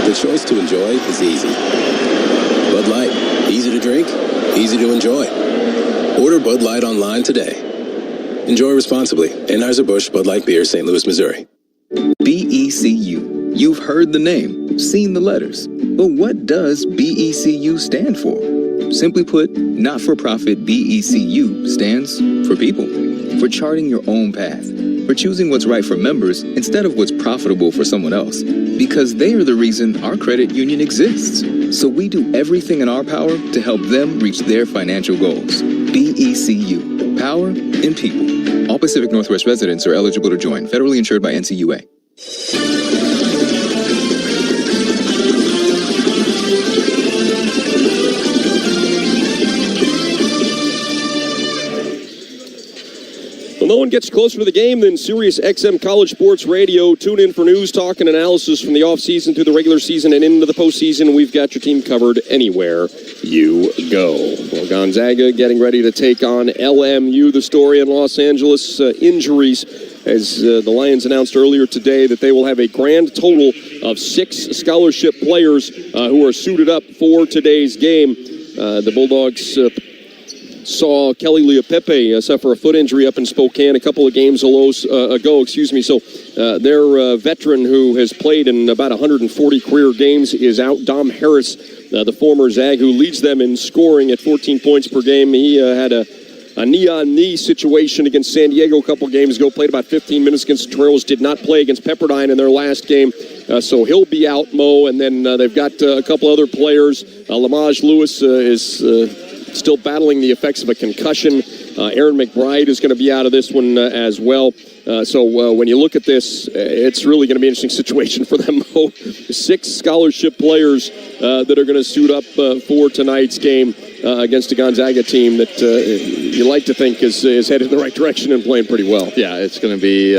The choice to enjoy is easy. Bud Light, easy to drink, easy to enjoy. Order Bud Light online today. Enjoy responsibly. Anheuser-Busch Bud Light Beer, St. Louis, Missouri. BECU. You've heard the name, seen the letters. But what does BECU stand for? Simply put, not-for-profit BECU stands for people. For charting your own path. For choosing what's right for members instead of what's profitable for someone else. Because they are the reason our credit union exists. So we do everything in our power to help them reach their financial goals. BECU. Power in people. All Pacific Northwest residents are eligible to join. Federally insured by NCAA. No one gets closer to the game than Sirius XM College Sports Radio. Tune in for news, talk, and analysis from the offseason through the regular season and into the postseason. We've got your team covered anywhere you go. Well, Gonzaga getting ready to take on LMU. The story in Los Angeles, injuries, as the Lions announced earlier today that they will have a grand total of 6 scholarship players who are suited up for today's game. The Bulldogs saw Kelly Leopepe suffer a foot injury up in Spokane a couple of games ago. So their veteran who has played in about 140 career games is out. Dom Harris, the former Zag, who leads them in scoring at 14 points per game. He had a knee-on-knee situation against San Diego a couple games ago, played about 15 minutes against the Toreros, did not play against Pepperdine in their last game. So he'll be out, Mo. And then they've got a couple other players. Lamage Lewis is still battling the effects of a concussion. Aaron McBride is going to be out of this one as well. So when you look at this, it's really going to be an interesting situation for them. 6 scholarship players that are going to suit up for tonight's game against a Gonzaga team that you like to think is headed in the right direction and playing pretty well. Yeah, it's going to be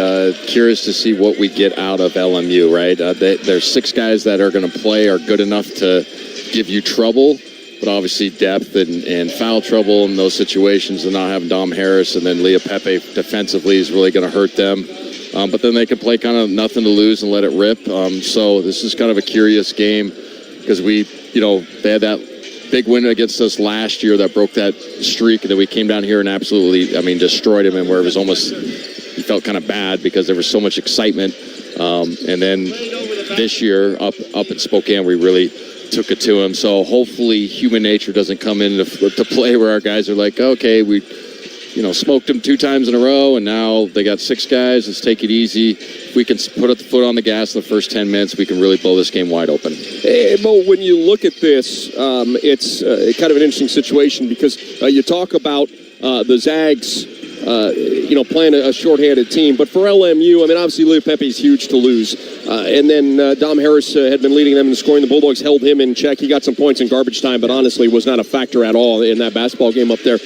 curious to see what we get out of LMU, right? There's 6 guys that are going to play, are good enough to give you trouble. But obviously depth and foul trouble in those situations, and not having Dom Harris and then Leah Pepe defensively is really going to hurt them. But then they can play kind of nothing to lose and let it rip. So this is kind of a curious game because they had that big win against us last year that broke that streak, and then we came down here and absolutely, destroyed him, and where it was almost, you felt kind of bad because there was so much excitement. And then this year up in Spokane, we really took it to him. So hopefully human nature doesn't come into play where our guys are like, okay, we smoked them 2 times in a row, and now they got 6 guys. Let's take it easy. If we can put the foot on the gas in the first 10 minutes, we can really blow this game wide open. Hey, Mo, when you look at this, it's kind of an interesting situation because you talk about the Zags playing a shorthanded team. But for LMU, obviously Leo Pepe's huge to lose. And then Dom Harris had been leading them in scoring. The Bulldogs held him in check. He got some points in garbage time, but honestly was not a factor at all in that basketball game up there.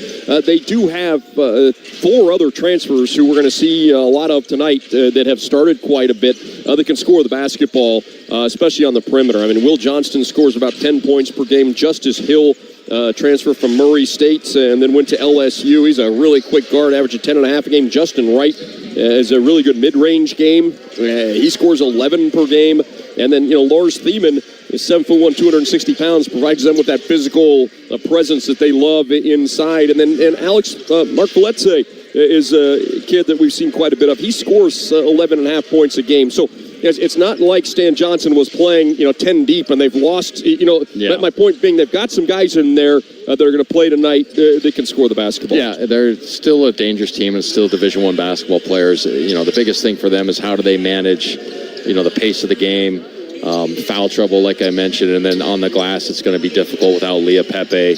They do have 4 other transfers who we're going to see a lot of tonight that have started quite a bit. They can score the basketball, especially on the perimeter. Will Johnston scores about 10 points per game. Justice Hill, transfer from Murray State and then went to LSU. He's a really quick guard, averaging 10.5 a game. Justin Wright is a really good mid-range game. He scores 11 per game. And then, Lars Thiemann is 7'1", 260 pounds, provides them with that physical presence that they love inside. And then Mark Valetse is a kid that we've seen quite a bit of. He scores 11.5 points a game. So it's not like Stan Johnson was playing, 10 deep and they've lost, Yeah. My point being they've got some guys in there that are going to play tonight that can score the basketball. Yeah, they're still a dangerous team and still Division I basketball players. The biggest thing for them is how do they manage, the pace of the game, foul trouble, like I mentioned, and then on the glass it's going to be difficult without Leah Pepe.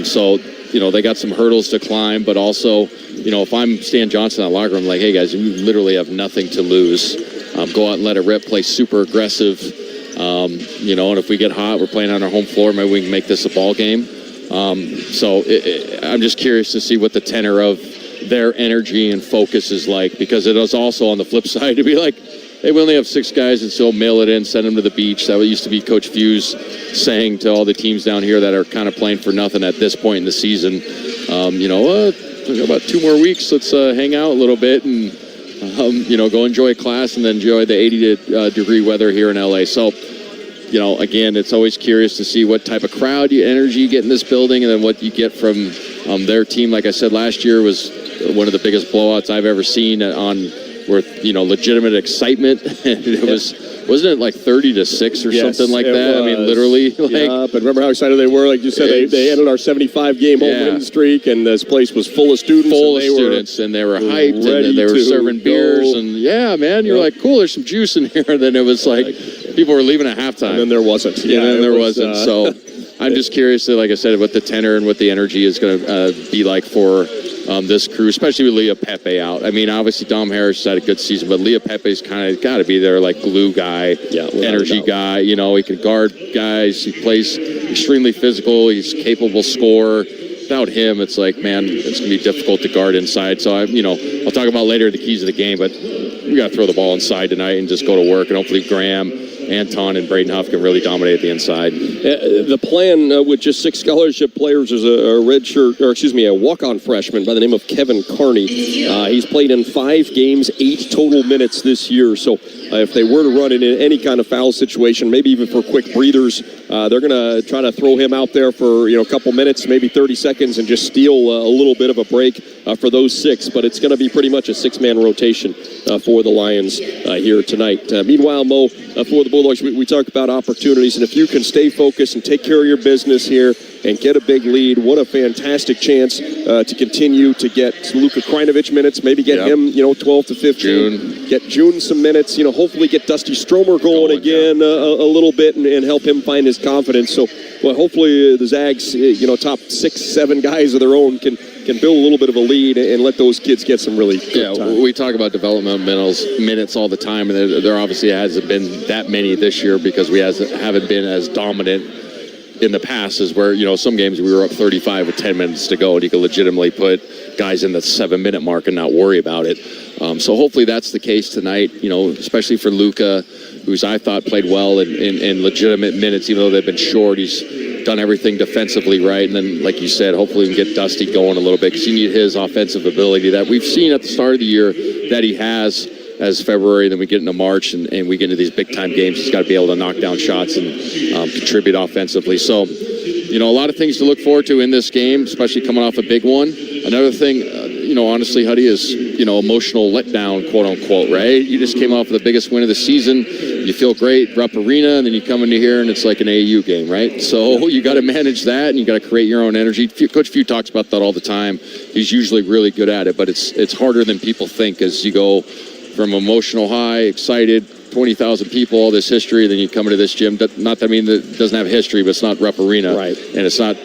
So they got some hurdles to climb, but also, if I'm Stan Johnson in that locker room, like, hey guys, you literally have nothing to lose. Go out and let it rip, play super aggressive. And if we get hot, we're playing on our home floor, maybe we can make this a ball game. So I'm just curious to see what the tenor of their energy and focus is like, because it is also on the flip side to be like, hey, we only have 6 guys, and so mail it in, send them to the beach. That used to be Coach Few's saying to all the teams down here that are kind of playing for nothing at this point in the season. About 2 more weeks, let's hang out a little bit and, go enjoy class and then enjoy the 80-degree weather here in LA. So again, it's always curious to see what type of energy you get in this building, and then what you get from their team. Like I said, last year was one of the biggest blowouts I've ever seen with legitimate excitement. Wasn't it like 30-6 or something like that? I mean, literally. But remember how excited they were? Like you said, they ended our 75-game home win streak, and this place was full of students. And they were hyped, and they were serving beers, and you're like, cool, there's some juice in here. And then it was like people were leaving at halftime. And then there wasn't. So I'm just curious, like I said, what the tenor and what the energy is going to be like for this crew, especially with Leah Pepe out. I mean, obviously Dom Harris had a good season, but Leah Pepe's kind of got to be their like glue guy, energy guy. He can guard guys. He plays extremely physical. He's a capable scorer. Without him, it's like, man, it's going to be difficult to guard inside. So I'll talk about later the keys of the game, but we got to throw the ball inside tonight and just go to work, and hopefully Graham, Anton, and Braden Huff can really dominate the inside. The plan with just 6 scholarship players is a walk-on freshman by the name of Kevin Carney. He's played in 5 games, 8 total minutes this year. So if they were to run in any kind of foul situation, maybe even for quick breathers, they're going to try to throw him out there for a couple minutes, maybe 30 seconds, and just steal a little bit of a break for those 6. But it's going to be pretty much a 6-man rotation for the Lions here tonight. Meanwhile, Mo, for the Bulldogs, we talk about opportunities, and if you can stay focused and take care of your business here and get a big lead, what a fantastic chance to continue to get Luka Krajinovic minutes, maybe get him 12 to 15. Get June some minutes, hopefully get Dusty Stromer going again a little bit and help him find his confidence. So, hopefully the Zags, top 6-7 guys of their own can build a little bit of a lead and let those kids get some really good time. We talk about development minutes all the time, and there obviously hasn't been that many this year because we haven't been as dominant in the past, as where some games we were up 35 with 10 minutes to go, and you could legitimately put guys in the 7-minute mark and not worry about it. So hopefully that's the case tonight, especially for Luka, who's I thought played well in legitimate minutes, even though they've been short. He's done everything defensively right, and then, like you said, hopefully we can get Dusty going a little bit, because you need his offensive ability that we've seen at the start of the year that he has as February. Then we get into March and we get into these big-time games. He's got to be able to knock down shots and contribute offensively. So, a lot of things to look forward to in this game, especially coming off a big one. Another thing, honestly, Huddy, is, emotional letdown, quote-unquote, right? You just came off of the biggest win of the season. You feel great, Rupp Arena, and then you come into here and it's like an AAU game, right? So you got to manage that, and you got to create your own energy. Coach Few talks about that all the time. He's usually really good at it, but it's harder than people think as you go from emotional high, excited, 20,000 people, all this history, then you come into this gym. Not that it doesn't have history, but it's not Rupp Arena, right? And it's not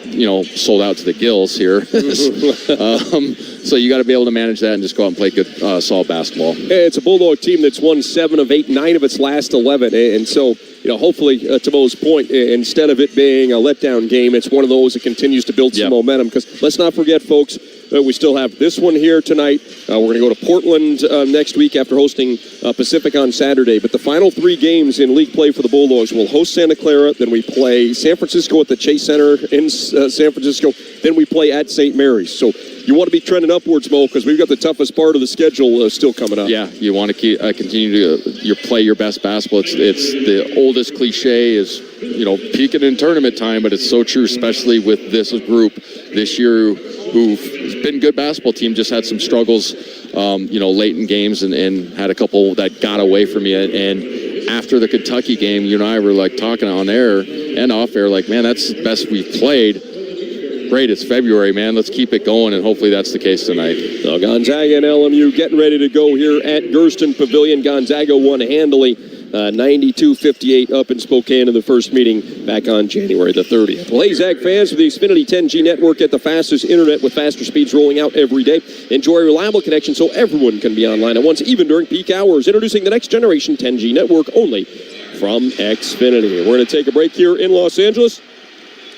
sold out to the gills here. So you got to be able to manage that and just go out and play good, solid basketball. It's a Bulldog team that's won 7 of 8, 9 of its last 11, and so hopefully, to Mo's point, instead of it being a letdown game, it's one of those that continues to build some momentum. Because let's not forget, folks, we still have this one here tonight. We're going to go to Portland next week after hosting Pacific on Saturday. But the final 3 games in league play for the Bulldogs, we'll host Santa Clara, then we play San Francisco at the Chase Center in San Francisco, then we play at St. Mary's. So you want to be trending upwards, Mo, because we've got the toughest part of the schedule still coming up. Yeah, you want to continue to play your best basketball. It's the oldest cliche is, peaking in tournament time, but it's so true, especially with this group this year who've been good basketball team, just had some struggles, late in games and had a couple that got away from you. And after the Kentucky game, you and I were like talking on air and off air, like, man, that's the best we've played. Great, it's February, man. Let's keep it going, and hopefully that's the case tonight. Now, Gonzaga and LMU getting ready to go here at Gersten Pavilion. Gonzaga won handily, 92-58 up in Spokane in the first meeting back on January the 30th. Well, hey, Zag fans, with the Xfinity 10G network, get the fastest internet with faster speeds rolling out every day. Enjoy a reliable connection so everyone can be online at once, even during peak hours. Introducing the next generation 10G network only from Xfinity. We're going to take a break here in Los Angeles.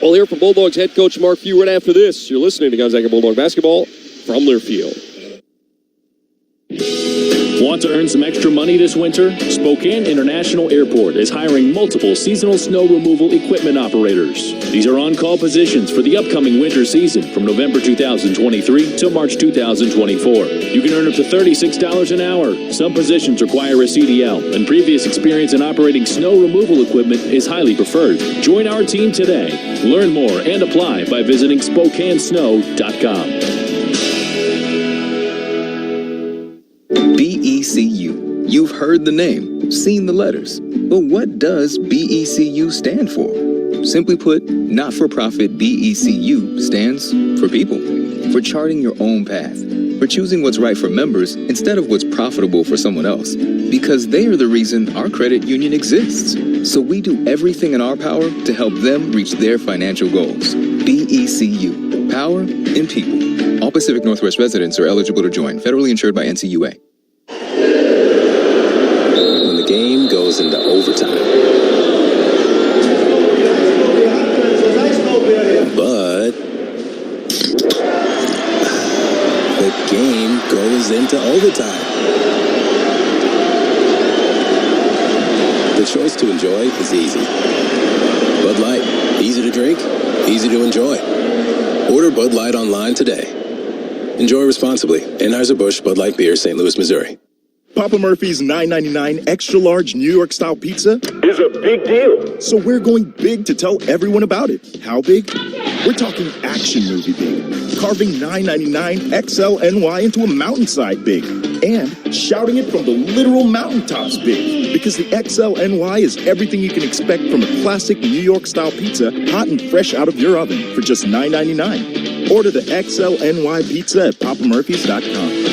We'll hear from Bulldogs head coach Mark Few right after this. You're listening to Gonzaga Bulldog Basketball from Learfield. Want to earn some extra money this winter? Spokane International Airport is hiring multiple seasonal snow removal equipment operators. These are on-call positions for the upcoming winter season from November 2023 to March 2024. You can earn up to $36 an hour. Some positions require a CDL, and previous experience in operating snow removal equipment is highly preferred. Join our team today. Learn more and apply by visiting SpokaneSnow.com. BECU. You've heard the name, seen the letters. But what does BECU stand for? Simply put, not-for-profit BECU stands for people. For charting your own path. For choosing what's right for members instead of what's profitable for someone else. Because they are the reason our credit union exists. So we do everything in our power to help them reach their financial goals. BECU. Power in people. All Pacific Northwest residents are eligible to join. Federally insured by NCUA. When the game goes into overtime. But the game goes into overtime. The choice to enjoy is easy. Bud Light, easy to drink, easy to enjoy. Order Bud Light online today. Enjoy responsibly. Anheuser-Busch Bud Light Beer, St. Louis, Missouri. Papa Murphy's $9.99 extra large New York style pizza is a big deal. So we're going big to tell everyone about it. How big? We're talking action movie big. Carving $9.99 XLNY into a mountainside big. And shouting it from the literal mountaintops big. Because the XLNY is everything you can expect from a classic New York style pizza, hot and fresh out of your oven for just $9.99. Order the XLNY pizza at papamurphys.com.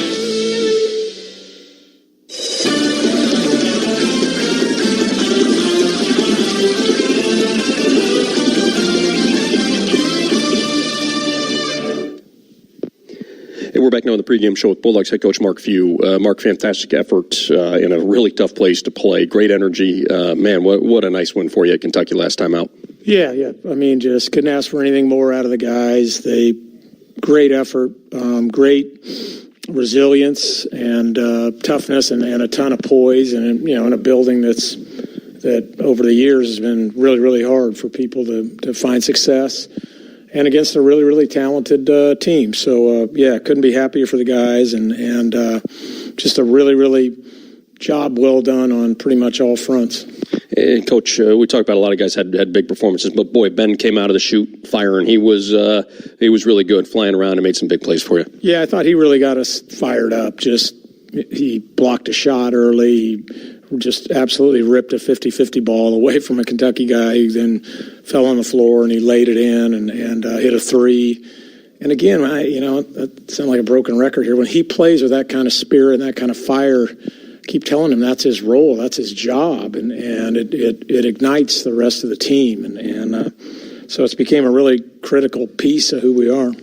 We're back now on the pregame show with Bulldogs head coach Mark Few. Mark, fantastic effort in a really tough place to play. Great energy. Man, what a nice win for you at Kentucky last time out. Yeah. I mean, just couldn't ask for anything more out of the guys. Great effort, great resilience and toughness and a ton of poise. And, in a building that over the years has been really, really hard for people to find success. And against a really, really talented team. So, couldn't be happier for the guys and just a really, really job well done on pretty much all fronts. And, Coach, we talked about a lot of guys had big performances, but, boy, Ben came out of the chute firing. He was really good, flying around and made some big plays for you. Yeah, I thought he really got us fired up. He blocked a shot early. He just absolutely ripped a 50-50 ball away from a Kentucky guy who then fell on the floor and he laid it in and hit a three. And again, that sounds like a broken record here. When he plays with that kind of spirit and that kind of fire, keep telling him that's his role, that's his job, and it ignites the rest of the team. And so it's became a really critical piece of who we are.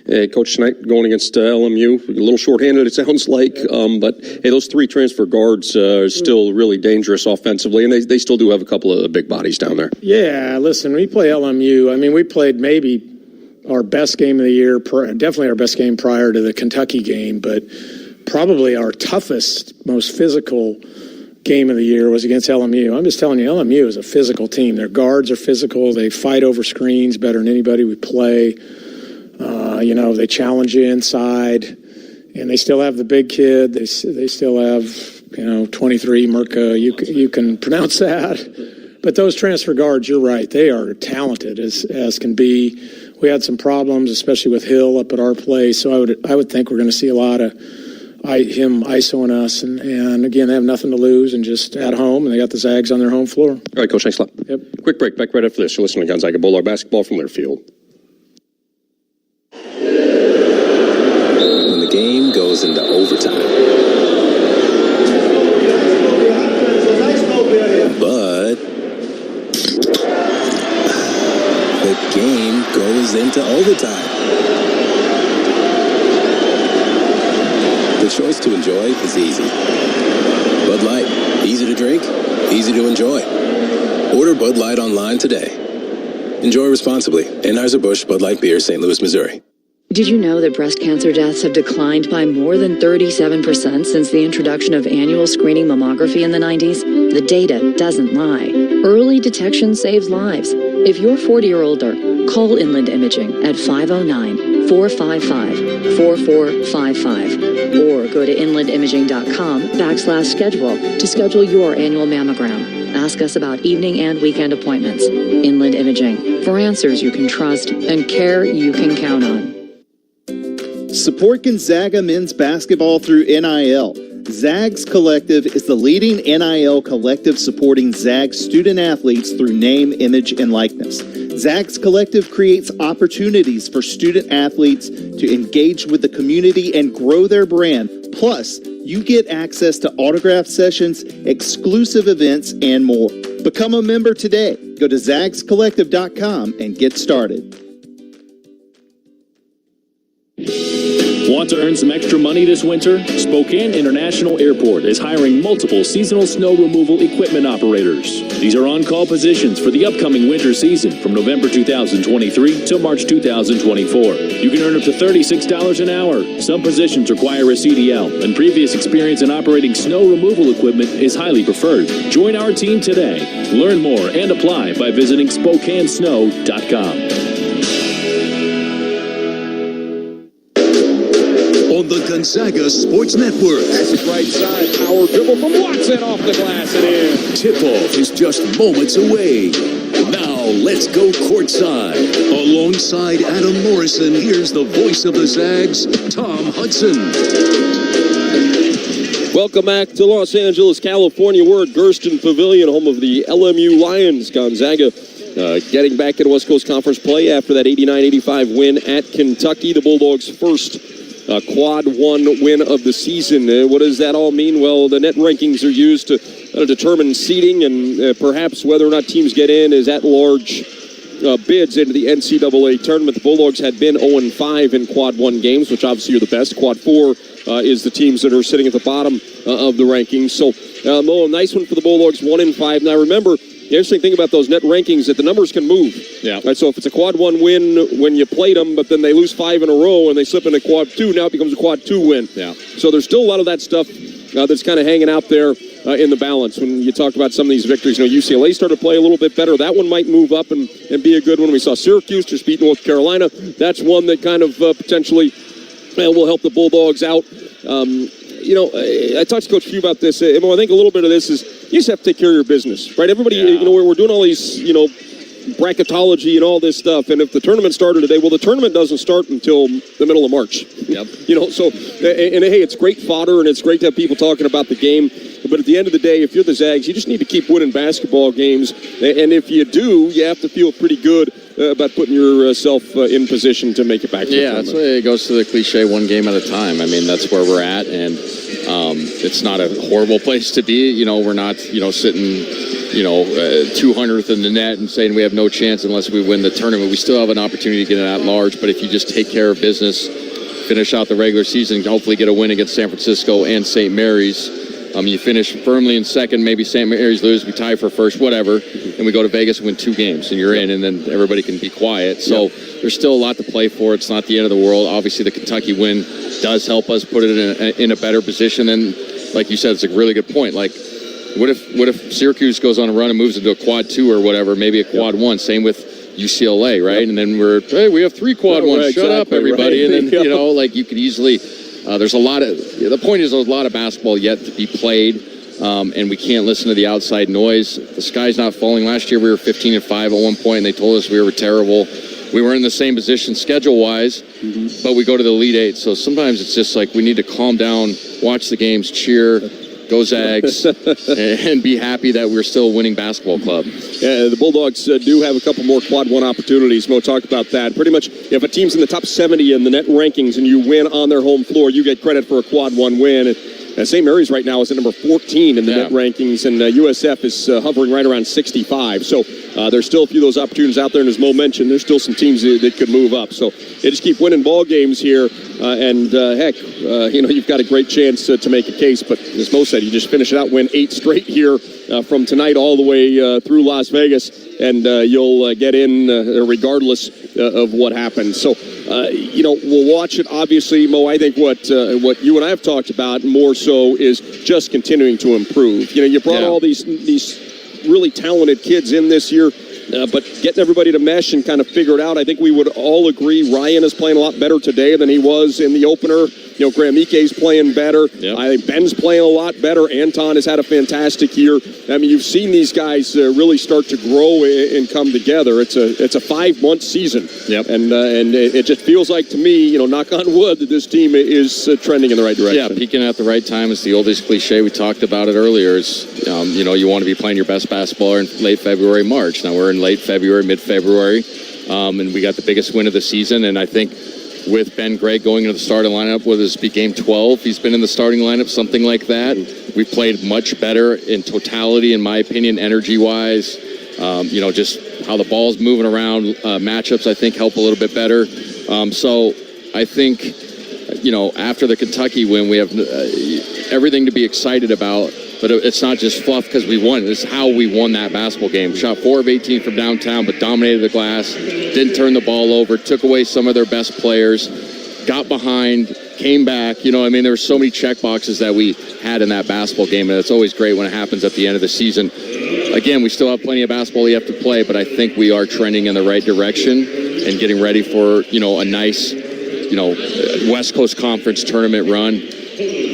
Hey, Coach, tonight going against LMU, a little shorthanded it sounds like, but hey, those three transfer guards are still really dangerous offensively, and they still do have a couple of big bodies down there. Yeah, listen, we play LMU. I mean, we played maybe our best game of the year, definitely our best game prior to the Kentucky game, but probably our toughest, most physical game of the year was against LMU. I'm just telling you, LMU is a physical team. Their guards are physical. They fight over screens better than anybody we play. They challenge you inside, and they still have the big kid. They still have, 23, Mirka. You can pronounce that. But those transfer guards, you're right. They are talented as can be. We had some problems, especially with Hill up at our place. So I would think we're going to see a lot of him ISOing us. And again, they have nothing to lose and just at home, and they got the Zags on their home floor. All right, Coach, thanks a lot. Yep. Quick break. Back right after this. You're listening to Gonzaga Bulldog basketball from Learfield. When the game goes into overtime. But the game goes into overtime. The choice to enjoy is easy. Bud Light, easy to drink, easy to enjoy. Order Bud Light online today. Enjoy responsibly. Anheuser-Busch Bud Light Beer, St. Louis, Missouri. Did you know that breast cancer deaths have declined by more than 37% since the introduction of annual screening mammography in the 90s? The data doesn't lie. Early detection saves lives. If you're 40 or older, call Inland Imaging at 509-455-4455 or go to inlandimaging.com/schedule to schedule your annual mammogram. Ask us about evening and weekend appointments. Inland Imaging, for answers you can trust and care you can count on. Support Gonzaga men's basketball through NIL. Zags Collective is the leading NIL collective supporting Zags student athletes through name, image, and likeness. Zags Collective creates opportunities for student athletes to engage with the community and grow their brand. Plus, you get access to autograph sessions, exclusive events, and more. Become a member today. Go to zagscollective.com and get started. Want to earn some extra money this winter? Spokane International Airport is hiring multiple seasonal snow removal equipment operators. These are on-call positions for the upcoming winter season from November 2023 to March 2024. You can earn up to $36 an hour. Some positions require a CDL, and previous experience in operating snow removal equipment is highly preferred. Join our team today. Learn more and apply by visiting SpokaneSnow.com. On the Gonzaga Sports Network. That's his right side. Power dribble from Watson off the glass and in. Tip-off is just moments away. Now let's go courtside. Alongside Adam Morrison, here's the voice of the Zags, Tom Hudson. Welcome back to Los Angeles, California. We're at Gersten Pavilion, home of the LMU Lions. Gonzaga getting back into West Coast Conference play after that 89-85 win at Kentucky. The Bulldogs' first quad one win of the season. What does that all mean? Well, the net rankings are used to determine seeding and perhaps whether or not teams get in as at-large bids into the NCAA tournament. The Bulldogs had been 0-5 in quad one games, which obviously are the best. Quad four is the teams that are sitting at the bottom of the rankings. So, Mo, a nice one for the Bulldogs, 1-5. Now, remember, the interesting thing about those net rankings is that the numbers can move. Yeah. Right, so if it's a quad one win when you played them, but then they lose 5 in a row and they slip into quad two, now it becomes a quad two win. Yeah. So there's still a lot of that stuff that's kind of hanging out there in the balance. When you talk about some of these victories, UCLA started to play a little bit better. That one might move up and be a good one. We saw Syracuse just beat North Carolina. That's one that kind of potentially will help the Bulldogs out. I talked to Coach Few about this. I think a little bit of this is you just have to take care of your business, right? Everybody, we're doing all these, bracketology and all this stuff. And if the tournament started today, well, the tournament doesn't start until the middle of March. Yep. So hey, it's great fodder and it's great to have people talking about the game. But at the end of the day, if you're the Zags, you just need to keep winning basketball games. And if you do, you have to feel pretty good about putting yourself in position to make it back to the tournament. That's why it goes to the cliche, one game at a time. I mean, that's where we're at, and it's not a horrible place to be. We're not, sitting, 200th in the net and saying we have no chance unless we win the tournament. We still have an opportunity to get it at large, but if you just take care of business, finish out the regular season, hopefully get a win against San Francisco and St. Mary's, you finish firmly in second, maybe St. Mary's lose, we tie for first, whatever, and we go to Vegas and win 2 games, and you're in, and then everybody can be quiet. So there's still a lot to play for. It's not the end of the world. Obviously, the Kentucky win does help us put it in a better position, and like you said, it's a really good point. Like, what if Syracuse goes on a run and moves into a quad 2 or whatever, maybe a quad 1, same with UCLA, right? And then we have 3 quad 1s. Right, Shut up, everybody. Right. And then, you could easily... there's a lot of... the point is there's a lot of basketball yet to be played, and we can't listen to the outside noise. The sky's not falling. Last year we were 15-5 at one point, and they told us we were terrible. We were in the same position schedule-wise, but we go to the Elite Eight. So sometimes it's just like we need to calm down, watch the games, cheer, go Zags, and be happy that we're still a winning basketball club. Yeah, the Bulldogs do have a couple more quad one opportunities. Mo talked about that. Pretty much, if a team's in the top 70 in the net rankings and you win on their home floor, you get credit for a quad one win. St. Mary's right now is at number 14 in the net rankings, and USF is hovering right around 65. So there's still a few of those opportunities out there, and as Mo mentioned, there's still some teams that could move up. So they just keep winning ball games here, and you've got a great chance to make a case. But as Mo said, you just finish it out, win 8 straight here from tonight all the way through Las Vegas, and you'll get in regardless of what happens. So we'll watch it. Obviously, Mo, I think what you and I have talked about more so is just continuing to improve. You brought all these really talented kids in this year, but getting everybody to mesh and kind of figure it out. I think we would all agree Ryan is playing a lot better today than he was in the opener. Graham Ike's playing better. Yep. I think Ben's playing a lot better. Anton has had a fantastic year. I mean, you've seen these guys really start to grow and come together. It's a 5-month season. Yep. And it just feels like to me, knock on wood, that this team is trending in the right direction. Yeah, peaking at the right time is the oldest cliche. We talked about it earlier. Is you want to be playing your best basketball in late February, March. Now we're in late February, mid-February, and we got the biggest win of the season. And I think with Ben Gray going into the starting lineup, whether this be game 12, he's been in the starting lineup, something like that. We played much better in totality, in my opinion, energy-wise. Just how the ball's moving around, matchups, I think, help a little bit better. So I think, after the Kentucky win, we have everything to be excited about. But it's not just fluff because we won. It's how we won that basketball game. Shot 4 of 18 from downtown, but dominated the glass. Didn't turn the ball over. Took away some of their best players. Got behind. Came back. There were so many check boxes that we had in that basketball game, and it's always great when it happens at the end of the season. Again, we still have plenty of basketball we have to play, but I think we are trending in the right direction and getting ready for, a nice, West Coast Conference tournament run.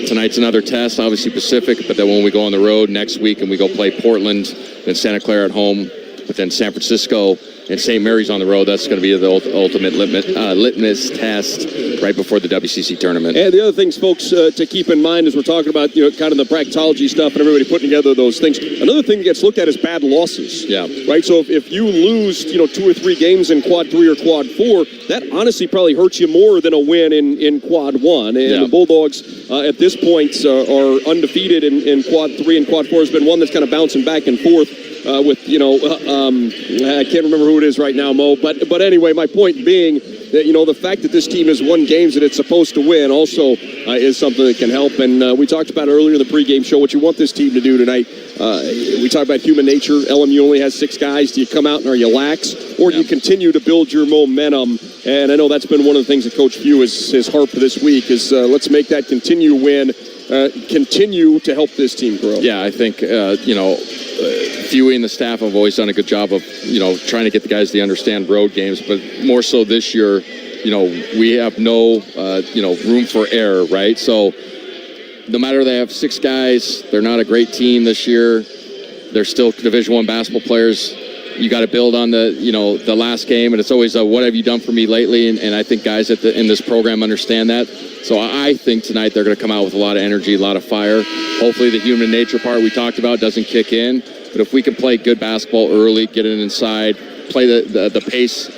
Tonight's another test, obviously Pacific, but then when we go on the road next week and we go play Portland, then Santa Clara at home, but then San Francisco and St. Mary's on the road, that's going to be the ultimate litmus test right before the WCC tournament. And the other things, folks, to keep in mind as we're talking about, kind of the bracketology stuff and everybody putting together those things. Another thing that gets looked at is bad losses. Yeah. Right? So if you lose, 2 or 3 games in quad 3 or quad 4, that honestly probably hurts you more than a win in quad 1. And the Bulldogs at this point are undefeated in quad 3, and quad 4 has been one that's kind of bouncing back and forth. With I can't remember who it is right now, Mo. But anyway, my point being that the fact that this team has won games that it's supposed to win also is something that can help. And we talked about earlier in the pregame show what you want this team to do tonight. We talked about human nature. LMU only has 6 guys. Do you come out and are you lax, or do you continue to build your momentum? And I know that's been one of the things that Coach Few has harped this week is let's make that continue to help this team grow. Yeah, I think Fewy and the staff have always done a good job of, trying to get the guys to understand road games, but more so this year, we have no, room for error, right? So no matter they have 6 guys, they're not a great team this year. They're still Division I basketball players. You got to build on the last game, and it's always what have you done for me lately? And I think guys in this program understand that. So I think tonight they're going to come out with a lot of energy, a lot of fire. Hopefully the human nature part we talked about doesn't kick in. But if we can play good basketball early, get it inside, play the pace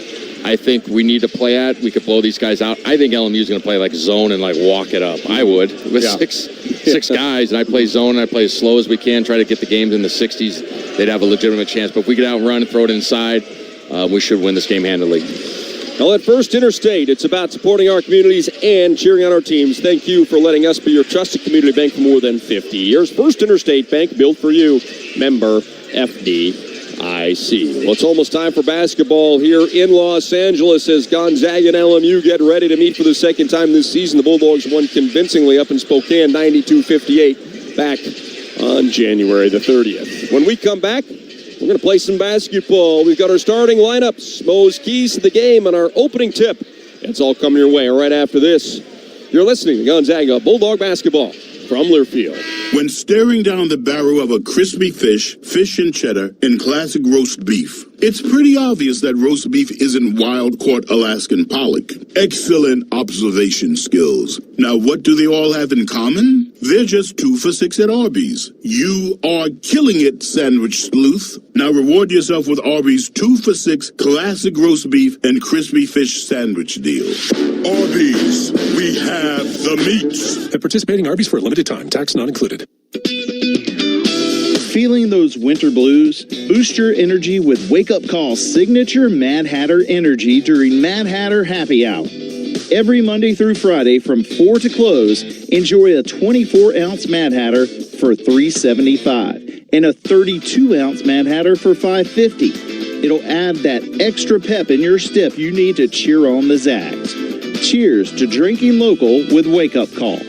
I think we need to play at, we could blow these guys out. I think LMU is going to play like zone and like walk it up. I would. With six guys, and I play zone and I play as slow as we can, try to get the games in the 60s, they'd have a legitimate chance. But if we get out and run and throw it inside, we should win this game handily. Well, at First Interstate, it's about supporting our communities and cheering on our teams. Thank you for letting us be your trusted community bank for more than 50 years. First Interstate Bank, built for you. Member FDIC. Well, it's almost time for basketball here in Los Angeles as Gonzaga and LMU get ready to meet for the second time this season. The Bulldogs won convincingly up in Spokane, 92-58, back on January the 30th. When we come back, we're going to play some basketball. We've got our starting lineups, Mo's keys to the game, and our opening tip. It's all coming your way right after this. You're listening to Gonzaga Bulldog Basketball from Learfield. When staring down the barrel of a crispy fish and cheddar, and classic roast beef, it's pretty obvious that roast beef isn't wild-caught Alaskan pollock. Excellent observation skills. Now, what do they all have in common? They're just 2 for $6 at Arby's. You are killing it, sandwich sleuth. Now reward yourself with Arby's 2 for $6 classic roast beef and crispy fish sandwich deal. Arby's, we have the meats. At participating Arby's for a limited time, tax not included. Feeling those winter blues? Boost your energy with Wake Up Call's signature Mad Hatter energy during Mad Hatter Happy Hour. Every Monday through Friday from 4 to close, enjoy a 24-ounce Mad Hatter for $3.75 and a 32-ounce Mad Hatter for $5.50. It'll add that extra pep in your step you need to cheer on the Zags. Cheers to drinking local with Wake Up Call.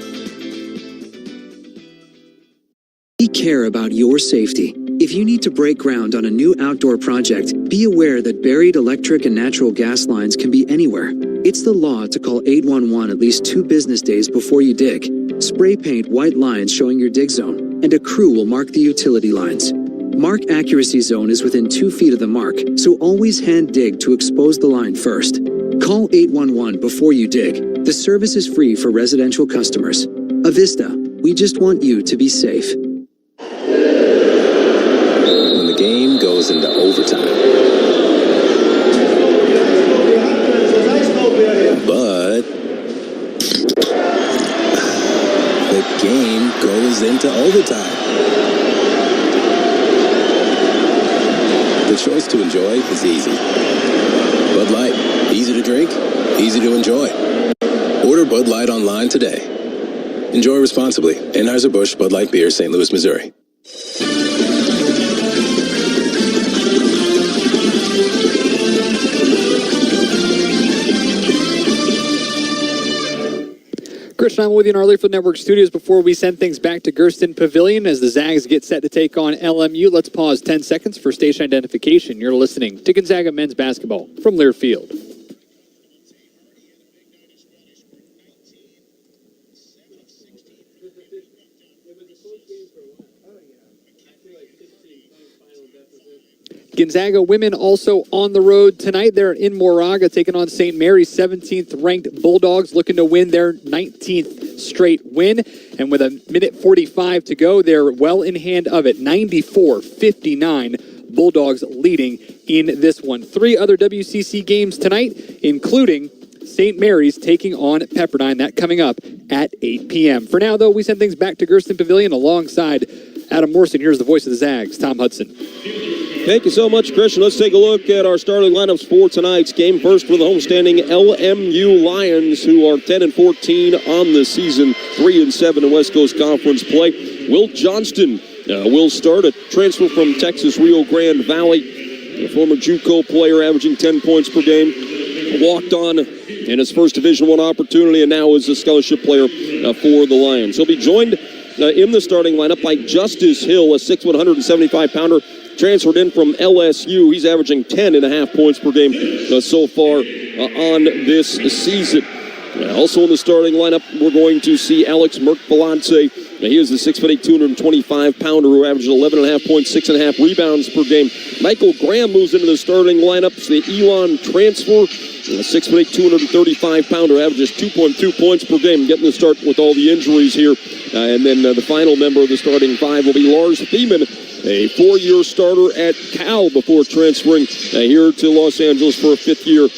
We care about your safety. If you need to break ground on a new outdoor project, be aware that buried electric and natural gas lines can be anywhere. It's the law to call 811 at least 2 business days before you dig. Spray paint white lines showing your dig zone, and a crew will mark the utility lines. Mark accuracy zone is within 2 feet of the mark, so always hand dig to expose the line first. Call 811 before you dig. The service is free for residential customers. Avista, we just want you to be safe. When the game goes into overtime. But the game goes into overtime. The choice to enjoy is easy. Bud Light, easy to drink, easy to enjoy. Order Bud Light online today. Enjoy responsibly. Anheuser-Busch Bud Light Beer, St. Louis, Missouri. Christian, I'm with you in our Leaflet Network studios before we send things back to Gersten Pavilion as the Zags get set to take on LMU. Let's pause 10 seconds for station identification. You're listening to Gonzaga men's basketball from Lear Field. Gonzaga women also on the road tonight. They're in Moraga taking on St. Mary's 17th ranked Bulldogs, looking to win their 19th straight win. And with a minute 45 to go, they're well in hand of it. 94-59, Bulldogs leading in this one. 3 other WCC games tonight, including St. Mary's taking on Pepperdine. That coming up at 8 p.m. For now, though, we send things back to Gersten Pavilion alongside Adam Morrison. Here's the voice of the Zags, Tom Hudson. Thank you so much, Christian. Let's take a look at our starting lineups for tonight's game. First for the homestanding LMU Lions, who are 10-14 on the season, 3-7 in West Coast Conference play. Wilt Johnston will start, a transfer from Texas Rio Grande Valley, a former JUCO player averaging 10 points per game. Walked on in his first Division I opportunity and now is a scholarship player for the Lions. He'll be joined in the starting lineup by Justice Hill, a 6'1", 175-pounder, transferred in from LSU. He's averaging 10.5 points per game so far on this season. Also in the starting lineup, we're going to see Alex Merck-Balance. He is the 6'8", 225-pounder who averages 11.5 points, 6.5 rebounds per game. Michael Graham moves into the starting lineup. It's the Elon transfer, a 6'8", 235-pounder, averages 2.2 points per game. Getting the start with all the injuries here. And then the final member of the starting 5 will be Lars Thiemann, a 4-year starter at Cal before transferring here to Los Angeles for a 5th year.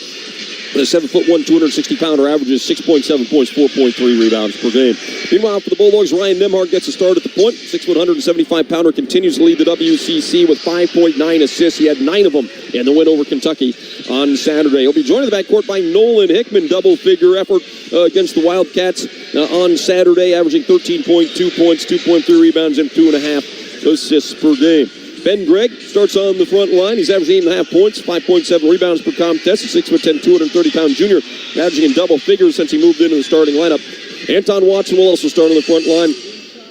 The 7'1", 260-pounder averages 6.7 points, 4.3 rebounds per game. Meanwhile, for the Bulldogs, Ryan Nemhard gets a start at the point. 6'1", 175-pounder continues to lead the WCC with 5.9 assists. He had 9 of them in the win over Kentucky on Saturday. He'll be joined in the backcourt by Nolan Hickman, double-figure effort against the Wildcats on Saturday, averaging 13.2 points, 2.3 rebounds, and 2.5 assists per game. Ben Gregg starts on the front line. He's averaging 8.5 points, 5.7 rebounds per contest. A 6'10", 230-pound junior, averaging in double figures since he moved into the starting lineup. Anton Watson will also start on the front line.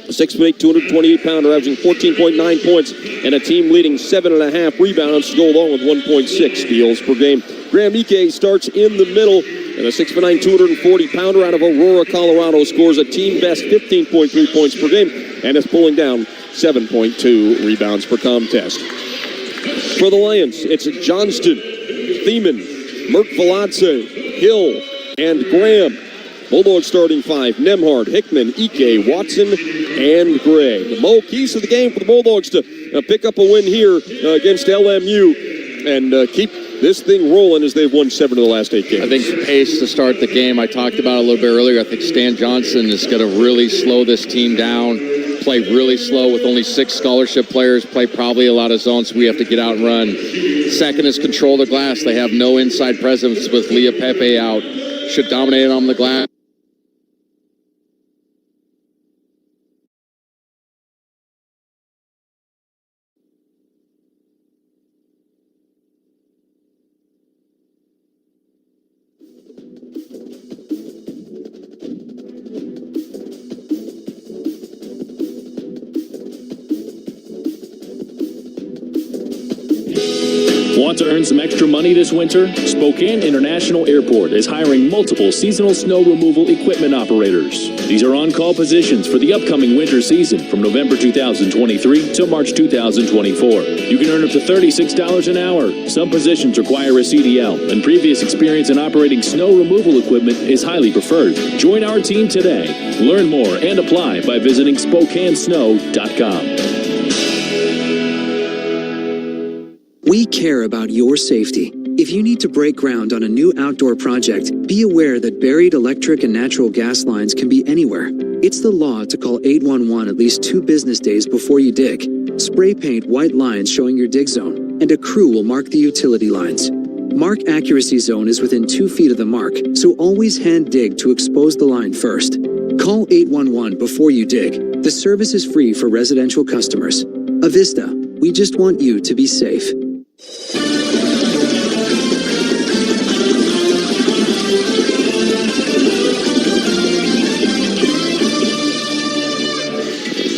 A 6'8", 228-pounder, averaging 14.9 points and a team-leading 7.5 rebounds to go along with 1.6 steals per game. Graham Ike starts in the middle, and a 6'9", 240-pounder out of Aurora, Colorado, scores a team-best 15.3 points per game and is pulling down 7.2 rebounds per contest. For the Lions, it's Johnston, Thiemann, Merck-Balance, Hill, and Graham. Bulldogs starting 5, Nemhard, Hickman, Ike, Watson, and Gray. The Mo keys to the game for the Bulldogs to pick up a win here against LMU and keep this thing rolling as they've won 7 of the last 8 games. I think pace to start the game. I talked about it a little bit earlier. I think Stan Johnson is going to really slow this team down, play really slow with only 6 scholarship players, play probably a lot of zones, so we have to get out and run. Second is control the glass. They have no inside presence with Leah Pepe out. Should dominate on the glass. Want to earn some extra money this winter? Spokane International Airport is hiring multiple seasonal snow removal equipment operators. These are on-call positions for the upcoming winter season from November 2023 to March 2024. You can earn up to $36 an hour. Some positions require a CDL, and previous experience in operating snow removal equipment is highly preferred. Join our team today. Learn more and apply by visiting SpokaneSnow.com. We care about your safety. If you need to break ground on a new outdoor project, be aware that buried electric and natural gas lines can be anywhere. It's the law to call 811 at least 2 business days before you dig. Spray paint white lines showing your dig zone, and a crew will mark the utility lines. Mark accuracy zone is within 2 feet of the mark, so always hand dig to expose the line first. Call 811 before you dig. The service is free for residential customers. Avista, we just want you to be safe.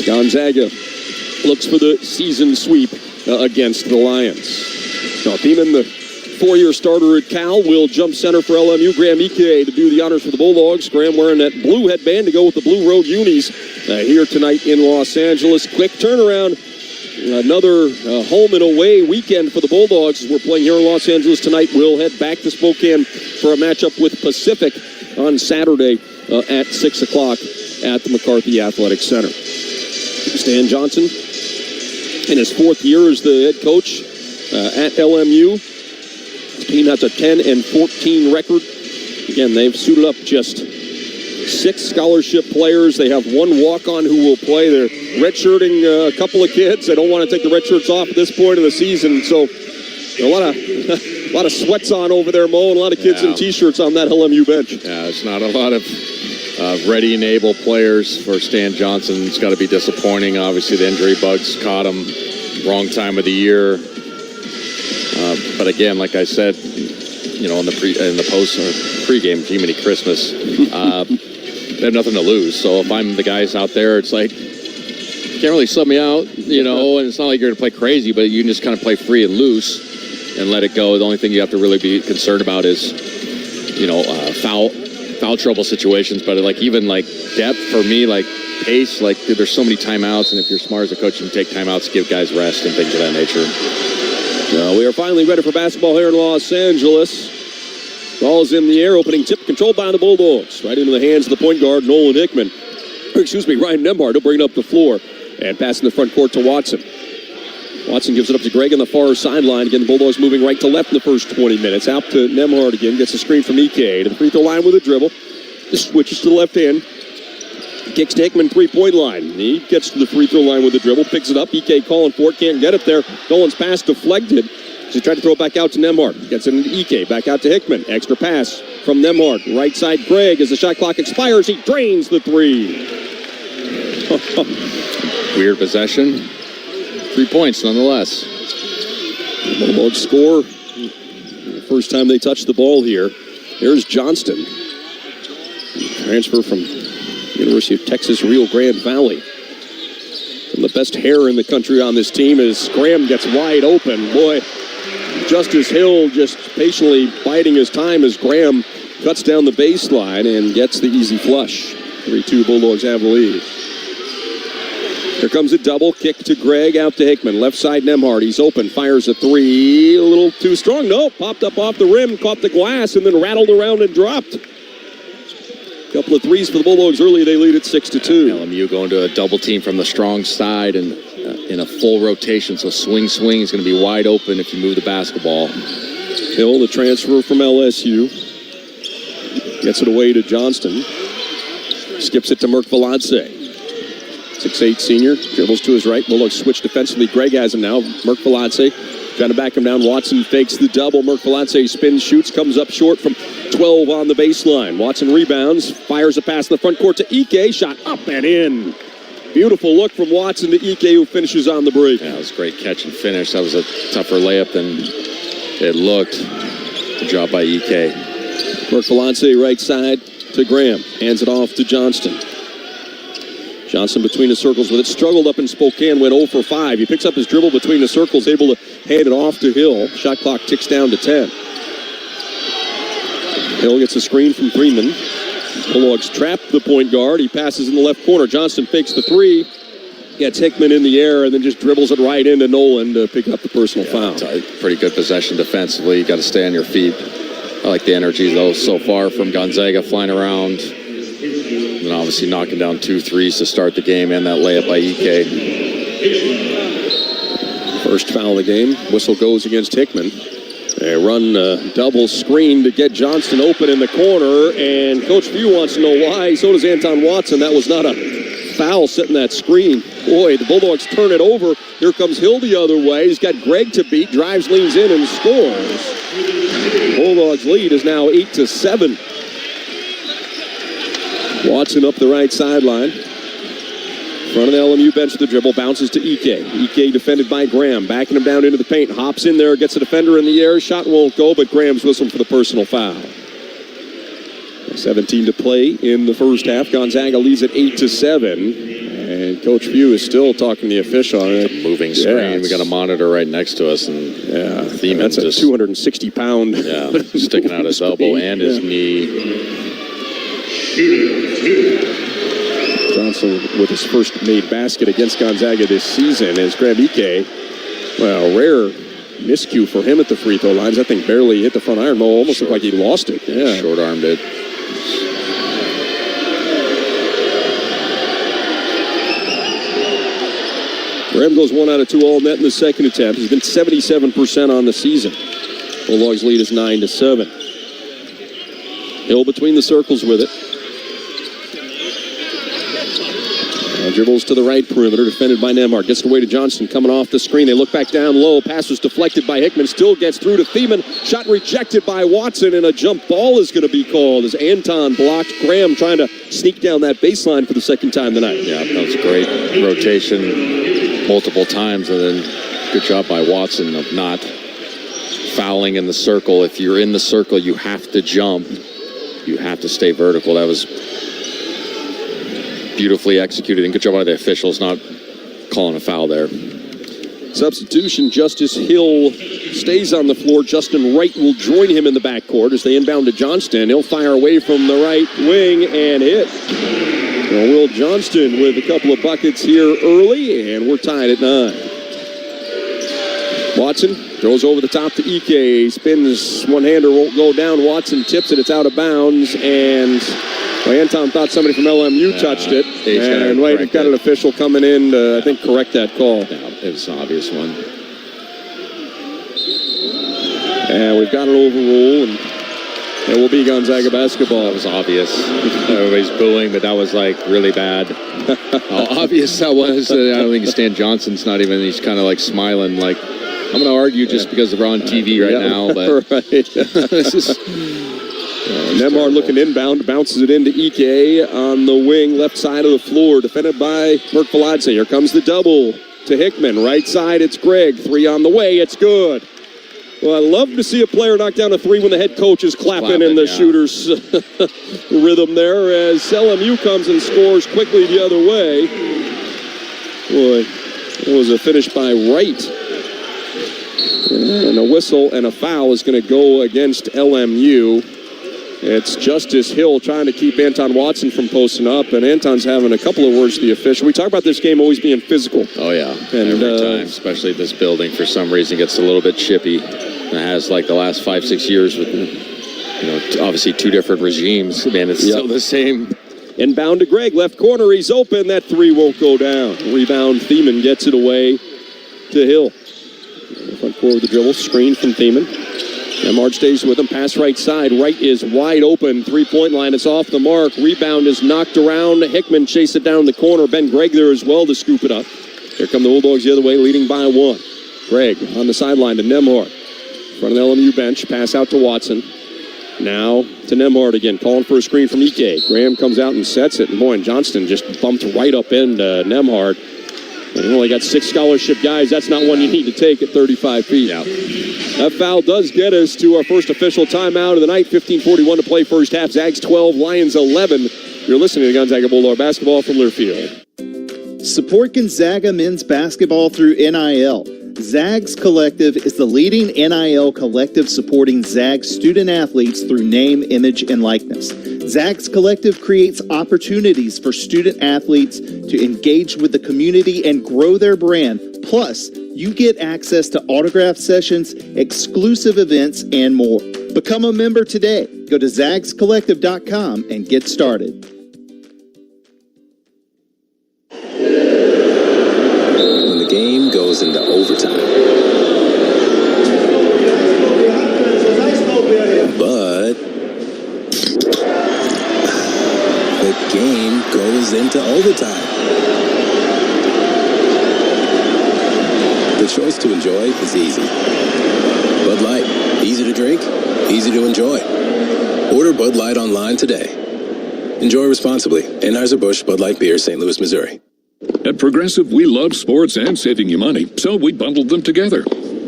Gonzaga looks for the season sweep against the Lions. Now, Beeman, the 4-year starter at Cal, will jump center for LMU. Graham Ike to do the honors for the Bulldogs. Graham wearing that blue headband to go with the Blue Road unis here tonight in Los Angeles. Quick turnaround. Another home and away weekend for the Bulldogs as we're playing here in Los Angeles tonight. We'll head back to Spokane for a matchup with Pacific on Saturday at 6 o'clock at the McCarthy Athletic Center. Stan Johnson in his 4th year as the head coach at LMU. His team has a 10-14 record. Again, they've suited up just 6 scholarship players. They have 1 walk-on who will play. They're redshirting a couple of kids. They don't want to take the red shirts off at this point of the season. So a lot of sweats on over there, Mo, and a lot of kids in T-shirts on that LMU bench. Yeah, it's not a lot of ready and able players for Stan Johnson. It's got to be disappointing. Obviously, the injury bugs caught him wrong time of the year. But again, like I said, you know, in the post or pregame, Jiminy Christmas, they have nothing to lose. So if I'm the guys out there, it's like, you can't really sub me out, you know, and it's not like you're going to play crazy, but you can just kind of play free and loose and let it go. The only thing you have to really be concerned about is, you know, foul trouble situations. But like even like depth for me, like pace, like there's so many timeouts, and if you're smart as a coach, you can take timeouts to give guys rest and things of that nature. We are finally ready for basketball here in Los Angeles. Ball is in the air, opening tip controlled by the Bulldogs. Right into the hands of the point guard, Ryan Nembhard. He'll bring it up the floor and pass in the front court to Watson. Watson gives it up to Greg on the far sideline. Again, the Bulldogs moving right to left in the first 20 minutes. Out to Nembhard again, gets a screen from Ike to the free throw line with a dribble. Switches to the left hand. Kicks to Hickman, three-point line. He gets to the free throw line with the dribble, picks it up. Ike calling for it, can't get it there. Nolan's pass deflected. So he tried to throw it back out to Nembhard. Gets it into Ike, back out to Hickman. Extra pass from Nembhard. Right side, Greg, as the shot clock expires, he drains the three. Weird possession. 3 points nonetheless. Bulldogs score the first time they touch the ball here. There's Johnston. Transfer from University of Texas, Rio Grande Valley. And the best hair in the country on this team as Graham gets wide open. Boy, Justice Hill just patiently biding his time as Graham cuts down the baseline and gets the easy flush. 3-2 Bulldogs have the lead. Here comes a double kick to Greg, out to Hickman. Left side, Nembhard. He's open, fires a three. A little too strong. No, popped up off the rim, caught the glass, and then rattled around and dropped. Couple of threes for the Bulldogs early. They lead at 6-2. LMU going to a double team from the strong side and in a full rotation. So swing is going to be wide open if you move the basketball. Hill, the transfer from LSU. Gets it away to Johnston. Skips it to Merck Valance. 6'8" senior. Dribbles to his right. Bulldogs switch defensively. Greg has him now. Merck Valance trying to back him down. Watson fakes the double. Merck Valance spins, shoots, comes up short from 12 on the baseline. Watson rebounds, fires a pass in the front court to Ike. Shot up and in. Beautiful look from Watson to Ike, who finishes on the break. Yeah, it was a great catch and finish. That was a tougher layup than it looked. Good job by Ike. Merck Valance right side to Graham. Hands it off to Johnston. Johnson between the circles with it. Struggled up in Spokane, went 0 for 5. He picks up his dribble between the circles, able to hand it off to Hill. Shot clock ticks down to 10. Hill gets a screen from Freeman. Bulldogs trap the point guard. He passes in the left corner. Johnston fakes the 3. Gets Hickman in the air and then just dribbles it right into Nolan to pick up the personal foul. It's a pretty good possession defensively. You got to stay on your feet. I like the energy, though, so far from Gonzaga flying around. And obviously knocking down 2 threes to start the game and that layup by Ike. First foul of the game. Whistle goes against Hickman. They run a double screen to get Johnston open in the corner, and Coach Few wants to know why. So does Anton Watson. That was not a foul setting that screen. Boy, the Bulldogs turn it over. Here comes Hill the other way. He's got Greg to beat. Drives, leans in, and scores. Bulldogs lead is now 8-7. Watson up the right sideline. Front of the LMU bench with the dribble, bounces to Ike. Ike defended by Graham, backing him down into the paint. Hops in there, gets a defender in the air. Shot won't go, but Graham's whistling for the personal foul. 17 to play in the first half. Gonzaga leads at 8-7. And Coach Few is still talking to the official. Moving screen. We got a monitor right next to us. And that's a 260-pound. Yeah, sticking out his elbow and his knee. Johnson with his first made basket against Gonzaga this season has grabbed Ike. Well, rare miscue for him at the free throw lines. I think barely hit the front iron. Almost looked like he lost it. Yeah, short-armed it. Graham goes 1 out of 2 all net in the second attempt. He's been 77% on the season. Bulldogs lead is 9-7. Hill between the circles with it. Dribbles to the right perimeter, defended by Nemhard. Gets away to Johnston, coming off the screen. They look back down low. Pass was deflected by Hickman. Still gets through to Thiemann. Shot rejected by Watson, and a jump ball is going to be called as Anton blocked Graham trying to sneak down that baseline for the second time tonight. Yeah, that was a great rotation multiple times, and then good job by Watson of not fouling in the circle. If you're in the circle, you have to jump. You have to stay vertical. That was beautifully executed, and good job by the officials not calling a foul there. Substitution, Justice Hill stays on the floor. Justin Wright will join him in the backcourt as they inbound to Johnston. He'll fire away from the right wing and hit. Well, Will Johnston with a couple of buckets here early, and we're tied at 9. Watson throws over the top to Ike. Spins one-hander, won't go down. Watson tips it. It's out of bounds, and Anton thought somebody from LMU touched it. And we've got an official coming in to, I think, correct that call. Yeah, it was an obvious one. And we've got an overrule, and it will be Gonzaga basketball. That was obvious. Everybody's booing, but that was like really bad. How obvious that was. I don't think Stan Johnson's not even, he's kind of like smiling like, I'm going to argue just because we're on TV right now. But this is... Nemhard looking inbound, bounces it into Ike on the wing, left side of the floor, defended by Merk-Valadze. Here comes the double to Hickman. Right side, it's Greg. 3 on the way, it's good. Well, I love to see a player knock down a 3 when the head coach is clapping in the shooter's rhythm there as LMU comes and scores quickly the other way. Boy, it was a finish by Wright. And a whistle and a foul is going to go against LMU. It's Justice Hill trying to keep Anton Watson from posting up, and Anton's having a couple of words to the official. We talk about this game always being physical. Oh, yeah. And every time, especially this building, for some reason, gets a little bit chippy. And it has like the last 5-6 years with, obviously 2 different regimes. Man, it's still the same. Inbound to Greg, left corner, he's open. That 3 won't go down. Rebound, Thiemann gets it away to Hill. Front court with the dribble, screen from Thiemann. Nemhard stays with him, pass right side. Wright is wide open, 3-point line. It's off the mark. Rebound is knocked around. Hickman chased it down the corner. Ben Gregg there as well to scoop it up. Here come the Bulldogs the other way, leading by 1. Gregg on the sideline to Nemhard. Front of the LMU bench, pass out to Watson. Now to Nemhard again, calling for a screen from Ike. Graham comes out and sets it, and boy, and Johnston just bumped right up into Nemhard. And you only got 6 scholarship guys. That's not one you need to take at 35 feet. Yeah. That foul does get us to our first official timeout of the night. 15:41 to play first half. Zags 12, Lions 11. You're listening to Gonzaga Bulldog basketball from Learfield. Support Gonzaga men's basketball through NIL. Zags Collective is the leading NIL collective supporting Zags student athletes through name, image, and likeness. Zags Collective creates opportunities for student athletes to engage with the community and grow their brand. Plus, you get access to autograph sessions, exclusive events, and more. Become a member today. Go to zagscollective.com and get started. When the game goes into overtime. But the game goes into overtime. The choice to enjoy is easy. Bud Light, easy to drink, easy to enjoy. Order Bud Light online today. Enjoy responsibly. Anheuser-Busch Bud Light Beer, St. Louis, Missouri. At Progressive, we love sports and saving you money, so we bundled them together.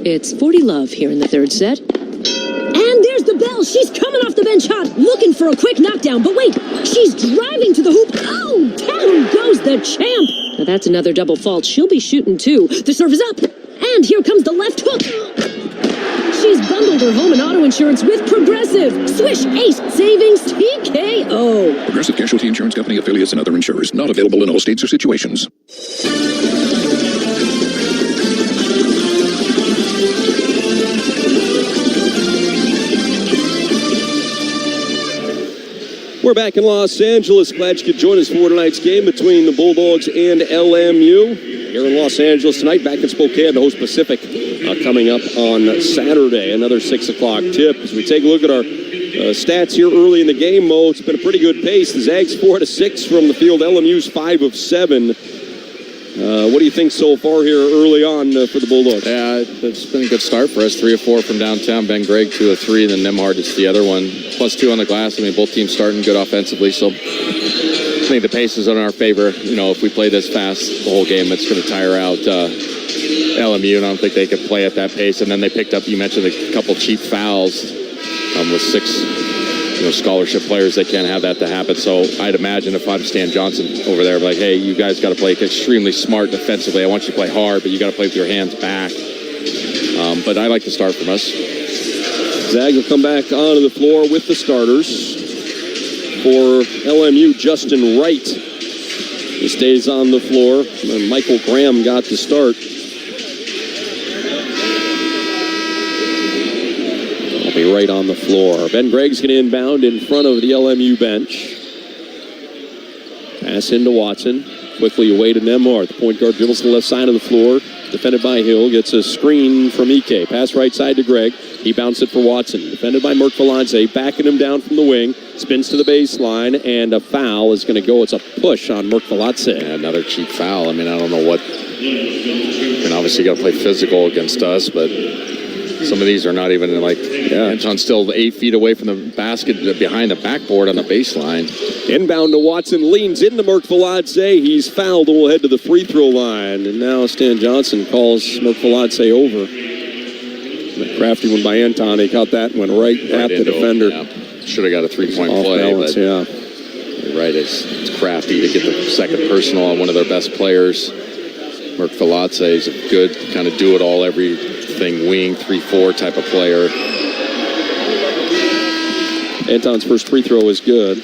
It's 40 love here in the third set. And there's the bell. She's coming off the bench hot, looking for a quick knockdown. But wait, she's driving to the hoop. Oh, down goes the champ. Now that's another double fault. She'll be shooting too. The serve is up. And here comes the left hook. She's bundled her home and auto insurance with Progressive. Swish Ace Savings TKO. Progressive Casualty Insurance Company, affiliates, and other insurers. Not available in all states or situations. We're back in Los Angeles. Glad you could join us for tonight's game between the Bulldogs and LMU. Here in Los Angeles tonight, back in Spokane to host Pacific coming up on Saturday. Another 6 o'clock tip. As we take a look at our stats here early in the game, Mo, it's been a pretty good pace. The Zags 4 out of 6 from the field. LMU's 5 of 7. What do you think so far here early on for the Bulldogs? Yeah, it's been a good start for us. 3 of 4 from downtown. Ben Gregg 2 of 3, and then Nemhard is the other one. +2 on the glass. I mean, both teams starting good offensively, so I think the pace is in our favor. You know, if we play this fast the whole game, it's going to tire out LMU, and I don't think they could play at that pace. And then they picked up, you mentioned a couple cheap fouls with 6 scholarship players. They can't have that to happen. So I'd imagine if I'm Stan Johnson over there, like, hey, you guys got to play extremely smart defensively. I want you to play hard, but you got to play with your hands back. But I like to start from us. Zag will come back onto the floor with the starters. For LMU, Justin Wright. He stays on the floor. And Michael Graham got the start. I'll be right on the floor. Ben Gregg's going to inbound in front of the LMU bench. Pass into Watson. Quickly away to Nemhard. The point guard dribbles to the left side of the floor. Defended by Hill. Gets a screen from Ike. Pass right side to Gregg. He bounced it for Watson. Defended by Merkvaladze. Backing him down from the wing. Spins to the baseline. And a foul is going to go. It's a push on Merkvaladze. Yeah, another cheap foul. I mean, I don't know what... obviously you got to play physical against us, but some of these are not even like... Yeah, Anton's still 8 feet away from the basket behind the backboard on the baseline. Inbound to Watson, leans into Merkvaladze. He's fouled and will head to the free throw line. And now Stan Johnson calls Merkvaladze over. A crafty one by Anton. He caught that and went right at the defender. Yeah. Should have got a three-point play. Balance, but yeah. You're right, it's crafty to get the second personal on one of their best players. Merkvaladze is a good kind of do-it-all, everything wing, 3-4 type of player. Anton's first free throw is good.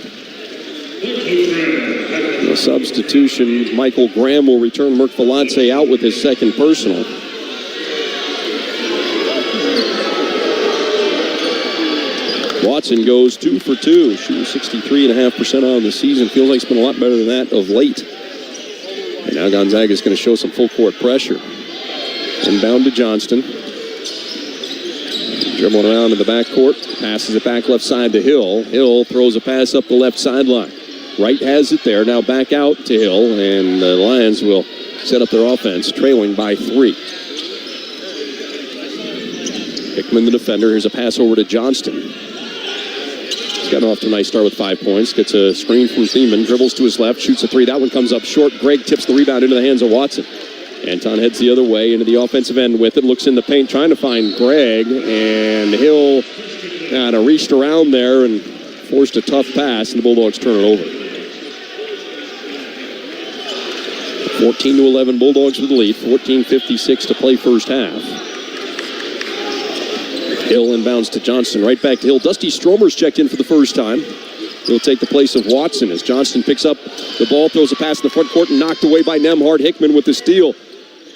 A substitution, Michael Graham will return Merkvaladze out with his second personal. Watson goes 2 for 2, shooting 63.5% on the season. Feels like it's been a lot better than that of late. And now Gonzaga is going to show some full court pressure. Inbound to Johnston. Dribbling around in the backcourt. Passes it back left side to Hill. Hill throws a pass up the left sideline. Wright has it there. Now back out to Hill. And the Lions will set up their offense, trailing by 3. Hickman, the defender. Here's a pass over to Johnston. He's gotten off to a nice start with 5 points. Gets a screen from Thiemann. Dribbles to his left. Shoots a 3. That one comes up short. Gregg tips the rebound into the hands of Watson. Anton heads the other way into the offensive end with it. Looks in the paint, trying to find Gregg. And Hill kind of reached around there and forced a tough pass, and the Bulldogs turn it over. 14-11 Bulldogs with the lead. 14:56 to play first half. Hill inbounds to Johnston. Right back to Hill. Dusty Stromer's checked in for the first time. He'll take the place of Watson as Johnston picks up the ball, throws a pass in the front court, and knocked away by Nemhard. Hickman with the steal.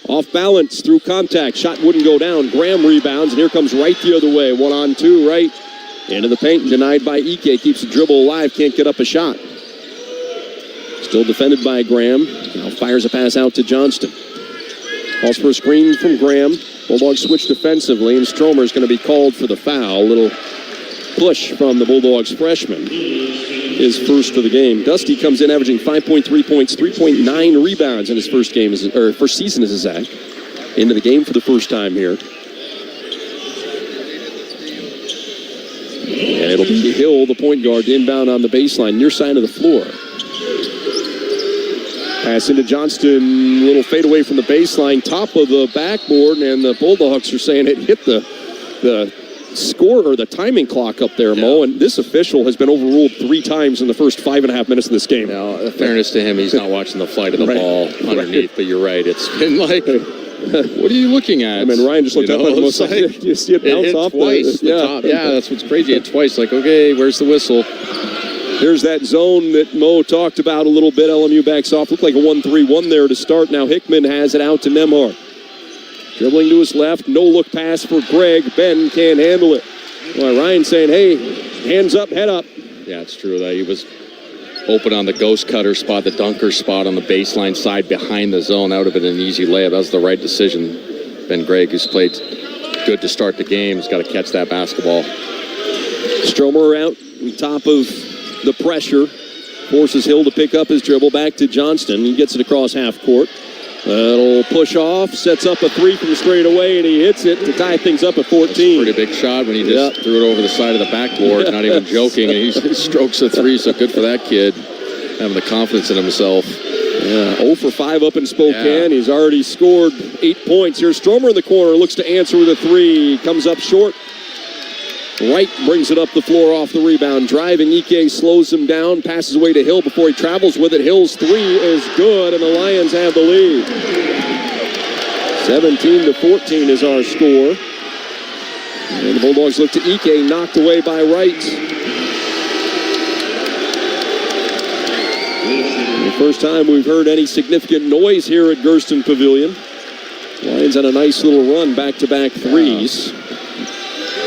Off balance through contact. Shot wouldn't go down. Graham rebounds, and here comes Wright the other way. 1-on-2, Wright. Into the paint, denied by Ike. Keeps the dribble alive, can't get up a shot. Still defended by Graham. Now fires a pass out to Johnston. Calls for a screen from Graham. Bulldogs switch defensively, and Stromer is going to be called for the foul. Little push from the Bulldogs freshman. His first of the game. Dusty comes in averaging 5.3 points, 3.9 rebounds in his first season as a Zag. Into the game for the first time here. And it'll be Hill, the point guard, inbound on the baseline, near side of the floor. Pass into Johnston, little fade away from the baseline, top of the backboard, and the Bulldogs are saying it hit the score or the timing clock up there, Mo, and this official has been overruled 3 times in the first 5.5 minutes of this game. Now, in fairness to him, he's not watching the flight of the ball underneath, but you're right. It's been like, what are you looking at? I mean, Ryan just looked up and was like, you see it bounce off twice. The top. Yeah, that's what's crazy. It twice. Like, okay, where's the whistle? There's that zone that Mo talked about a little bit. LMU backs off. Looked like a 1-3-1 there to start. Now Hickman has it out to Nemhard. Dribbling to his left. No-look pass for Greg. Ben can't handle it. Well, Ryan saying, hey, hands up, head up. Yeah, it's true. That he was open on the ghost cutter spot, the dunker spot on the baseline side behind the zone. That would have been an easy layup. That was the right decision. Ben Gregg, who's played good to start the game, has got to catch that basketball. Stromer out on top of the pressure. Forces Hill to pick up his dribble. Back to Johnston. He gets it across half court. That'll push off. Sets up a 3 from straight away, and he hits it to tie things up at 14. Pretty big shot when he just threw it over the side of the backboard. Not even joking. And he strokes a 3, so good for that kid. Having the confidence in himself. Yeah, 0 for 5 up in Spokane. He's already scored 8 points. Here's Stromer in the corner. Looks to answer with a 3. Comes up short. Wright brings it up the floor off the rebound. Driving, Ike slows him down. Passes away to Hill before he travels with it. Hill's 3 is good, and the Lions have the lead. 17-14 is our score. And the Bulldogs look to Ike, knocked away by Wright. The first time we've heard any significant noise here at Gersten Pavilion. Lions on a nice little run, back-to-back 3s.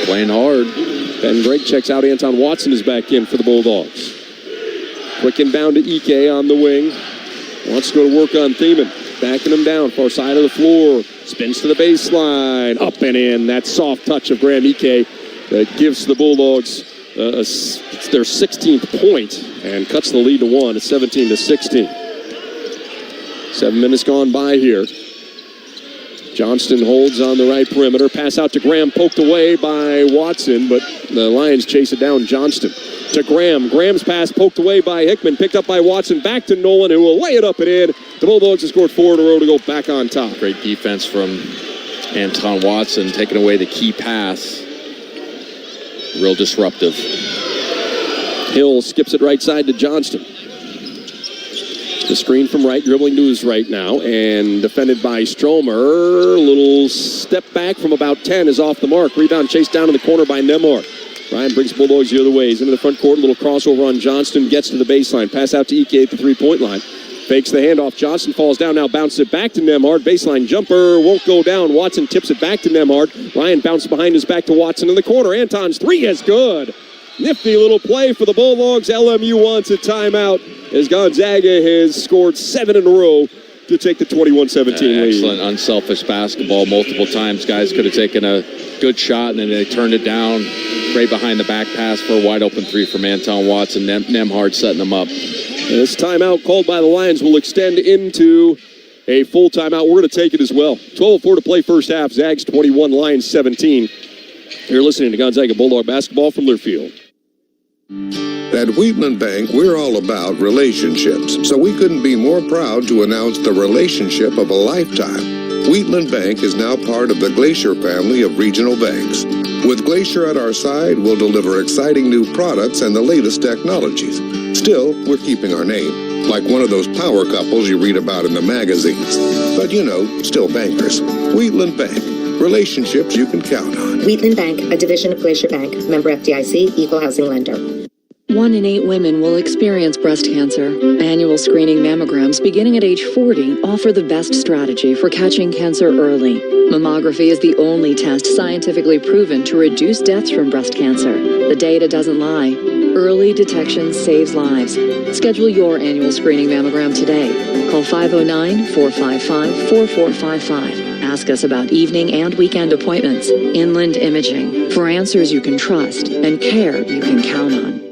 Playing hard. Ben Gregg checks out. Anton Watson is back in for the Bulldogs. Quick inbound to Ike on the wing. Wants to go to work on Thiemann. Backing him down, far side of the floor. Spins to the baseline. Up and in. That soft touch of Graham Ike that gives the Bulldogs their 16th point and cuts the lead to 1. It's 17-16. 7 minutes gone by here. Johnston holds on the right perimeter. Pass out to Graham, poked away by Watson, but the Lions chase it down. Johnston to Graham. Graham's pass poked away by Hickman, picked up by Watson. Back to Nolan, who will lay it up and in. The Bulldogs have scored 4 in a row to go back on top. Great defense from Anton Watson, taking away the key pass. Real disruptive. Hill skips it right side to Johnston. The screen from Wright, dribbling to his right now, and defended by Stromer. Little step back from about 10 is off the mark. Rebound chased down in the corner by Nemhard. Ryan brings Bulldogs the other way. He's into the front court. A little crossover on Johnston. Gets to the baseline. Pass out to Ike at the three-point line. Fakes the handoff. Johnston falls down. Now bounces it back to Nemhard. Baseline jumper. Won't go down. Watson tips it back to Nemhard. Ryan bounces behind his back to Watson in the corner. Anton's 3 is good. Nifty little play for the Bulldogs. LMU wants a timeout as Gonzaga has scored 7 in a row to take the 21-17 lead. Excellent, unselfish basketball multiple times. Guys could have taken a good shot, and then they turned it down right behind the back pass for a wide-open 3 from Anton Watson. Nemhard setting them up. This timeout called by the Lions will extend into a full timeout. We're going to take it as well. 12:04 to play first half. Zags 21, Lions 17. You're listening to Gonzaga Bulldog basketball from Learfield. At Wheatland Bank, we're all about relationships, so we couldn't be more proud to announce the relationship of a lifetime. Wheatland Bank is now part of the Glacier family of regional banks. With Glacier at our side, we'll deliver exciting new products and the latest technologies. Still, we're keeping our name. like one of those power couples you read about in the magazines. But still bankers. Wheatland Bank. Relationships you can count on. Wheatland Bank, a division of Glacier Bank, member FDIC, equal housing lender. 1 in 8 women will experience breast cancer. Annual screening mammograms beginning at age 40 offer the best strategy for catching cancer early. Mammography is the only test scientifically proven to reduce deaths from breast cancer. The data doesn't lie. Early detection saves lives. Schedule your annual screening mammogram today. Call 509-455-4455. Ask us about evening and weekend appointments. Inland Imaging, for answers you can trust and care you can count on.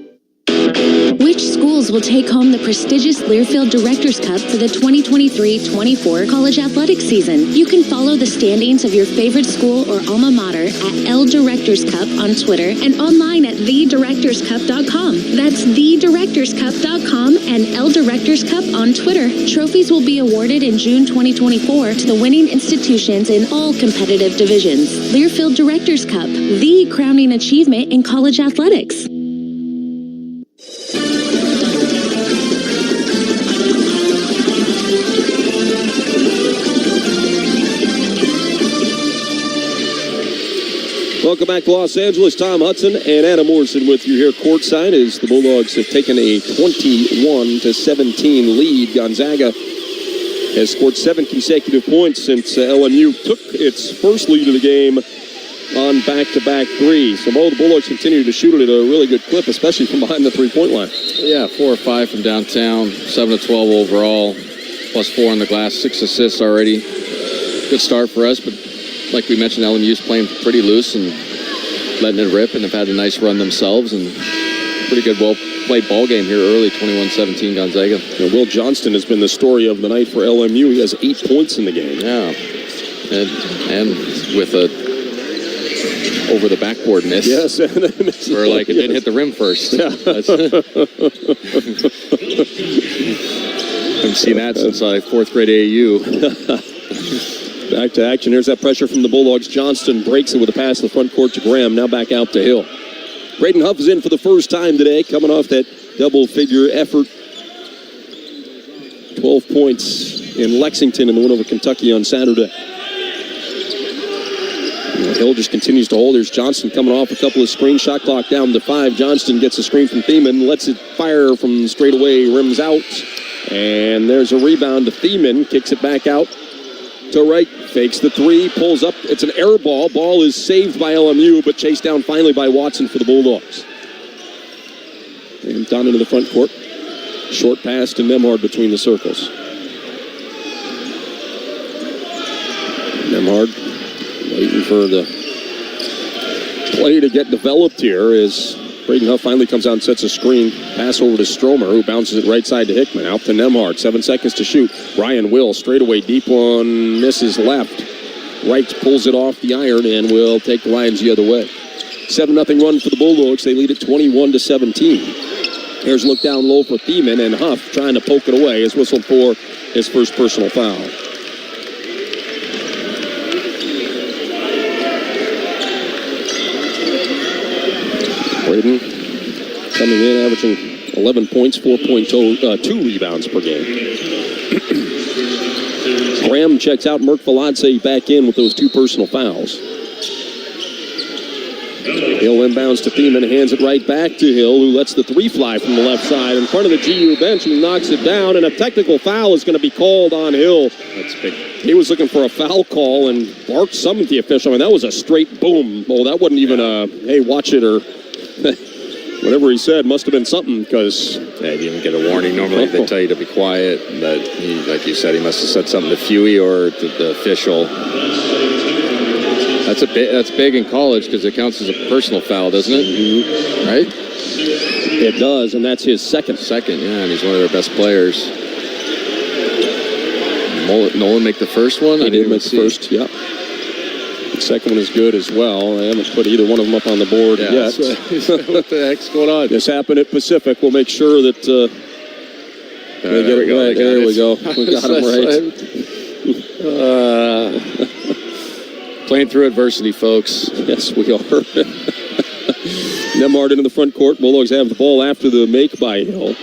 Which schools will take home the prestigious Learfield Directors Cup for the 2023-24 college athletics season? You can follow the standings of your favorite school or alma mater at L Directors Cup on Twitter and online at thedirectorscup.com. That's thedirectorscup.com and L Directors Cup on Twitter. Trophies will be awarded in June 2024 to the winning institutions in all competitive divisions. Learfield Directors Cup, the crowning achievement in college athletics. Welcome back to Los Angeles. Tom Hudson and Adam Morrison with you here courtside as the Bulldogs have taken a 21-17 lead. Gonzaga has scored 7 consecutive points since LMU took its first lead of the game on back-to-back threes. So both the Bulldogs continue to shoot it at a really good clip, especially from behind the three-point line. Yeah, 4 or 5 from downtown, 7 of 12 overall, plus 4 on the glass, 6 assists already. Good start for us, but like we mentioned, LMU's playing pretty loose and letting it rip, and have had a nice run themselves, and pretty good, well-played ball game here early, 21-17 Gonzaga. Will Johnston has been the story of the night for LMU. He has 8 points in the game. Yeah, and with a over the backboard miss. Yes, where like it didn't hit the rim first. Yeah. I've seen that since 4th grade AAU. Back to action. Here's that pressure from the Bulldogs. Johnston breaks it with a pass to the front court to Graham. Now back out to Hill. Braden Huff is in for the first time today, coming off that double-figure effort. 12 points in Lexington in the win over Kentucky on Saturday. Hill just continues to hold. There's Johnston coming off a couple of screens. Shot clock down to 5. Johnston gets a screen from Thiemann. Lets it fire from straight away. Rims out. And there's a rebound to Thiemann. Kicks it back out to right. Fakes the 3. Pulls up. It's an air ball. Ball is saved by LMU, but chased down finally by Watson for the Bulldogs. And down into the front court. Short pass to Nembhard between the circles. Nembhard waiting for the play to get developed here as Braden Huff finally comes out and sets a screen. Pass over to Stromer, who bounces it right side to Hickman. Out to Nembhard. 7 seconds to shoot. Ryan Will, straight away, deep one, misses left. Right pulls it off the iron and will take the Lions the other way. 7-0 run for the Bulldogs. They lead it 21-17. Here's a look down low for Thiemann, and Huff trying to poke it away. Is whistled for his first personal foul. Braden coming in, averaging 11 points, 4.2 rebounds per game. Graham checks out. Merk Veladze back in with those 2 personal fouls. Hill inbounds to Thiemann, hands it right back to Hill, who lets the 3 fly from the left side in front of the GU bench, who knocks it down, and a technical foul is going to be called on Hill. That's big. He was looking for a foul call, and Bark summoned the official. I mean, that was a straight boom. Oh, that wasn't even a, hey, watch it, or whatever he said must have been something, because they didn't get a warning. Normally they tell you to be quiet, but he, like you said, he must have said something to Fewey or to the official. That's big in college because it counts as a personal foul, doesn't it? Mm-hmm. Right? It does, and that's his second. Yeah, and he's one of their best players. Nolan make the first one? He did make the first, yeah. The second one is good as well. I haven't put either one of them up on the board yet. What the heck's going on? This happened at Pacific. We'll make sure that they get it right. There we go. We got him right. Playing through adversity, folks. Yes, we are. Nembhard into the front court. Bulldogs have the ball after the make by Hill.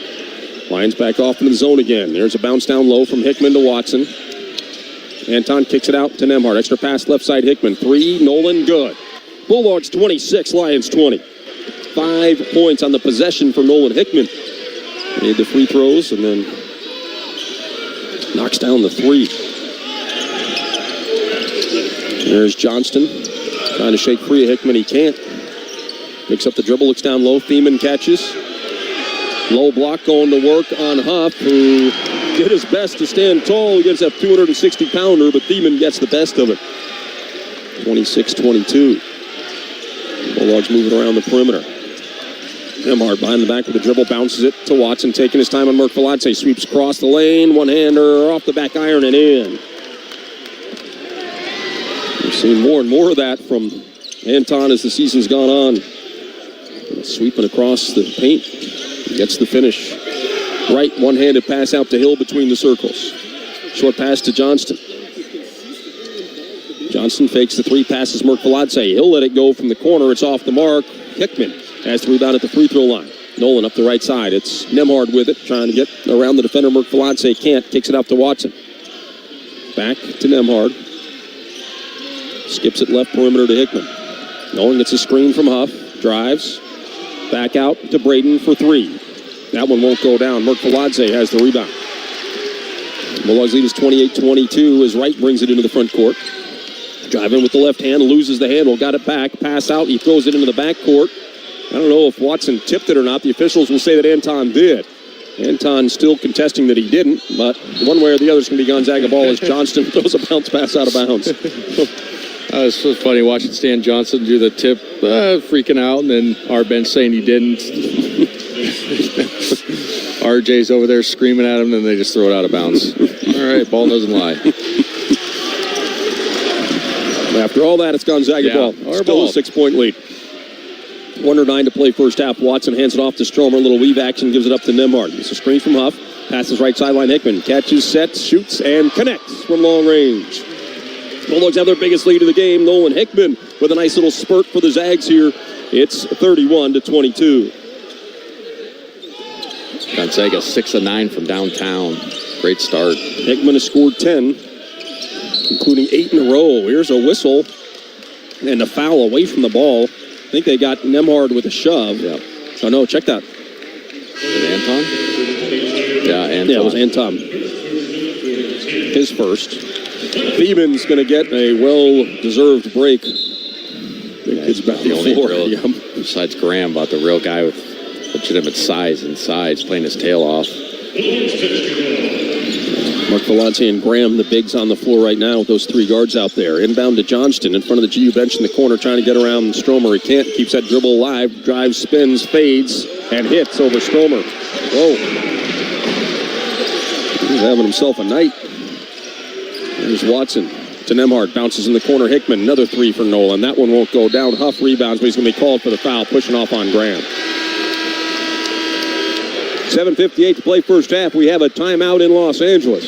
Lions back off into the zone again. There's a bounce down low from Hickman to Watson. Anton kicks it out to Nembhard. Extra pass left side Hickman. 3, Nolan, good. Bulldogs 26, Lions 20. 5 points on the possession for Nolan Hickman. Made the free throws and then knocks down the 3. There's Johnston trying to shake free of Hickman. He can't. Picks up the dribble, looks down low. Thiemann catches. Low block going to work on Huff, who did his best to stand tall against that 260-pounder, but Thiemann gets the best of it. 26-22. Bulldogs moving around the perimeter. Nembhard behind the back with the dribble, bounces it to Watson, taking his time on Merkviladze. Sweeps across the lane, one-hander off the back iron and in. We've seen more and more of that from Anton as the season's gone on. Sweeping across the paint, gets the finish. Right, one-handed pass out to Hill between the circles. Short pass to Johnston. Johnston fakes the 3, passes Merkviladze. He'll let it go from the corner. It's off the mark. Hickman has to rebound at the free throw line. Nolan up the right side. It's Nembhard with it, trying to get around the defender. Merkviladze can't. Kicks it out to Watson. Back to Nembhard. Skips it left perimeter to Hickman. Nolan gets a screen from Huff. Drives. Back out to Braden for 3. That one won't go down. Merkviladze has the rebound. Bulldogs lead is 28-22 as Wright brings it into the front court. Driving with the left hand, loses the handle, got it back, pass out, he throws it into the back court. I don't know if Watson tipped it or not. The officials will say that Anton did. Anton still contesting that he didn't, but one way or the other is going to be Gonzaga ball as Johnston throws a bounce pass out of bounds. It's so funny watching Stan Johnson do the tip, freaking out, and then our bench saying he didn't. RJ's over there screaming at him, and then they just throw it out of bounds. All right, ball doesn't lie. After all that, it's Gonzaga ball. Still a 6-point lead. 1:09 to play first half. Watson hands it off to Stromer. A little weave action, gives it up to Nembhard. It's a screen from Huff. Passes right sideline. Hickman catches, sets, shoots, and connects from long range. Bulldogs have their biggest lead of the game. Nolan Hickman with a nice little spurt for the Zags here. It's 31-22. Gonzaga 6 of 9 from downtown. Great start. Hickman has scored 10, including 8 in a row. Here's a whistle and a foul away from the ball. I think they got Nembhard with a shove. Yeah. Oh, no, check that. Anton? Yeah, Anton. Yeah, it was Anton. His first. Thiemann's going to get a well-deserved break. He's about the only real, besides Graham, about the real guy with legitimate size inside. He's playing his tail off. Merkviladze and Graham, the bigs on the floor right now with those 3 guards out there. Inbound to Johnston in front of the GU bench in the corner, trying to get around Stromer. He can't. Keeps that dribble alive. Drives, spins, fades, and hits over Stromer. Whoa. He's having himself a night. There's Watson to Nembhard. Bounces in the corner. Hickman, another 3 for Nolan. That one won't go down. Huff rebounds, but he's going to be called for the foul, pushing off on Graham. 7:58 to play first half. We have a timeout in Los Angeles.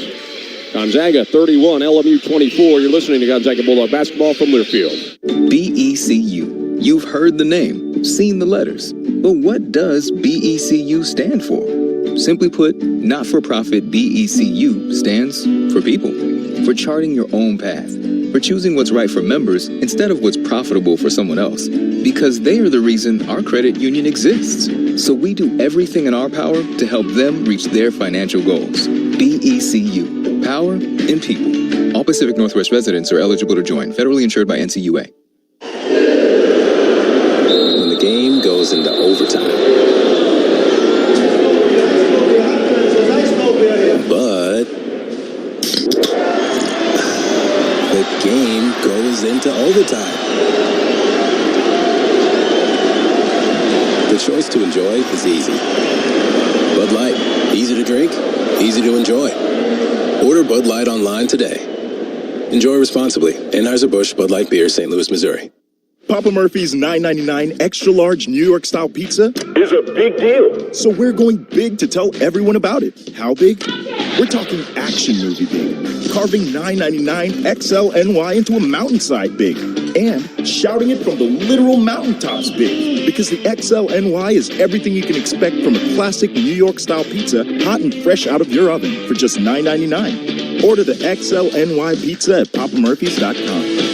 Gonzaga 31, LMU 24. You're listening to Gonzaga Bulldog basketball from Learfield. BECU. You've heard the name, seen the letters. But what does BECU stand for? Simply put, not-for-profit BECU stands for people. For charting your own path. For choosing what's right for members instead of what's profitable for someone else. Because they are the reason our credit union exists. So we do everything in our power to help them reach their financial goals. BECU. Power in people. All Pacific Northwest residents are eligible to join. Federally insured by NCUA. When the game goes into overtime. But the game goes into overtime. The choice to enjoy is easy. Bud Light, easy to drink, easy to enjoy. Order Bud Light online today. Enjoy responsibly. Anheuser-Busch Bud Light Beer, St. Louis, Missouri. Papa Murphy's $9.99 extra large New York style pizza is a big deal. So we're going big to tell everyone about it. How big? We're talking action movie big. Carving $9.99 XL NY into a mountainside big. And shouting it from the literal mountaintops big, because the XLNY is everything you can expect from a classic New York-style pizza, hot and fresh out of your oven for just $9.99. Order the XLNY pizza at papamurphys.com.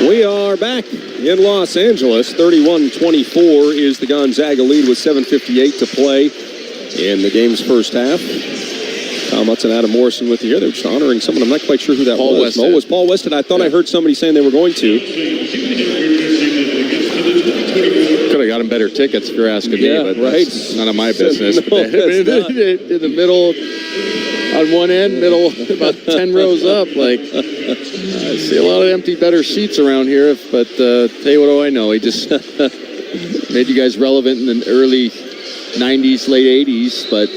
We are back in Los Angeles. 31-24 is the Gonzaga lead with 7:58 to play in the game's first half. Tom Hudson, Adam Morrison with you here. They're just honoring someone. I'm not quite sure who that was. Oh, it was Paul Weston. I thought I heard somebody saying they were going to. Could have gotten better tickets if you're asking me, but right. That's none of my business. No, in the middle, on one end, middle, about 10 rows up, like... I see a lot of empty, better seats around here, but tell you what do I know? He just made you guys relevant in the early 90s, late 80s, but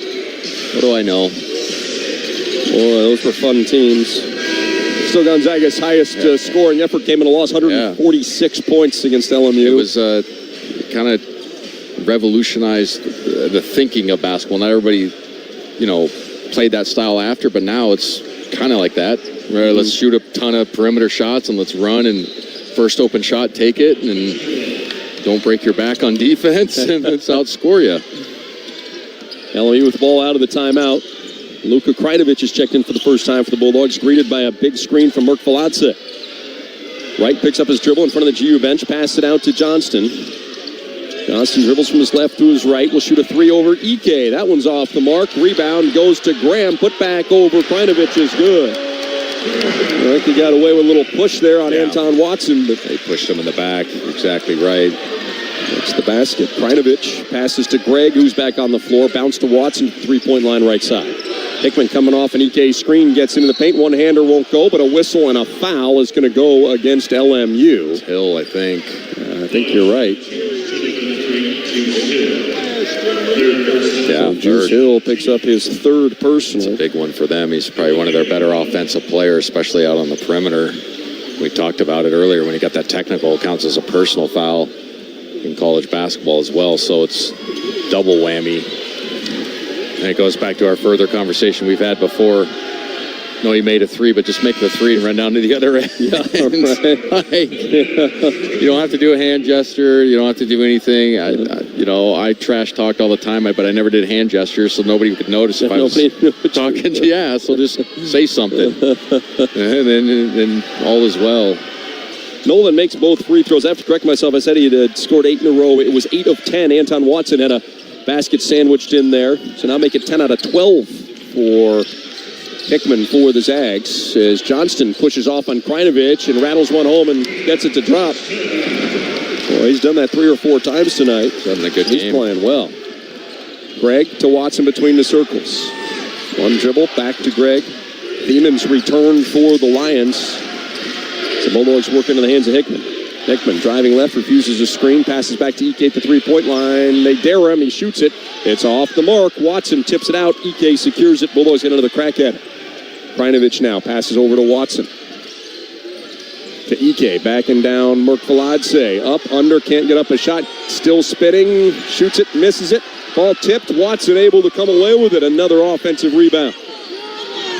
what do I know? Boy, those were fun teams. Still Gonzaga's highest scoring effort came in a loss, 146 points against LMU. It was kind of revolutionized the thinking of basketball. Not everybody, played that style after, but now it's kind of like that. Right, let's shoot a ton of perimeter shots and let's run and first open shot, take it, and don't break your back on defense and let's outscore you. LMU with the ball out of the timeout. Luka Krajinovic is checked in for the first time for the Bulldogs, greeted by a big screen from Merk Valadze. Wright picks up his dribble in front of the GU bench, passes it out to Johnston. Johnston dribbles from his left to his right, will shoot a three over Ike. That one's off the mark. Rebound goes to Graham. Put back over Krajinovic is good. I think he got away with a little push there on Anton Watson, but they pushed him in the back. Exactly right. That's the basket. Krajinovic passes to Greg, who's back on the floor. Bounce to Watson, three-point line right side. Hickman coming off an EK screen, gets into the paint. One-hander won't go, but a whistle and a foul is going to go against LMU. It's Hill, I think. I think you're right. Yeah, Juice Hill picks up his third personal. It's a big one for them. He's probably one of their better offensive players, especially out on the perimeter. We talked about it earlier when he got that technical. It counts as a personal foul in college basketball as well, so it's double whammy. And it goes back to our further conversation we've had before. No, he made a three, but just make the three and run down to the other end. Yeah, right. You don't have to do a hand gesture. You don't have to do anything. I trash talked all the time, but I never did hand gestures, so nobody could notice if I was talking. Yeah, so just say something, and then all is well. Nolan makes both free throws. I have to correct myself. I said he had scored 8 in a row. It was 8 of 10. Anton Watson had a basket sandwiched in there, so now make it 10 out of 12 for Hickman for the Zags, as Johnston pushes off on Krajinovic and rattles one home and gets it to drop. Well, he's done that 3 or 4 times tonight. He's having a good game. He's playing well. Greg to Watson between the circles. One dribble, back to Greg. Thieman's return for the Lions. The Bulldogs work into the hands of Hickman. Hickman driving left, refuses a screen, passes back to Ike at the three-point line. They dare him, he shoots it. It's off the mark. Watson tips it out. Ike secures it. Bulldogs get another crack at it. Krajinovic now passes over to Watson. To Ike, backing down Merk Valadze. Up, under, can't get up a shot. Still spitting, shoots it, misses it. Ball tipped. Watson able to come away with it. Another offensive rebound.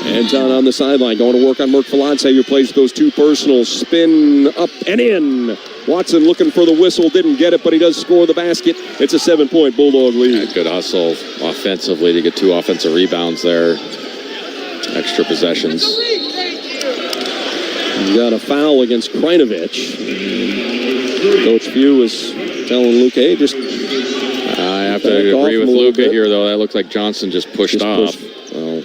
Anton on the sideline, going to work on Merk Valadze, who plays those 2 personals. Spin up and in. Watson looking for the whistle, didn't get it, but he does score the basket. It's a 7-point Bulldog lead. Yeah, good hustle offensively to get 2 offensive rebounds there. Extra possessions. You got a foul against Krajinovic. Coach Few was telling Luke, hey, just I have to agree with Luca here, though. That looks like Johnson just pushed off. Well,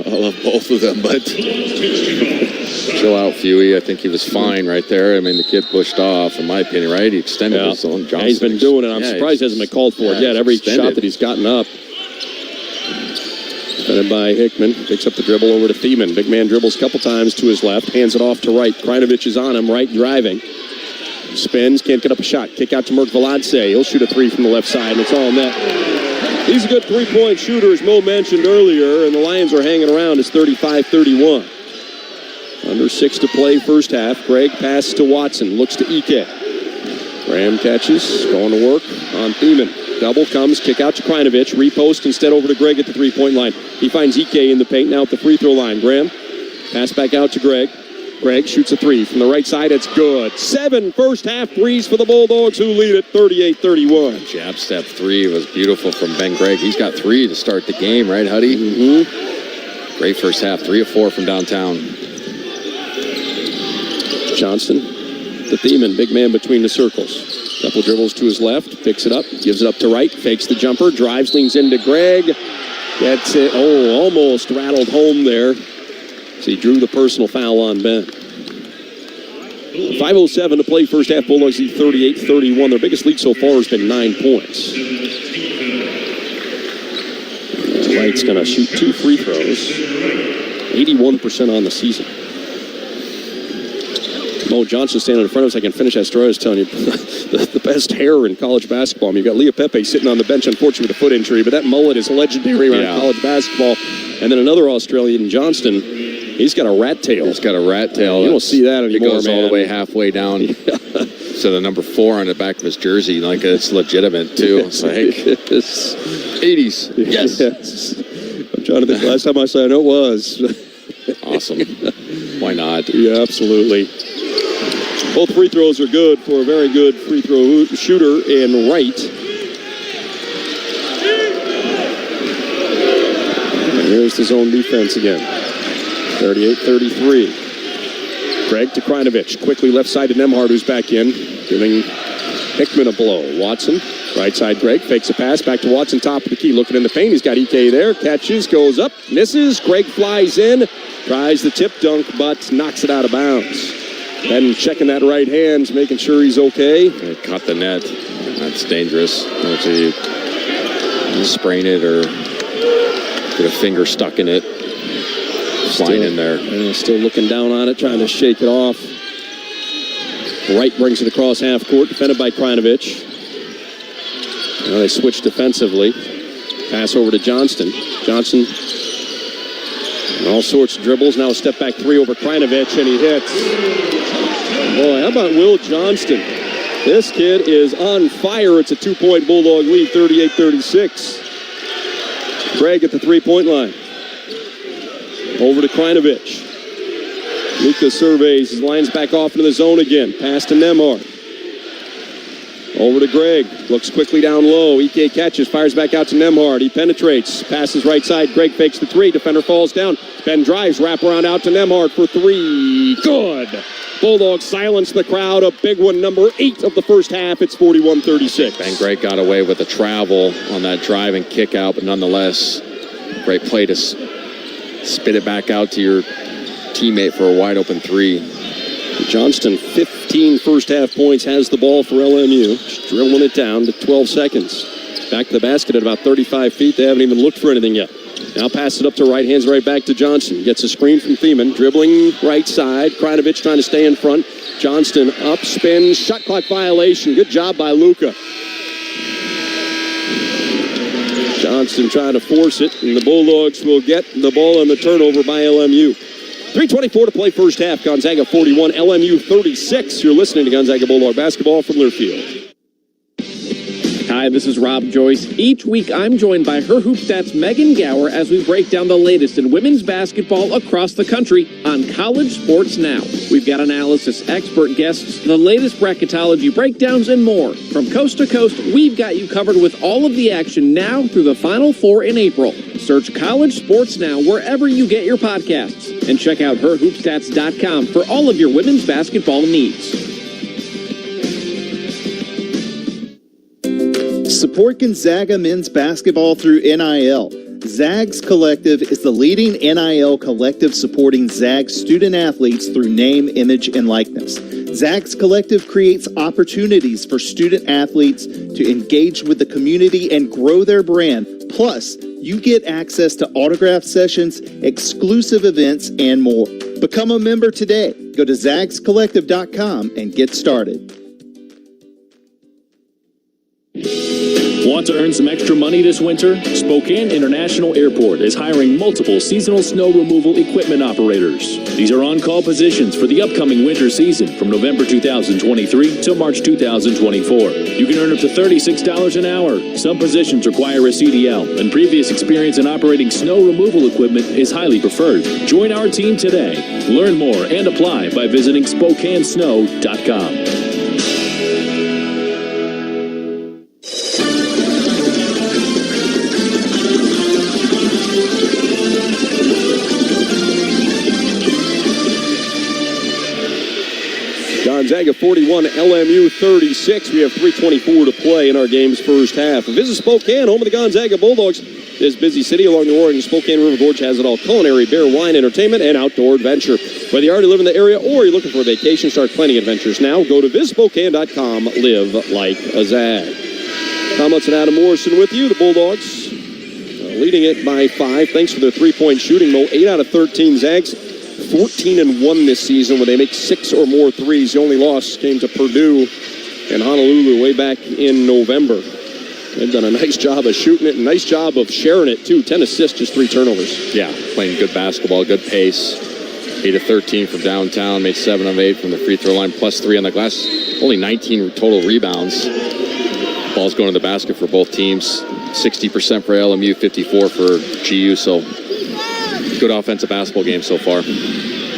I love both of them, but chill out, Fewy. I think he was fine right there. I mean, the kid pushed off, in my opinion, right? He extended his own. Johnson. He's been doing it. I'm surprised he hasn't been called for it yet. Every shot that he's gotten up. Defended by Hickman. Picks up the dribble over to Thiemann. Big man dribbles a couple times to his left. Hands it off to right. Krajinovic is on him. Right driving. Spins. Can't get up a shot. Kick out to Merk Valadze. He'll shoot a 3 from the left side, and it's all net. He's a good 3-point shooter, as Mo mentioned earlier, and the Lions are hanging around. It's 35-31. Under 6 to play first half. Greg passes to Watson. Looks to Ike. Graham catches, going to work on Thiemann. Double comes, kick out to Krinovich, repost instead over to Greg at the three-point line. He finds EK in the paint, now at the free throw line. Graham, pass back out to Greg. Greg shoots a three from the right side. It's good. 7 first-half threes for the Bulldogs, who lead at 38-31. Jab step three was beautiful from Ben Gregg. He's got 3 to start the game, right, Huddy? Mm-hmm. Great first half, 3 of 4 from downtown. Johnson, the Thiemann, big man between the circles. Couple dribbles to his left, picks it up, gives it up to right, fakes the jumper, drives, leans into Greg. Gets it, almost rattled home there. So he drew the personal foul on Ben. 5:07 to play first half. Bulldogs lead 38-31. Their biggest lead so far has been 9 points. Wright's going to shoot 2 free throws. 81% on the season. Mo Johnson standing in front of us. I can finish that story. I was telling you, the best hair in college basketball. I mean, you've got Leah Pepe sitting on the bench, unfortunately, with a foot injury, but that mullet is legendary around college basketball. And then another Australian, Johnston, he's got a rat tail. He's got a rat tail. You don't see that anymore, It goes all the way halfway down to the number 4 on the back of his jersey. Like, it's legitimate, too. It's like, it's 80s. Yes. I'm trying to think. Last time I saw it, it was. Awesome. Why not? Yeah, absolutely. Both free throws are good for a very good free throw shooter in Wright. And here's the zone defense again. 38-33. Greg to Krinovich. Quickly left side to Nembhard, who's back in, giving Hickman a blow. Watson, right side Greg, fakes a pass, back to Watson, top of the key, looking in the paint. He's got EK there, catches, goes up, misses. Greg flies in, tries the tip dunk, but knocks it out of bounds. And checking that right hand, making sure he's okay. It caught the net. That's dangerous. Once you sprain it or get a finger stuck in it, flying in there. Still looking down on it, trying to shake it off. Wright brings it across half court, defended by Krinovich. Now they switch defensively. Pass over to Johnston. Johnson, all sorts of dribbles. Now a step back 3 over Krinovich, and he hits. Boy, how about Will Johnston? This kid is on fire. It's a 2-point Bulldog lead, 38-36. Greg at the 3-point line. Over to Krinovich. Luka surveys, his lines back off into the zone again. Pass to Nembhard. Over to Greg. Looks quickly down low. EK catches, fires back out to Nembhard. He penetrates, passes right side. Greg fakes the 3. Defender falls down. Ben drives, wrap around out to Nembhard for 3. Good. Bulldogs silence the crowd. A big one, number 8 of the first half. It's 41-36. Ben Gregg got away with a travel on that drive and kick out, but nonetheless, great play to spit it back out to your teammate for a wide open 3. Johnston, 15 first half points, has the ball for LMU. Just dribbling it down to 12 seconds. Back to the basket at about 35 feet. They haven't even looked for anything yet. Now pass it up to right, hands right back to Johnson. Gets a screen from Thiemann, dribbling right side. Krinovich trying to stay in front. Johnston up, spin, shot clock violation. Good job by Luka. Johnson trying to force it, and the Bulldogs will get the ball on the turnover by LMU. 3:24 to play first half. Gonzaga 41, LMU 36. You're listening to Gonzaga Bulldog basketball from Learfield. Hi, this is Rob Joyce. Each week, I'm joined by her Hoopstats Megan Gower as we break down the latest in women's basketball across the country on College Sports Now. We've got analysis, expert guests, the latest bracketology breakdowns, and more. From coast to coast, we've got you covered with all of the action now through the Final Four in April. Search College Sports Now wherever you get your podcasts. And check out herhoopstats.com for all of your women's basketball needs. Support Gonzaga men's basketball through NIL. Zags Collective is the leading NIL collective supporting Zags student athletes through name, image, and likeness. Zags Collective creates opportunities for student athletes to engage with the community and grow their brand. Plus, you get access to autograph sessions, exclusive events, and more. Become a member today. Go to zagscollective.com and get started. Want to earn some extra money this winter? Spokane International Airport is hiring multiple seasonal snow removal equipment operators. These are on-call positions for the upcoming winter season from November 2023 to March 2024. You can earn up to $36 an hour. Some positions require a CDL, and previous experience in operating snow removal equipment is highly preferred. Join our team today. Learn more and apply by visiting SpokaneSnow.com. Gonzaga 41, LMU 36. We have 3:24 to play in our game's first half. Visit Spokane, home of the Gonzaga Bulldogs. This busy city along the roaring Spokane River Gorge has it all: culinary, beer, wine, entertainment, and outdoor adventure. Whether you already live in the area or you're looking for a vacation, start planning adventures now. Go to visitspokane.com. Live like a Zag. Tom Hudson, Adam Morrison with you. The Bulldogs leading it by 5 thanks to their three-point shooting. 8 out of 13 Zags. 14-1 this season, where they make 6 or more threes. The only loss came to Purdue and Honolulu way back in November. They've done a nice job of shooting it, and nice job of sharing it, too. 10 assists, just 3 turnovers. Yeah, playing good basketball, good pace. 8 of 13 from downtown, made 7 of 8 from the free throw line, plus 3 on the glass. Only 19 total rebounds. Ball's going to the basket for both teams. 60% for LMU, 54 for GU, so good offensive basketball game so far.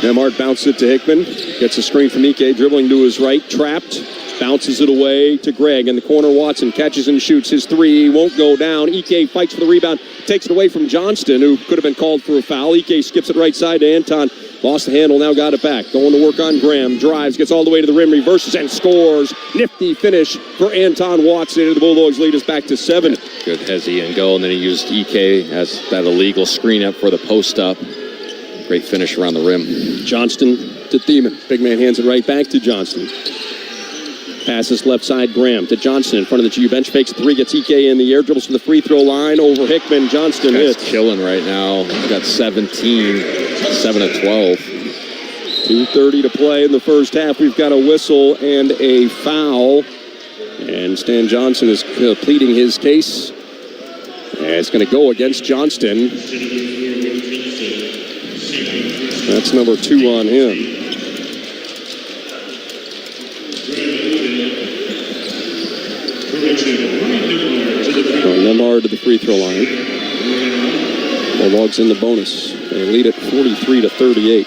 Nemhard bounces it to Hickman. Gets a screen from Ike, dribbling to his right. Trapped. Bounces it away to Greg. In the corner, Watson catches and shoots. His three won't go down. Ike fights for the rebound. Takes it away from Johnston, who could have been called for a foul. Ike skips it right side to Anton. Lost the handle, now got it back. Going to work on Graham. Drives, gets all the way to the rim, reverses, and scores. Nifty finish for Anton Watson. The Bulldogs lead us back to 7. Good hezzy and go, and then he used Ike as that illegal screen up for the post up. Great finish around the rim. Johnston to Thiemann. Big man hands it right back to Johnston. Passes left side, Graham to Johnston in front of the GU bench. Fakes 3, gets Ike in the air, dribbles to the free throw line over Hickman. Johnston hits. Killing right now. He's got 17, 7 of 12. 2:30 to play in the first half. We've got a whistle and a foul. And Stan Johnson is pleading his case. And it's going to go against Johnston. That's number 2 on him. Nemhard to the free throw line. Bulldogs in the bonus. They lead it 43-38.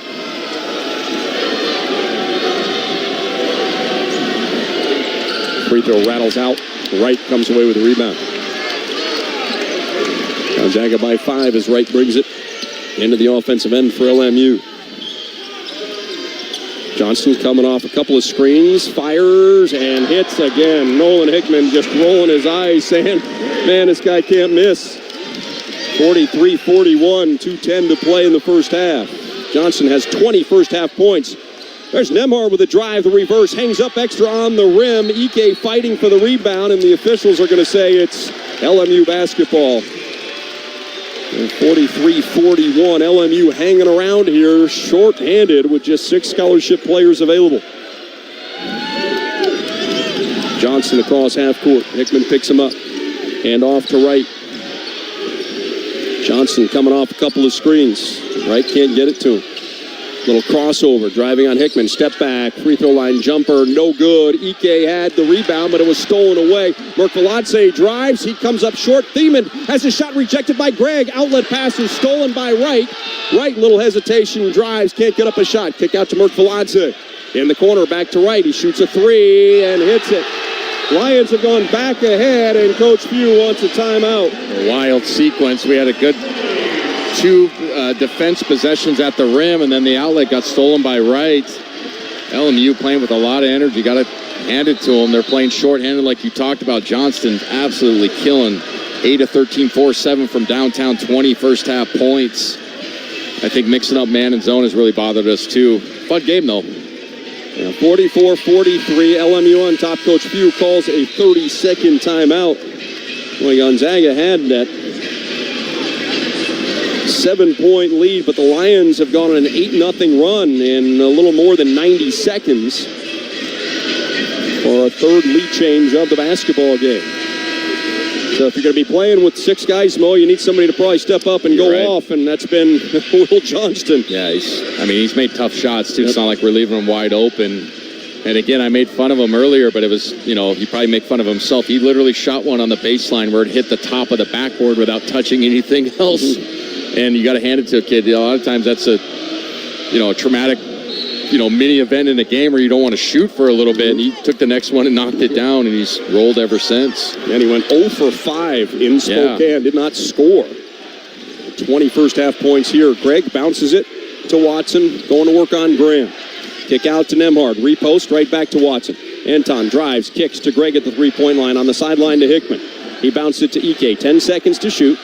Free throw rattles out. Wright comes away with the rebound. Gonzaga by 5 as Wright brings it into the offensive end for LMU. Johnston coming off a couple of screens, fires and hits again. Nolan Hickman just rolling his eyes, saying, man, this guy can't miss. 43-41, 2:10 to play in the first half. Johnston has 20 first half points. There's Nemhard with a drive, the reverse, hangs up extra on the rim. Ike fighting for the rebound, and the officials are going to say it's LMU basketball. 43-41, LMU hanging around here, short-handed with just 6 scholarship players available. Johnson across half court. Hickman picks him up. And off to Wright. Johnson coming off a couple of screens. Wright can't get it to him. Little crossover, driving on Hickman. Step back, free throw line jumper, no good. Ike had the rebound, but it was stolen away. Merkvaladze drives, he comes up short. Thiemann has his shot rejected by Gregg. Outlet pass is stolen by Wright. Wright, little hesitation, drives, can't get up a shot. Kick out to Merkvaladze. In the corner, back to Wright. He shoots a 3 and hits it. Lions have gone back ahead, and Coach Pugh wants a timeout. A wild sequence. We had a good 2 defense possessions at the rim, and then the outlet got stolen by Wright. LMU playing with a lot of energy. Got to hand it to them. They're playing shorthanded like you talked about. Johnston's absolutely killing. 8 of 13, 4-7 from downtown, 20 first half points. I think mixing up man and zone has really bothered us too. Fun game though. 44-43, LMU on top. Coach Pugh calls a 30-second timeout. Well, Gonzaga had that 7-point lead, but the Lions have gone on an 8-0 run in a little more than 90 seconds for a third lead change of the basketball game. So if you're going to be playing with 6 guys, Mo, you need somebody to probably step up and go off, and that's been Will Johnston. Yeah, he's made tough shots, too. It's not like we're leaving him wide open. And again, I made fun of him earlier, but it was, he probably make fun of himself. He literally shot one on the baseline where it hit the top of the backboard without touching anything else. And you got to hand it to a kid. A lot of times that's a traumatic, mini event in a game where you don't want to shoot for a little bit. And he took the next one and knocked it down, and he's rolled ever since. And he went 0 for 5 in Spokane, did not score. 20 first half points here. Greg bounces it to Watson, going to work on Graham. Kick out to Nemhard, repost right back to Watson. Anton drives, kicks to Greg at the three-point line, on the sideline to Hickman. He bounced it to Ike, 10 seconds to shoot.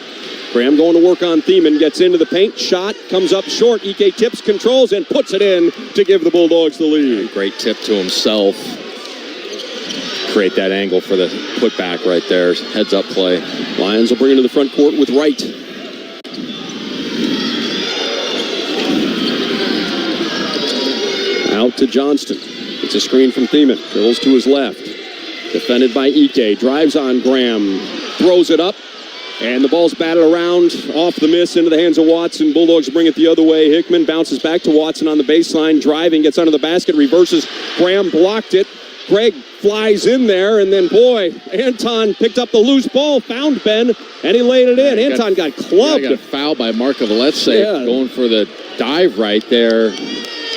Graham going to work on Thiemann, gets into the paint, shot, comes up short. Ike tips, controls, and puts it in to give the Bulldogs the lead. Great tip to himself. Create that angle for the putback right there. Heads up play. Lions will bring it to the front court with Wright. Out to Johnston. It's a screen from Thiemann. Dribbles to his left. Defended by Ike. Drives on Graham. Throws it up. And the ball's batted around off the miss into the hands of Watson. Bulldogs bring it the other way. Hickman bounces back to Watson on the baseline. Driving, gets under the basket, reverses. Graham blocked it. Greg flies in there, and then, Anton picked up the loose ball, found Ben, and he laid it in. Anton got clubbed. Got fouled by Marco Valetse going for the dive right there.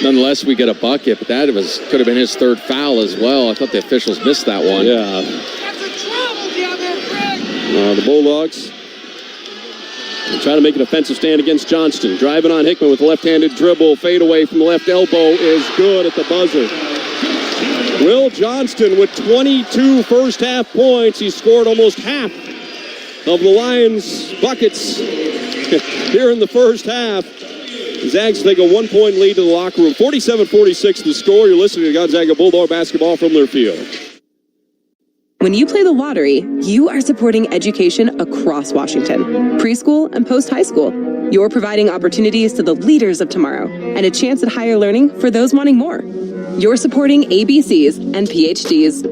Nonetheless, we get a bucket, but that could have been his 3rd foul as well. I thought the officials missed that one. Yeah. The Bulldogs trying to make an offensive stand against Johnston. Driving on Hickman with a left-handed dribble. Fade away from the left elbow is good at the buzzer. Will Johnston with 22 first-half points. He scored almost half of the Lions' buckets here in the first half. Zags take a 1-point lead to the locker room. 47-46 the score. You're listening to Gonzaga Bulldog basketball from Learfield. When you play the lottery, you are supporting education across Washington, preschool and post-high school. You're providing opportunities to the leaders of tomorrow and a chance at higher learning for those wanting more. You're supporting ABCs and PhDs,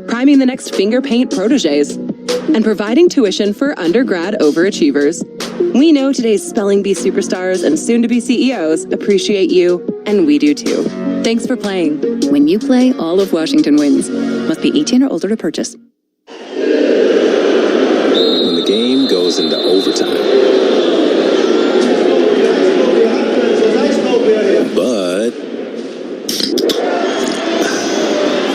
priming the next finger paint proteges, and providing tuition for undergrad overachievers. We know today's spelling bee superstars and soon-to-be CEOs appreciate you, and we do too. Thanks for playing. When you play, all of Washington wins. Must be 18 or older to purchase. When the game goes into overtime. But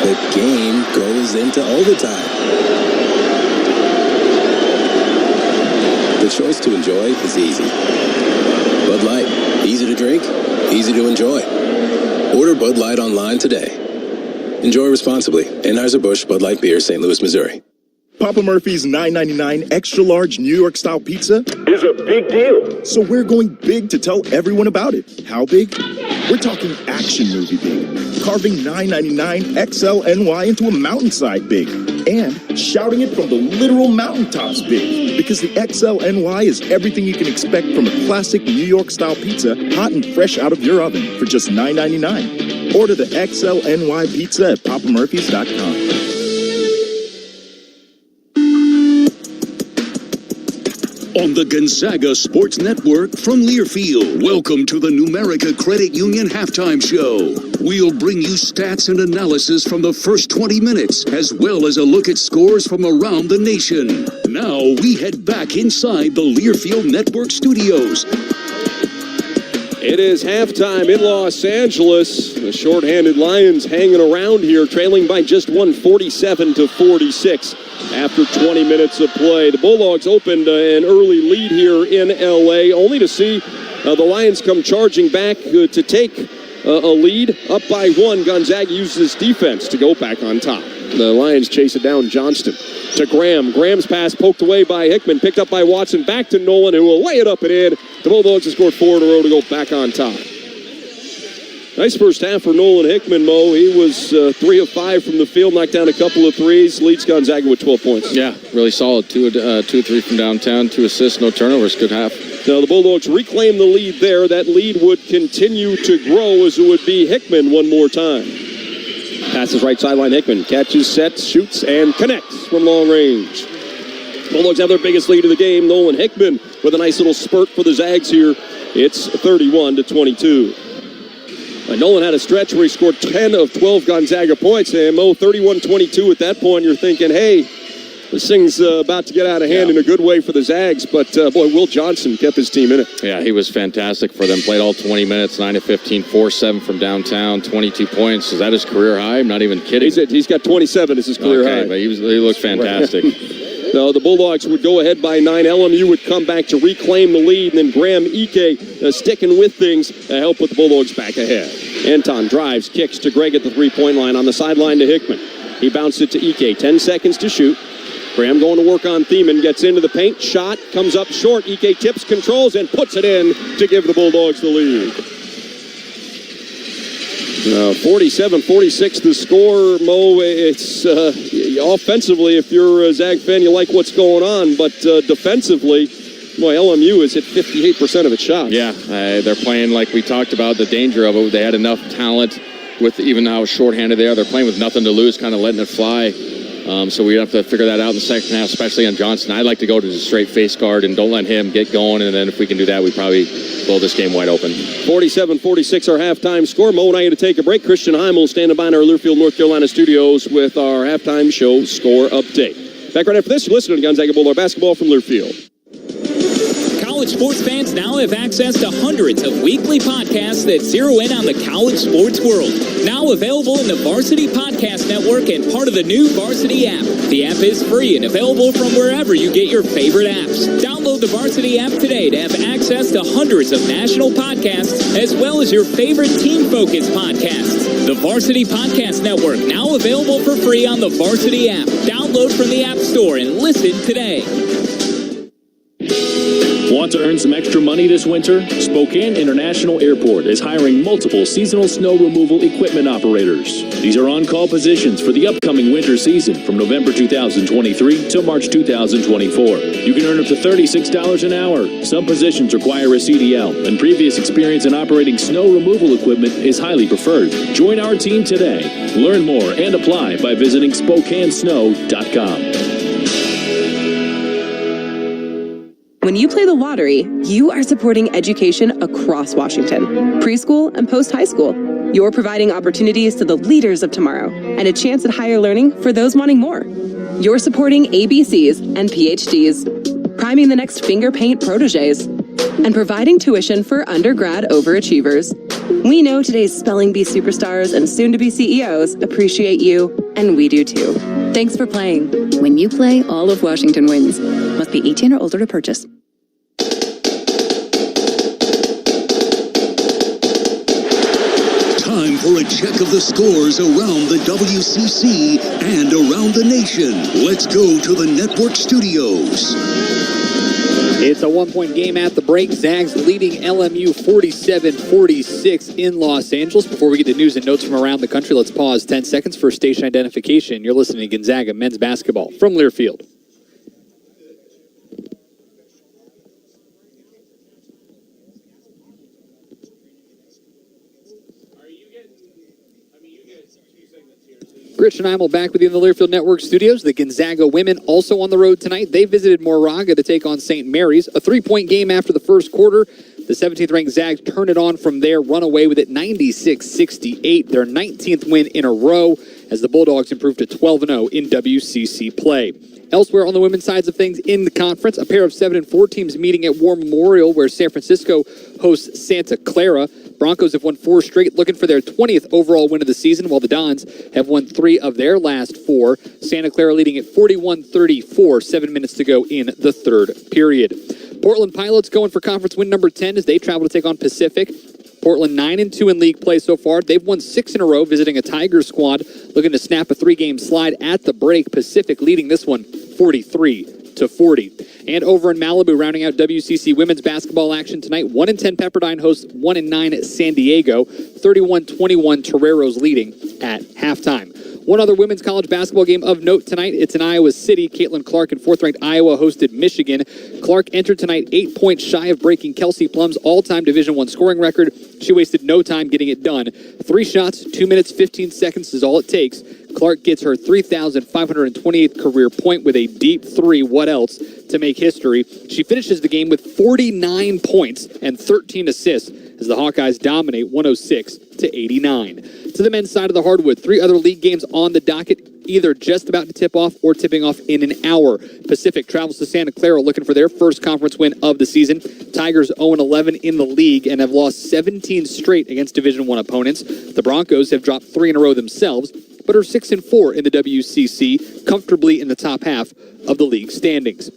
the game goes into overtime. The choice to enjoy is easy. Bud Light, easy to drink, easy to enjoy. Order Bud Light online today. Enjoy responsibly. Anheuser-Busch Bud Light Beer, St. Louis, Missouri. Papa Murphy's $9.99 extra large New York style pizza is a big deal. So we're going big to tell everyone about it. How big? We're talking action movie big. Carving $9.99 XLNY into a mountainside big. And shouting it from the literal mountaintops big. Because the XLNY is everything you can expect from a classic New York style pizza, hot and fresh out of your oven for just $9.99. Order the XLNY pizza at papamurphys.com. On the Gonzaga Sports Network from Learfield, welcome to the Numerica Credit Union Halftime Show. We'll bring you stats and analysis from the first 20 minutes, as well as a look at scores from around the nation. Now we head back inside the Learfield Network studios. It is halftime in Los Angeles. The shorthanded Lions hanging around here, trailing by just 47-46. After 20 minutes of play, the Bulldogs opened an early lead here in L.A., only to see the Lions come charging back to take a lead. Up by 1, Gonzaga uses defense to go back on top. The Lions chase it down. Johnston to Graham. Graham's pass poked away by Hickman, picked up by Watson, back to Nolan, who will lay it up and in. The Bulldogs have scored 4 in a row to go back on top. Nice first half for Nolan Hickman, Mo. He was 3 of 5 from the field, knocked down a couple of threes, leads Gonzaga with 12 points. Yeah, really solid. 2 3 from downtown, 2 assists, no turnovers. Good half. Now the Bulldogs reclaim the lead there. That lead would continue to grow as it would be Hickman one more time. Passes right sideline. Hickman catches, sets, shoots, and connects from long range. Bulldogs have their biggest lead of the game. Nolan Hickman with a nice little spurt for the Zags here. It's 31-22. Nolan had a stretch where he scored 10 of 12 Gonzaga points. And Mo, 31-22 at that point. You're thinking, hey, this thing's about to get out of hand in a good way for the Zags. But, boy, Will Johnson kept his team in it. Yeah, he was fantastic for them. Played all 20 minutes, 9 of 15, 4-7 from downtown, 22 points. Is that his career high? I'm not even kidding. He's got 27 as his career high. But he looked fantastic. No, the Bulldogs would go ahead by 9. LMU would come back to reclaim the lead, and then Graham Ike sticking with things to help put the Bulldogs back ahead. Anton drives, kicks to Greg at the three-point line on the sideline to Hickman. He bounced it to Ike. 10 seconds to shoot. Graham going to work on Thiemann, gets into the paint, shot, comes up short. Ike tips, controls, and puts it in to give the Bulldogs the lead. 47-46 the score, Mo. It's offensively, if you're a Zag fan, you like what's going on, but defensively, boy, LMU is at 58% of its shots. Yeah, they're playing like we talked about, the danger of it. They had enough talent with even how shorthanded they are. They're playing with nothing to lose, kind of letting it fly. So we have to figure that out in the second half, especially on Johnson. I'd like to go to the straight face guard and don't let him get going. And then if we can do that, we probably blow this game wide open. 47-46 our halftime score. Mo and I are going to take a break. Christian Heimel standing by in our Learfield, North Carolina studios with our halftime show score update. Back right after this, you're listening to Gonzaga Bulldog basketball from Learfield. College sports fans now have access to hundreds of weekly podcasts that zero in on the college sports world. Now available in the Varsity Podcast Network and part of the new Varsity app. The app is free and available from wherever you get your favorite apps. Download the Varsity app today to have access to hundreds of national podcasts as well as your favorite team-focused podcasts. The Varsity Podcast Network, now available for free on the Varsity app. Download from the App Store and listen today. Want to earn some extra money this winter? Spokane International Airport is hiring multiple seasonal snow removal equipment operators. These are on-call positions for the upcoming winter season from November 2023 to March 2024. You can earn up to $36 an hour. Some positions require a CDL, and previous experience in operating snow removal equipment is highly preferred. Join our team today. Learn more and apply by visiting SpokaneSnow.com. When you play the lottery, you are supporting education across Washington, preschool and post-high school. You're providing opportunities to the leaders of tomorrow and a chance at higher learning for those wanting more. You're supporting ABCs and PhDs, priming the next finger paint proteges, and providing tuition for undergrad overachievers. We know today's spelling bee superstars and soon-to-be CEOs appreciate you, and we do too. Thanks for playing. When you play, all of Washington wins. Must be 18 or older to purchase. Time for a check of the scores around the WCC and around the nation. Let's go to the network studios. It's a 1-point game at the break. Zags leading LMU 47-46 in Los Angeles. Before we get to news and notes from around the country, let's pause 10 seconds for station identification. You're listening to Gonzaga men's basketball from Learfield. Christian Heimel back with you in the Learfield Network studios. The Gonzaga women also on the road tonight. They visited Moraga to take on St. Mary's. A 3-point game after the first quarter. The 17th-ranked Zags turn it on from there, run away with it 96-68. Their 19th win in a row as the Bulldogs improve to 12-0 in WCC play. Elsewhere on the women's sides of things in the conference, a pair of 7-4 teams meeting at War Memorial where San Francisco hosts Santa Clara. Broncos have won 4 straight, looking for their 20th overall win of the season, while the Dons have won 3 of their last 4. Santa Clara leading at 41-34, 7 minutes to go in the third period. Portland Pilots going for conference win number 10 as they travel to take on Pacific. Portland 9-2 in league play so far. They've won 6 in a row, visiting a Tigers squad looking to snap a 3-game slide at the break. Pacific leading this one 43-40. And over in Malibu, rounding out WCC women's basketball action tonight, 1-10 Pepperdine hosts 1-9 San Diego, 31-21 Toreros leading at halftime. One other women's college basketball game of note tonight. It's in Iowa City. Caitlin Clark and 4th-ranked Iowa hosted Michigan. Clark entered tonight 8 points shy of breaking Kelsey Plum's all-time Division I scoring record. She wasted no time getting it done. 3 shots, 2 minutes, 15 seconds is all it takes. Clark gets her 3,528th career point with a deep three. What else to make history? She finishes the game with 49 points and 13 assists as the Hawkeyes dominate 106-89. To the men's side of the hardwood, 3 other league games on the docket, either just about to tip off or tipping off in an hour. Pacific travels to Santa Clara looking for their first conference win of the season. Tigers 0-11 in the league and have lost 17 straight against Division I opponents. The Broncos have dropped 3 in a row themselves, but are 6-4 in the WCC, comfortably in the top half of the league standings.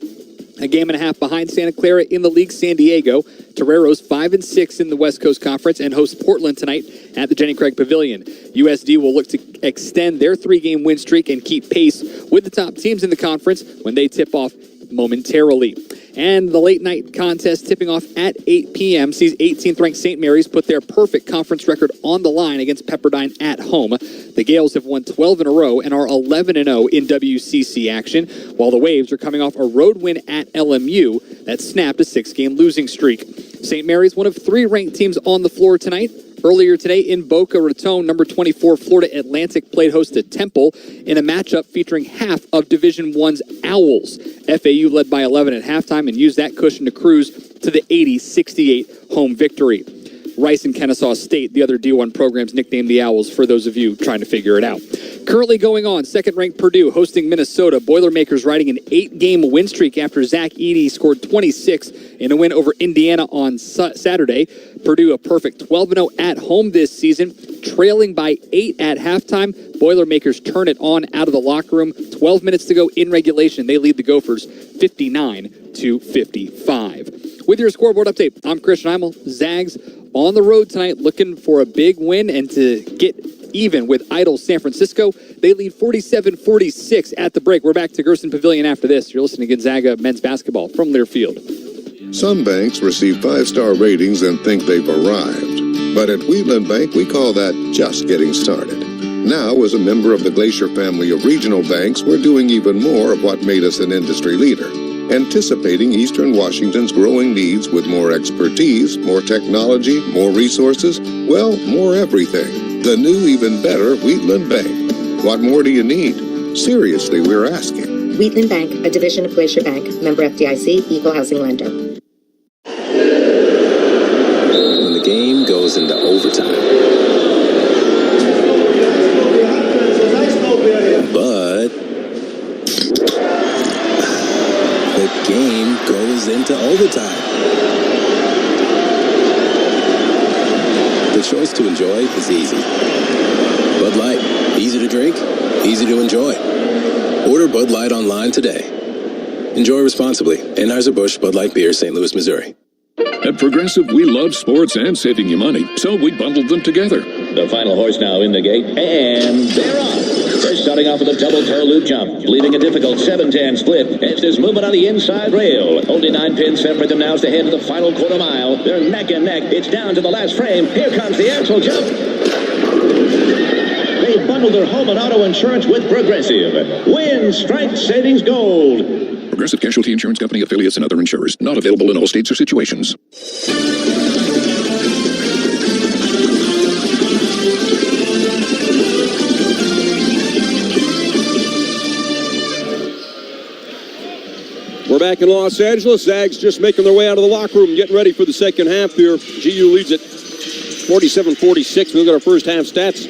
A game and a half behind Santa Clara in the league, San Diego. Toreros 5-6 in the West Coast Conference and host Portland tonight at the Jenny Craig Pavilion. USD will look to extend their 3-game win streak and keep pace with the top teams in the conference when they tip off momentarily. And the late night contest tipping off at 8 p.m. sees 18th ranked St. Mary's put their perfect conference record on the line against Pepperdine at home. The Gales have won 12 in a row and are 11-0 in WCC action, while the Waves are coming off a road win at LMU that snapped a 6-game losing streak. St. Mary's, one of 3 ranked teams on the floor tonight. Earlier today in Boca Raton, number 24 Florida Atlantic played host to Temple in a matchup featuring half of Division I's Owls. FAU led by 11 at halftime and used that cushion to cruise to the 80-68 home victory. Rice and Kennesaw State, the other D1 programs, nicknamed the Owls for those of you trying to figure it out. Currently going on, second-ranked Purdue hosting Minnesota. Boilermakers riding an 8-game win streak after Zach Edey scored 26 in a win over Indiana on Saturday. Purdue a perfect 12-0 at home this season, trailing by 8 at halftime. Boilermakers turn it on out of the locker room. 12 minutes to go in regulation. They lead the Gophers 59-55. With your scoreboard update, I'm Christian Heimel. Zags on the road tonight looking for a big win and to get even with idle San Francisco. They lead 47-46 at the break. We're back to Gerson Pavilion after this. You're listening to Gonzaga men's basketball from Learfield. Some banks receive 5-star ratings and think they've arrived. But at Wheatland Bank, we call that just getting started. Now, as a member of the Glacier family of regional banks, we're doing even more of what made us an industry leader. Anticipating Eastern Washington's growing needs with more expertise, more technology, more resources, well, more everything. The new, even better Wheatland Bank. What more do you need? Seriously, we're asking. Wheatland Bank, a division of Glacier Bank, member FDIC, equal housing lender. When the game goes into overtime. But the game goes into overtime. The choice to enjoy is easy. Bud Light, easy to drink, easy to enjoy. Order Bud Light online today. Enjoy responsibly. Anheuser-Busch Bud Light Beer, St. Louis, Missouri. At Progressive, we love sports and saving you money, so we bundled them together. The final horse now in the gate, and they're off. They're starting off with a double toe loop jump, leaving a difficult 7-10 split. As there's movement on the inside rail. Only 9 pins separate them now as they head to the final quarter mile. They're neck and neck. It's down to the last frame. Here comes the axle jump. They bundled their home and auto insurance with Progressive. Win, strike, savings, gold. Progressive Casualty Insurance Company, affiliates, and other insurers. Not available in all states or situations. We're back in Los Angeles. Zags just making their way out of the locker room, getting ready for the second half here. GU leads it 47-46. We've got our first half stats.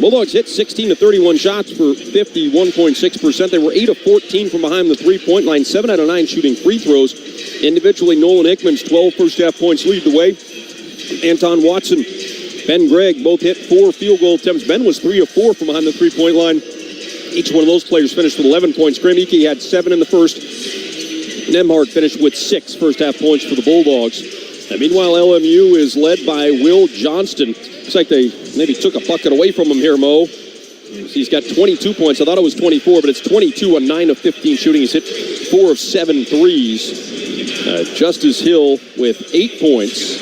Bulldogs hit 16 of 31 shots for 51.6%. They were 8 of 14 from behind the three-point line, 7 out of 9 shooting free throws. Individually, Nolan Hickman's 12 first-half points lead the way. Anton Watson, Ben Gregg both hit 4 field goal attempts. Ben was 3 of 4 from behind the three-point line. Each one of those players finished with 11 points. Graham Ike had 7 in the first. Nemhard finished with 6 first-half points for the Bulldogs. And meanwhile, LMU is led by Will Johnston. Looks like they maybe took a bucket away from him here, Mo. He's got 22 points. I thought it was 24, but it's 22 on 9 of 15 shooting. He's hit 4 of 7 threes. Justice Hill with 8 points.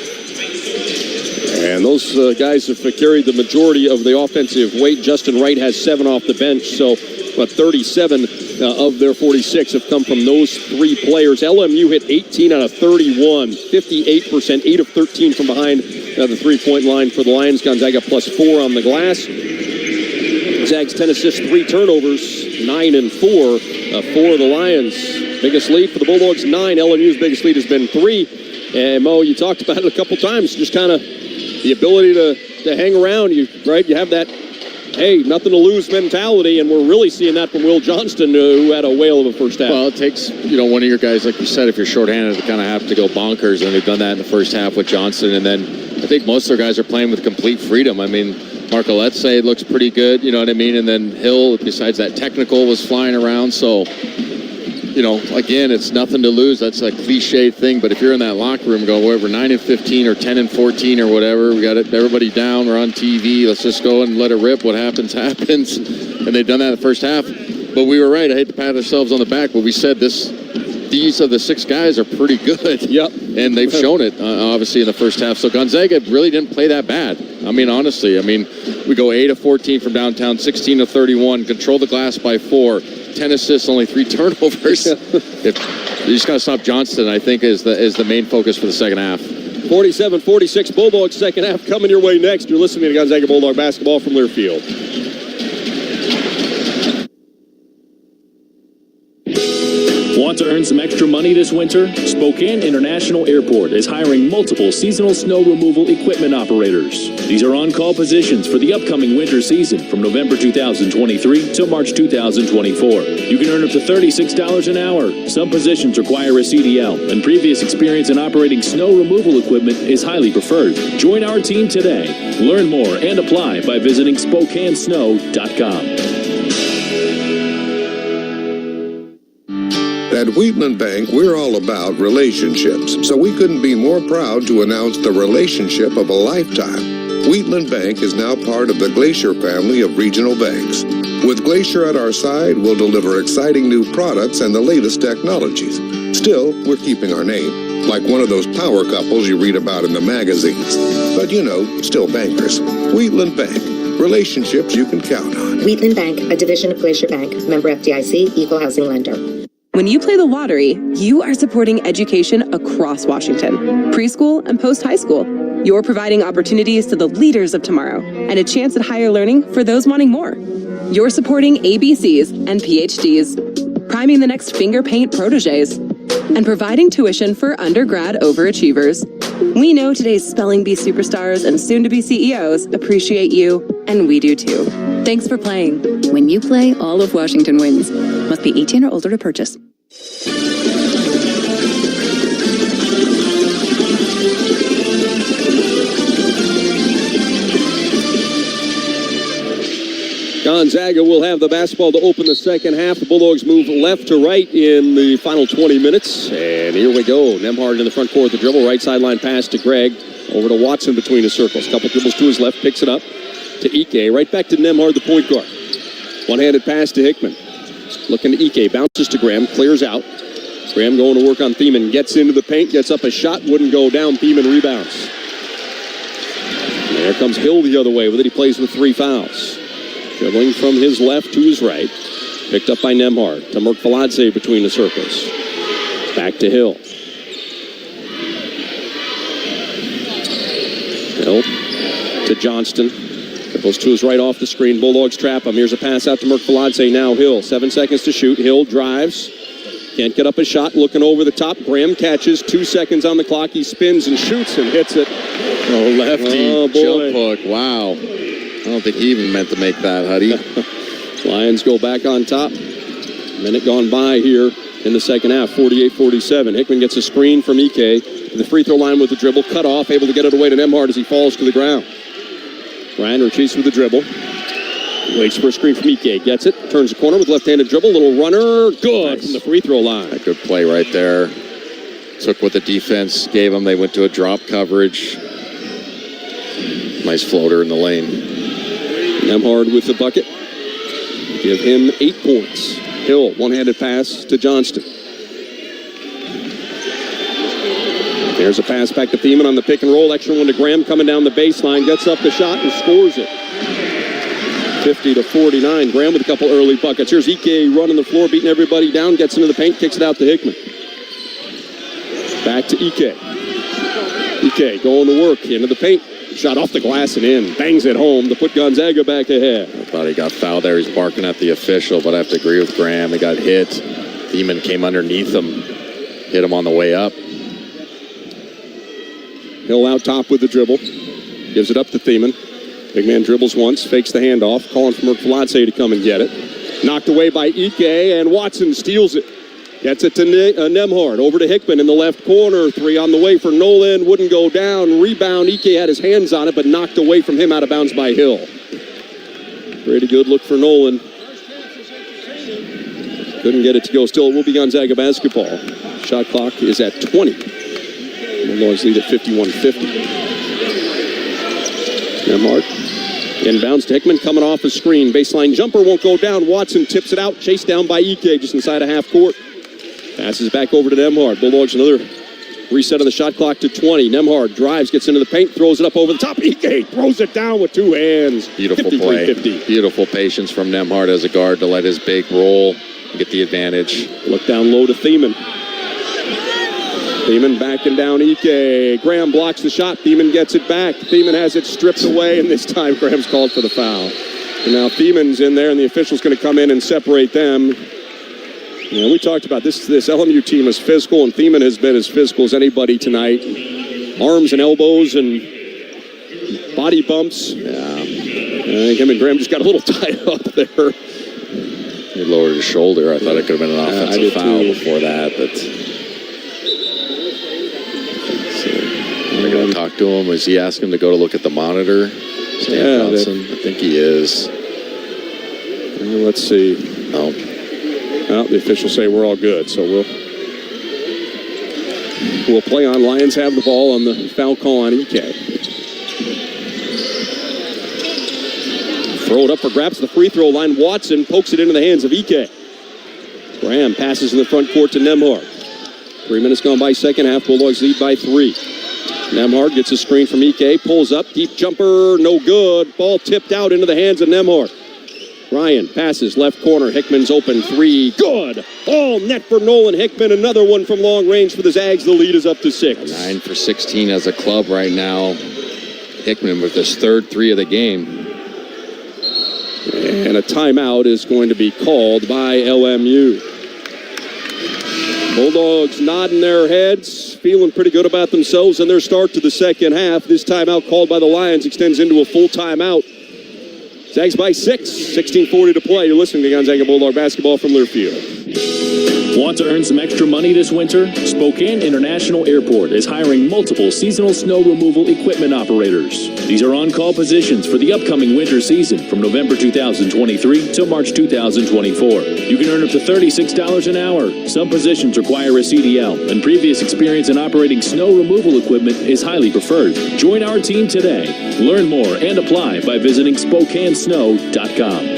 And those guys have carried the majority of the offensive weight. Justin Wright has 7 off the bench, so about 37 of their 46 have come from those 3 players. LMU hit 18 out of 31, 58%, 8 of 13 from behind the three-point line for the Lions. Gonzaga plus 4 on the glass. Zags 10 assists, 3 turnovers, 9 and 4 for the Lions. Biggest lead for the Bulldogs, 9. LMU's biggest lead has been 3. And Mo, you talked about it a couple times, just kind of the ability to hang around. You have that, hey, nothing to lose mentality, and we're really seeing that from Will Johnston, who had a whale of a first half. Well, it takes, one of your guys, like you said, if you're shorthanded, to kind of have to go bonkers, and they've done that in the first half with Johnston, and then I think most of their guys are playing with complete freedom. I mean, Marcolette looks pretty good, you know what I mean? And then Hill, besides that technical, was flying around. So, again, it's nothing to lose. That's a cliche thing. But if you're in that locker room going, we're 9 and 15 or 10 and 14 or whatever, we got everybody down, we're on TV, let's just go and let it rip. What happens, happens. And they've done that in the first half. But we were right. I hate to pat ourselves on the back, but we said these of the 6 guys are pretty good. Yep. And they've shown it, obviously, in the first half. So Gonzaga really didn't play that bad. I mean, honestly, we go 8 of 14 from downtown, 16 of 31, control the glass by 4, 10 assists, only 3 turnovers. You just got to stop Johnston, I think, is the main focus for the second half. 47-46 Bulldogs second half coming your way next. You're listening to Gonzaga Bulldog basketball from Learfield. Want to earn some extra money this winter? Spokane International Airport is hiring multiple seasonal snow removal equipment operators. These are on-call positions for the upcoming winter season from November 2023 to March 2024. You can earn up to $36 an hour. Some positions require a CDL, and previous experience in operating snow removal equipment is highly preferred. Join our team today. Learn more and apply by visiting SpokaneSnow.com. At Wheatland Bank, we're all about relationships, so we couldn't be more proud to announce the relationship of a lifetime. Wheatland Bank is now part of the Glacier family of regional banks. With Glacier at our side, we'll deliver exciting new products and the latest technologies. Still, we're keeping our name, like one of those power couples you read about in the magazines. But still bankers. Wheatland Bank. Relationships you can count on. Wheatland Bank, a division of Glacier Bank, member FDIC, equal housing lender. When you play the lottery, you are supporting education across Washington, preschool and post-high school. You're providing opportunities to the leaders of tomorrow and a chance at higher learning for those wanting more. You're supporting ABCs and PhDs, priming the next finger paint proteges, and providing tuition for undergrad overachievers. We know today's spelling bee superstars and soon-to-be CEOs appreciate you, and we do too. Thanks for playing. When you play, all of Washington wins. Must be 18 or older to purchase. Gonzaga will have the basketball to open the second half. The Bulldogs move left to right in the final 20 minutes. And here we go. Nemhard in the front court with the dribble. Right sideline pass to Gregg. Over to Watson between the circles. Couple dribbles to his left. Picks it up to Ike. Right back to Nemhard, the point guard. One-handed pass to Hickman. Looking to Ike. Bounces to Graham. Clears out. Graham going to work on Thiemann. Gets into the paint. Gets up a shot. Wouldn't go down. Thiemann rebounds. And there comes Hill the other way with it. He plays with 3 fouls. Dribbling from his left to his right. Picked up by Nemhard. To Merkvaladze between the circles. Back to Hill. Hill to Johnston. Dribbles to his right off the screen. Bulldogs trap him. Here's a pass out to Merkvaladze. Now Hill. 7 seconds to shoot. Hill drives. Can't get up a shot. Looking over the top. Graham catches. 2 seconds on the clock. He spins and shoots and hits it. Oh, lefty jump hook. Wow. I don't think he even meant to make that, Huddy. Lions go back on top. Minute gone by here in the second half, 48-47. Hickman gets a screen from Ike to the free throw line with the dribble. Cut off, able to get it away to Nemhard as he falls to the ground. Ryan retreats with the dribble. Waits for a screen from Ike. Gets it. Turns the corner with left-handed dribble. Little runner. Good from the free throw line. A good play right there. Took what the defense gave them. They went to a drop coverage. Nice floater in the lane. Nemhard with the bucket. Give him 8 points. Hill, one-handed pass to Johnston. There's a pass back to Thiemann on the pick and roll. Extra one to Graham coming down the baseline. Gets up the shot and scores it. 50-49. Graham with a couple early buckets. Here's Ike running the floor, beating everybody down. Gets into the paint, kicks it out to Hickman. Back to Ike. Ike going to work into the paint. Shot off the glass and in. Bangs it home to put Gonzaga back ahead. I thought he got fouled there. He's barking at the official, but I have to agree with Graham. He got hit. Thiemann came underneath him, hit him on the way up. Hill out top with the dribble. Gives it up to Thiemann. Big man dribbles once, fakes the handoff, calling for Mertflatse to come and get it. Knocked away by Ike, and Watson steals it. Gets it to Nembhard. Over to Hickman in the left corner. 3 on the way for Nolan. Wouldn't go down. Rebound. Ike had his hands on it, but knocked away from him out of bounds by Hill. Pretty good look for Nolan. Couldn't get it to go. Still, it will be Gonzaga basketball. Shot clock is at 20. Bulldogs lead at 51-50. Nembhard. Inbounds to Hickman, coming off a screen. Baseline jumper won't go down. Watson tips it out. Chased down by Ike just inside a half court. Passes back over to Nembhard. Bulldogs another reset of the shot clock to 20. Nembhard drives, gets into the paint, throws it up over the top. Ike throws it down with 2 hands. Beautiful play. 50. Beautiful patience from Nembhard as a guard to let his big roll and get the advantage. Look down low to Thiemann. Thiemann backing down Ike. Graham blocks the shot. Thiemann gets it back. Thiemann has it stripped away, and this time Graham's called for the foul. And now Thiemann's in there, and the official's going to come in and separate them. You know, we talked about this LMU team is physical, and Thiemann has been as physical as anybody tonight. Arms and elbows and body bumps. Yeah. I think him and Graham just got a little tied up there. He lowered his shoulder. I thought it could have been an offensive foul before that, but they're going to talk to him. Is he asking him to go to look at the monitor? Stan Johnson? I think he is. Let's see. Oh. Well, the officials say we're all good, so we'll play on. Lions have the ball on the foul call on Ike. Throw it up for grabs the free throw line. Watson pokes it into the hands of Ike. Graham passes in the front court to Nembhard. 3 minutes gone by second half. Bulldogs lead by 3. Nembhard gets a screen from Ike. Pulls up. Deep jumper. No good. Ball tipped out into the hands of Nembhard. Ryan passes left corner. Hickman's open 3. Good. All net for Nolan Hickman. Another one from long range for the Zags. The lead is up to 6. 9 for 16 as a club right now. Hickman with his third 3 of the game. And a timeout is going to be called by LMU. Bulldogs nodding their heads, feeling pretty good about themselves in their start to the second half. This timeout called by the Lions extends into a full timeout. Zags by 6, 16:40 to play. You're listening to Gonzaga Bulldog basketball from Learfield. Want to earn some extra money this winter? Spokane International Airport is hiring multiple seasonal snow removal equipment operators. These are on-call positions for the upcoming winter season from November 2023 to March 2024. You can earn up to $36 an hour. Some positions require a CDL, and previous experience in operating snow removal equipment is highly preferred. Join our team today. Learn more and apply by visiting SpokaneSnow.com.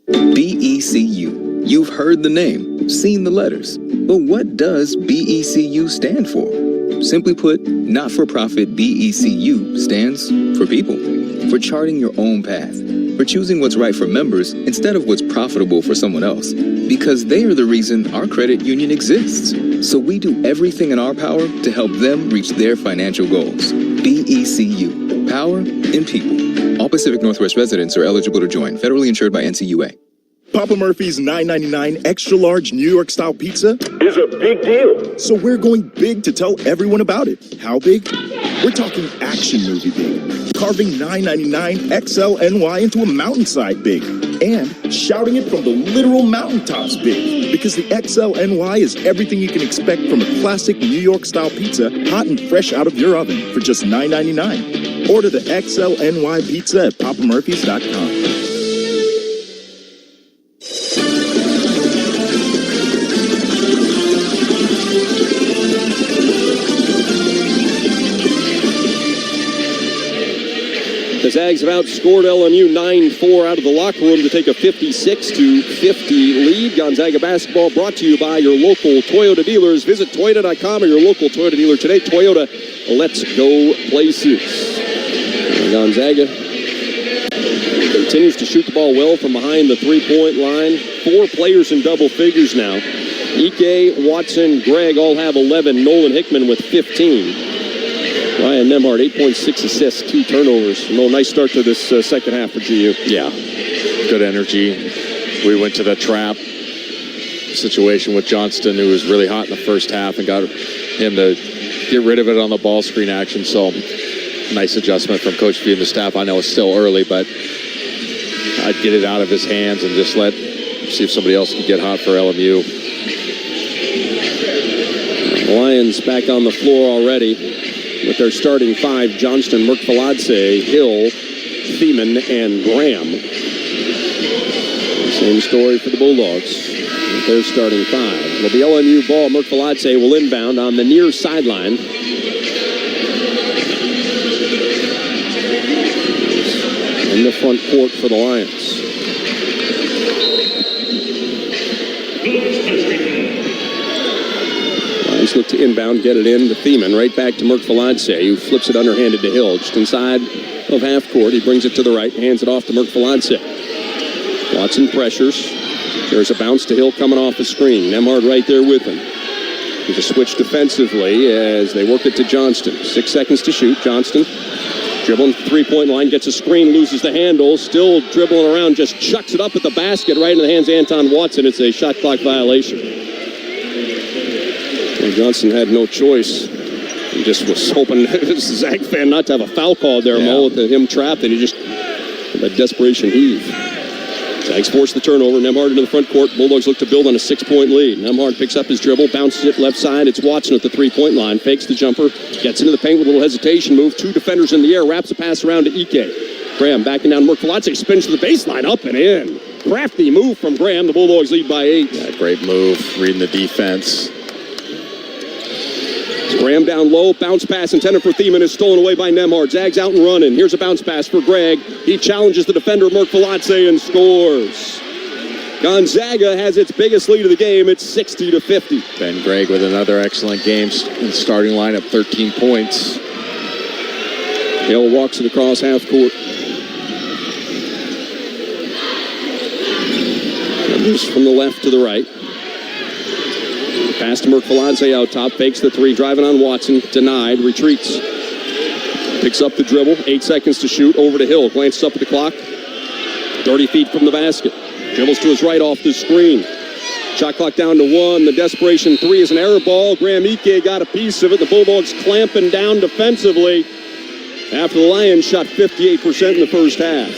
BECU. You've heard the name, seen the letters. But what does BECU stand for? Simply put, not-for-profit BECU stands for people. For charting your own path. For choosing what's right for members instead of what's profitable for someone else. Because they are the reason our credit union exists. So we do everything in our power to help them reach their financial goals. BECU. Power in people. All Pacific Northwest residents are eligible to join. Federally insured by NCUA. Papa Murphy's $9.99 extra large New York style pizza is a big deal. So we're going big to tell everyone about it. How big? We're talking action movie big. Carving $9.99 XLNY into a mountainside big. And shouting it from the literal mountaintops big. Because the XLNY is everything you can expect from a classic New York style pizza, hot and fresh out of your oven for just $9.99. Order the XLNY pizza at papamurphys.com. The Zags have outscored LMU 9-4 out of the locker room to take a 56-50 lead. Gonzaga basketball brought to you by your local Toyota dealers. Visit Toyota.com or your local Toyota dealer today. Toyota, let's go places. And Gonzaga continues to shoot the ball well from behind the three-point line. 4 players in double figures now. Ike, Watson, Greg all have 11. Nolan Hickman with 15. Ryan Nemhard, 8.6 assists, 2 turnovers. No, nice start to this second half for GU. Yeah, good energy. We went to the trap situation with Johnston, who was really hot in the first half, and got him to get rid of it on the ball screen action. So nice adjustment from Coach V and the staff. I know it's still early, but I'd get it out of his hands and just see if somebody else can get hot for LMU. The Lions back on the floor already with their starting 5, Johnston, Merkvaladze, Hill, Thiemann, and Graham. Same story for the Bulldogs. Their starting 5. It'll be LMU ball. Merkvaladze will inbound on the near sideline. In the front court for the Lions. Lions look to inbound, get it in to Thiemann, right back to Merkvaladze, who flips it underhanded to Hill. Just inside of half court, he brings it to the right, hands it off to Merkvaladze. Watson pressures. There's a bounce to Hill coming off the screen. Nemhard right there with him. There's a switch defensively as they work it to Johnston. 6 seconds to shoot. Johnston dribbling to the three-point line, gets a screen, loses the handle, still dribbling around, just chucks it up at the basket right into the hands of Anton Watson. It's a shot clock violation. Well, Johnston had no choice. He just was hoping as a Zag fan not to have a foul call there, Mo, with him trapped, and he just with a desperation heave. Zags force the turnover. Nemhard into the front court. Bulldogs look to build on a 6-point lead. Nemhard picks up his dribble, bounces it left side. It's Watson at the three-point line. Fakes the jumper. Gets into the paint with a little hesitation move. 2 defenders in the air. Wraps a pass around to Ike. Graham backing down. Merkvaladze spins to the baseline. Up and in. Crafty move from Graham. The Bulldogs lead by 8. Yeah, great move. Reading the defense. Graham down low, bounce pass intended for Thiemann is stolen away by Nemhard. Zags out and running. Here's a bounce pass for Gregg. He challenges the defender Merkvaladze and scores. Gonzaga has its biggest lead of the game. It's 60-50. Ben Gregg with another excellent game in starting lineup, 13 points. Hill walks it across half court. Numbers from the left to the right. Pass to Merkvaladze out top, fakes the 3, driving on Watson, denied, retreats. Picks up the dribble, 8 seconds to shoot, over to Hill, glances up at the clock, 30 feet from the basket. Dribbles to his right off the screen. Shot clock down to 1, the desperation 3 is an error ball. Graham Ike got a piece of it, the Bulldogs clamping down defensively after the Lions shot 58% in the first half.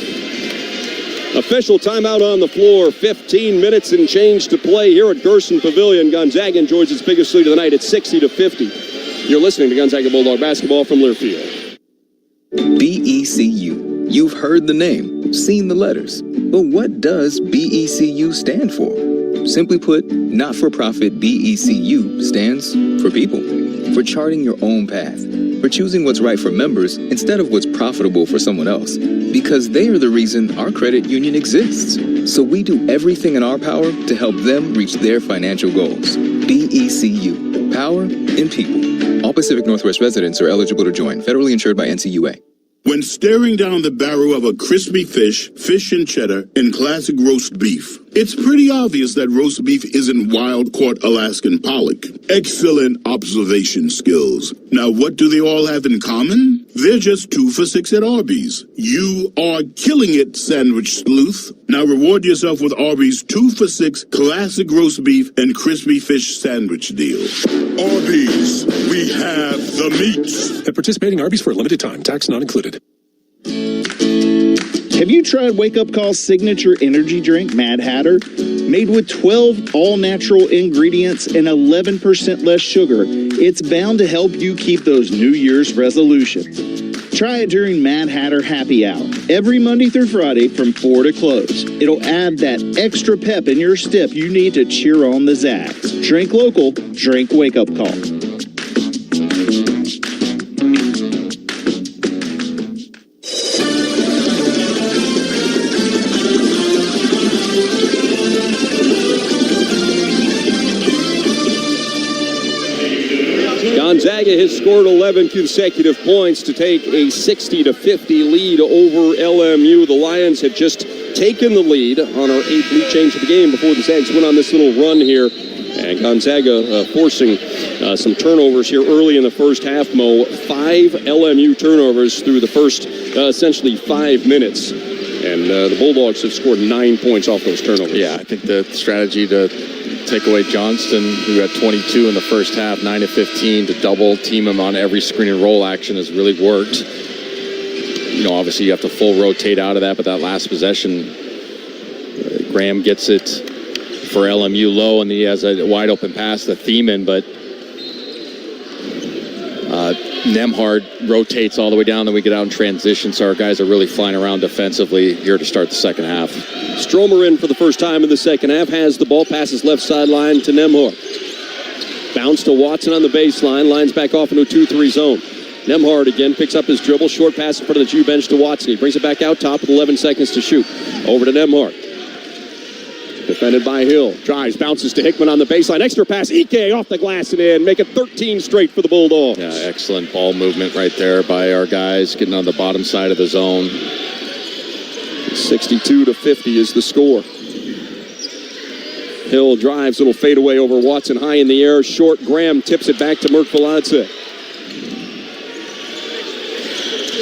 Official timeout on the floor. 15 minutes and change to play here at Gerson Pavilion. Gonzaga enjoys its biggest lead of the night at 60-50. You're listening to Gonzaga Bulldog basketball from Learfield. BECU. You've heard the name, seen the letters. But what does BECU stand for? Simply put, not-for-profit BECU stands for people. For charting your own path. For choosing what's right for members instead of what's profitable for someone else. Because they are the reason our credit union exists. So we do everything in our power to help them reach their financial goals. BECU. Power in people. All Pacific Northwest residents are eligible to join. Federally insured by NCUA. When staring down the barrel of a crispy fish, fish and cheddar, and classic roast beef, it's pretty obvious that roast beef isn't wild-caught Alaskan pollock. Excellent observation skills. Now, what do they all have in common? They're just 2 for $6 at Arby's. You are killing it, sandwich sleuth. Now reward yourself with Arby's 2 for $6 classic roast beef and crispy fish sandwich deal. Arby's, we have the meats. At participating Arby's for a limited time, tax not included. Have you tried Wake Up Call's signature energy drink, Mad Hatter? Made with 12 all-natural ingredients and 11% less sugar, it's bound to help you keep those New Year's resolutions. Try it during Mad Hatter Happy Hour, every Monday through Friday from 4 to close. It'll add that extra pep in your step you need to cheer on the Zags. Drink local, drink Wake Up Call. Gonzaga has scored 11 consecutive points to take a 60-50 lead over LMU. The Lions had just taken the lead on our 8th lead change of the game before the Zags went on this little run here And Gonzaga forcing some turnovers here early in the first half, Mo. 5 LMU turnovers through the first essentially 5 minutes. And the Bulldogs have scored 9 points off those turnovers. Yeah, I think the strategy to take away Johnston, who had 22 in the first half, 9 of 15, to double team him on every screen and roll action has really worked. You know, obviously you have to full rotate out of that, but that last possession, Graham gets it for LMU low, and he has a wide open pass to Thiemann, but Nemhard rotates all the way down, then we get out in transition, so our guys are really flying around defensively here to start the second half. Stromer in for the first time in the second half, has the ball, passes left sideline to Nemhard. Bounce to Watson on the baseline, lines back off into a 2-3 zone. Nemhard again picks up his dribble, short pass in front of the Jew bench to Watson. He brings it back out top with 11 seconds to shoot. Over to Nemhard. Defended by Hill. Drives, bounces to Hickman on the baseline. Extra pass, Ike off the glass and in. Make it 13 straight for the Bulldogs. Yeah, excellent ball movement right there by our guys, getting on the bottom side of the zone. 62-50 is the score. Hill drives, little fadeaway over Watson, high in the air. Short, Graham tips it back to Merkvaladze.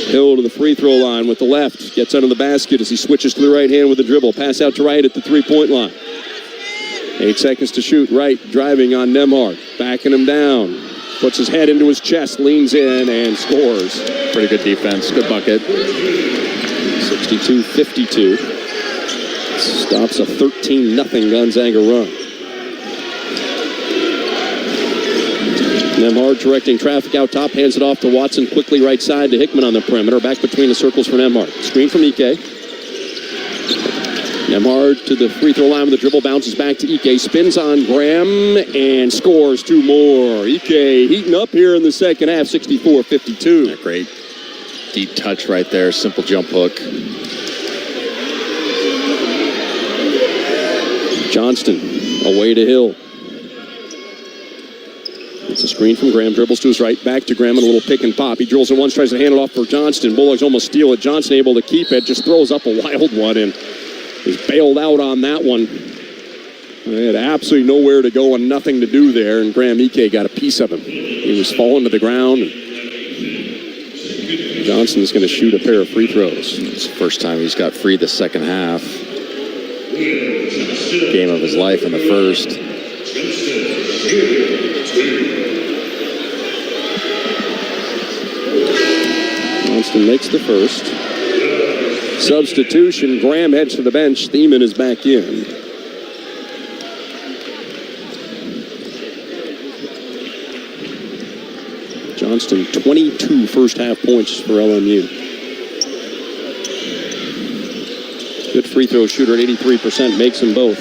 Hill to the free throw line with the left. Gets under the basket as he switches to the right hand with the dribble. Pass out to right at the three-point line. 8 seconds to shoot. Right, driving on Nemhard. Backing him down. Puts his head into his chest, leans in, and scores. Pretty good defense. Good bucket. 62-52. Stops a 13-0 Gonzaga run. Nemhard directing traffic out top, hands it off to Watson, quickly right side to Hickman on the perimeter, back between the circles for Nemhard. Screen from Ike. Nemhard to the free throw line with the dribble, bounces back to Ike, spins on Graham, and scores 2 more. Ike heating up here in the second half, 64-52. Great deep touch right there, simple jump hook. Johnston away to Hill. It's a screen from Graham, dribbles to his right, back to Graham, and a little pick and pop. He drills it once, tries to hand it off for Johnston. Bulldogs almost steal it. Johnson able to keep it, just throws up a wild one, and is bailed out on that one. They had absolutely nowhere to go and nothing to do there, and Graham Ike got a piece of him. He was falling to the ground. Johnston's going to shoot a pair of free throws. It's the first time he's got free the second half. Game of his life in the first. Johnston makes the first. Substitution, Graham heads to the bench. Thiemann is back in. Johnston, 22 first half points for LMU. Good free throw shooter at 83%, makes them both.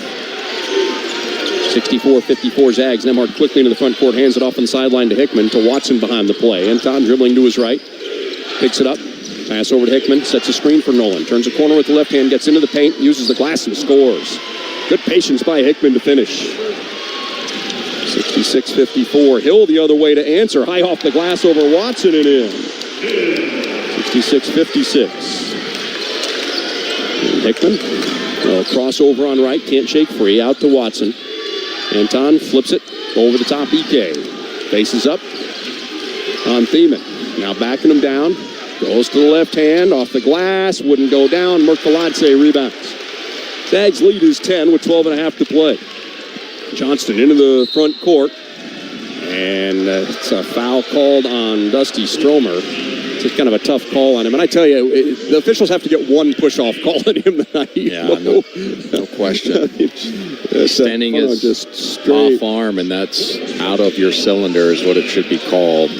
64-54 Zags. Nemhard quickly into the front court, hands it off on the sideline to Hickman, to Watson behind the play. Anton dribbling to his right, picks it up, pass over to Hickman, sets a screen for Nolan, turns a corner with the left hand, gets into the paint, uses the glass and scores. Good patience by Hickman to finish. 66-54. Hill the other way to answer, high off the glass over Watson and in. 66-56. Hickman, crossover on right, can't shake free, out to Watson. Anton flips it over the top. Ike faces up on Thiemann. Now backing him down. Goes to the left hand. Off the glass. Wouldn't go down. Merkvaladze rebounds. Zags lead is 10 with 12.5 to play. Johnston into the front court. And it's a foul called on Dusty Stromer. It's kind of a tough call on him. And I tell you, the officials have to get one push-off call on him tonight. Yeah, no question. Standing is just off arm, and that's out of your cylinder is what it should be called.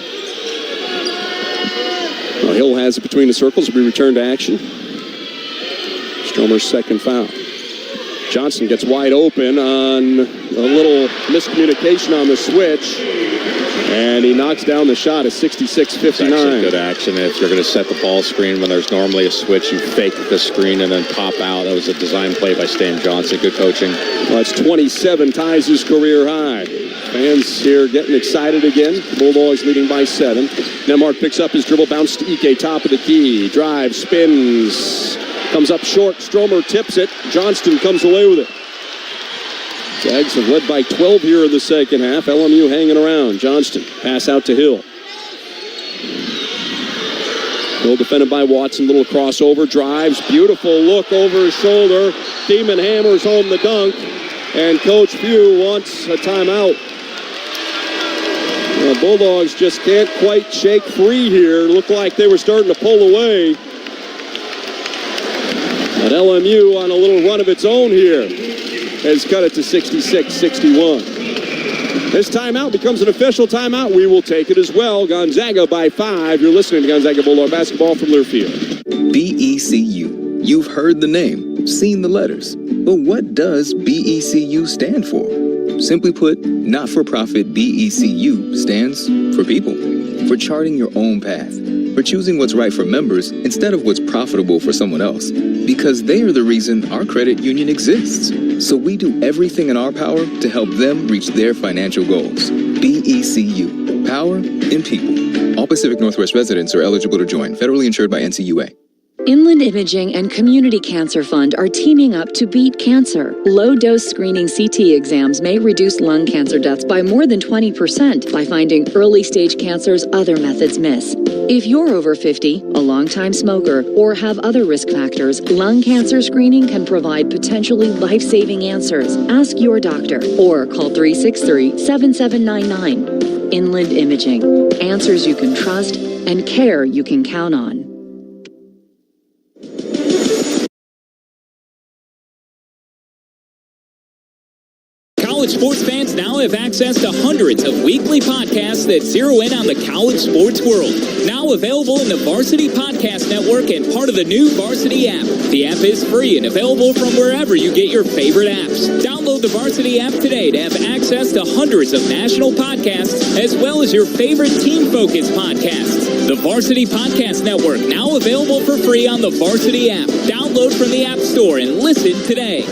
Well, Hill has it between the circles. We return to action. Stromer's second foul. Johnson gets wide open on a little miscommunication on the switch. And he knocks down the shot at 66-59. Good action. If you're going to set the ball screen when there's normally a switch, you fake the screen and then pop out. That was a design play by Stan Johnson. Good coaching. Well, it's 27, ties his career high. Fans here getting excited again. Bulldogs leading by 7. Nemhard picks up his dribble, bounce to Ike, top of the key. Drive, spins, comes up short. Stromer tips it. Johnston comes away with it. Zags have led by 12 here in the second half. LMU hanging around. Johnston, pass out to Hill. Hill defended by Watson. Little crossover, drives. Beautiful look over his shoulder. Thiemann hammers home the dunk. And Coach Pugh wants a timeout. The Bulldogs just can't quite shake free here. Looked like they were starting to pull away. But LMU on a little run of its own here has cut it to 66-61. This timeout becomes an official timeout. We will take it as well. Gonzaga by 5. You're listening to Gonzaga Bulldog basketball from Learfield. BECU. You've heard the name, seen the letters. But what does BECU stand for? Simply put, not-for-profit BECU stands for people. For charting your own path. For choosing what's right for members instead of what's profitable for someone else. Because they are the reason our credit union exists. So we do everything in our power to help them reach their financial goals. BECU. Power in people. All Pacific Northwest residents are eligible to join. Federally insured by NCAA. Inland Imaging and Community Cancer Fund are teaming up to beat cancer. Low-dose screening CT exams may reduce lung cancer deaths by more than 20% by finding early-stage cancers other methods miss. If you're over 50, a longtime smoker, or have other risk factors, lung cancer screening can provide potentially life-saving answers. Ask your doctor or call 363-7799. Inland Imaging. Answers you can trust and care you can count on. College sports fans now have access to hundreds of weekly podcasts that zero in on the college sports world. Now available in the Varsity Podcast Network and part of the new Varsity app. The app is free and available from wherever you get your favorite apps. Download the Varsity app today to have access to hundreds of national podcasts as well as your favorite team-focused podcasts. The Varsity Podcast Network, now available for free on the Varsity app. Download from the App Store and listen today.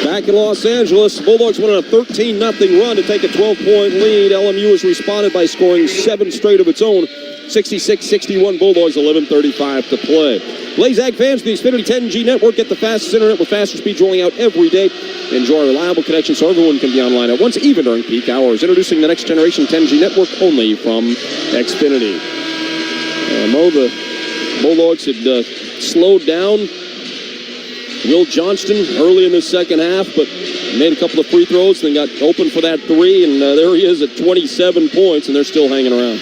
Back in Los Angeles, the Bulldogs went on a 13-0 run to take a 12-point lead. LMU has responded by scoring 7 straight of its own. 66-61 Bulldogs, 11:35 to play. Blaze Ag fans, the Xfinity 10G network, get the fastest internet with faster speeds rolling out every day. Enjoy a reliable connection so everyone can be online at once, even during peak hours. Introducing the next generation 10G network only from Xfinity. The Bulldogs had slowed down Will Johnston early in the second half, but made a couple of free throws and then got open for that 3, and there he is at 27 points, and they're still hanging around.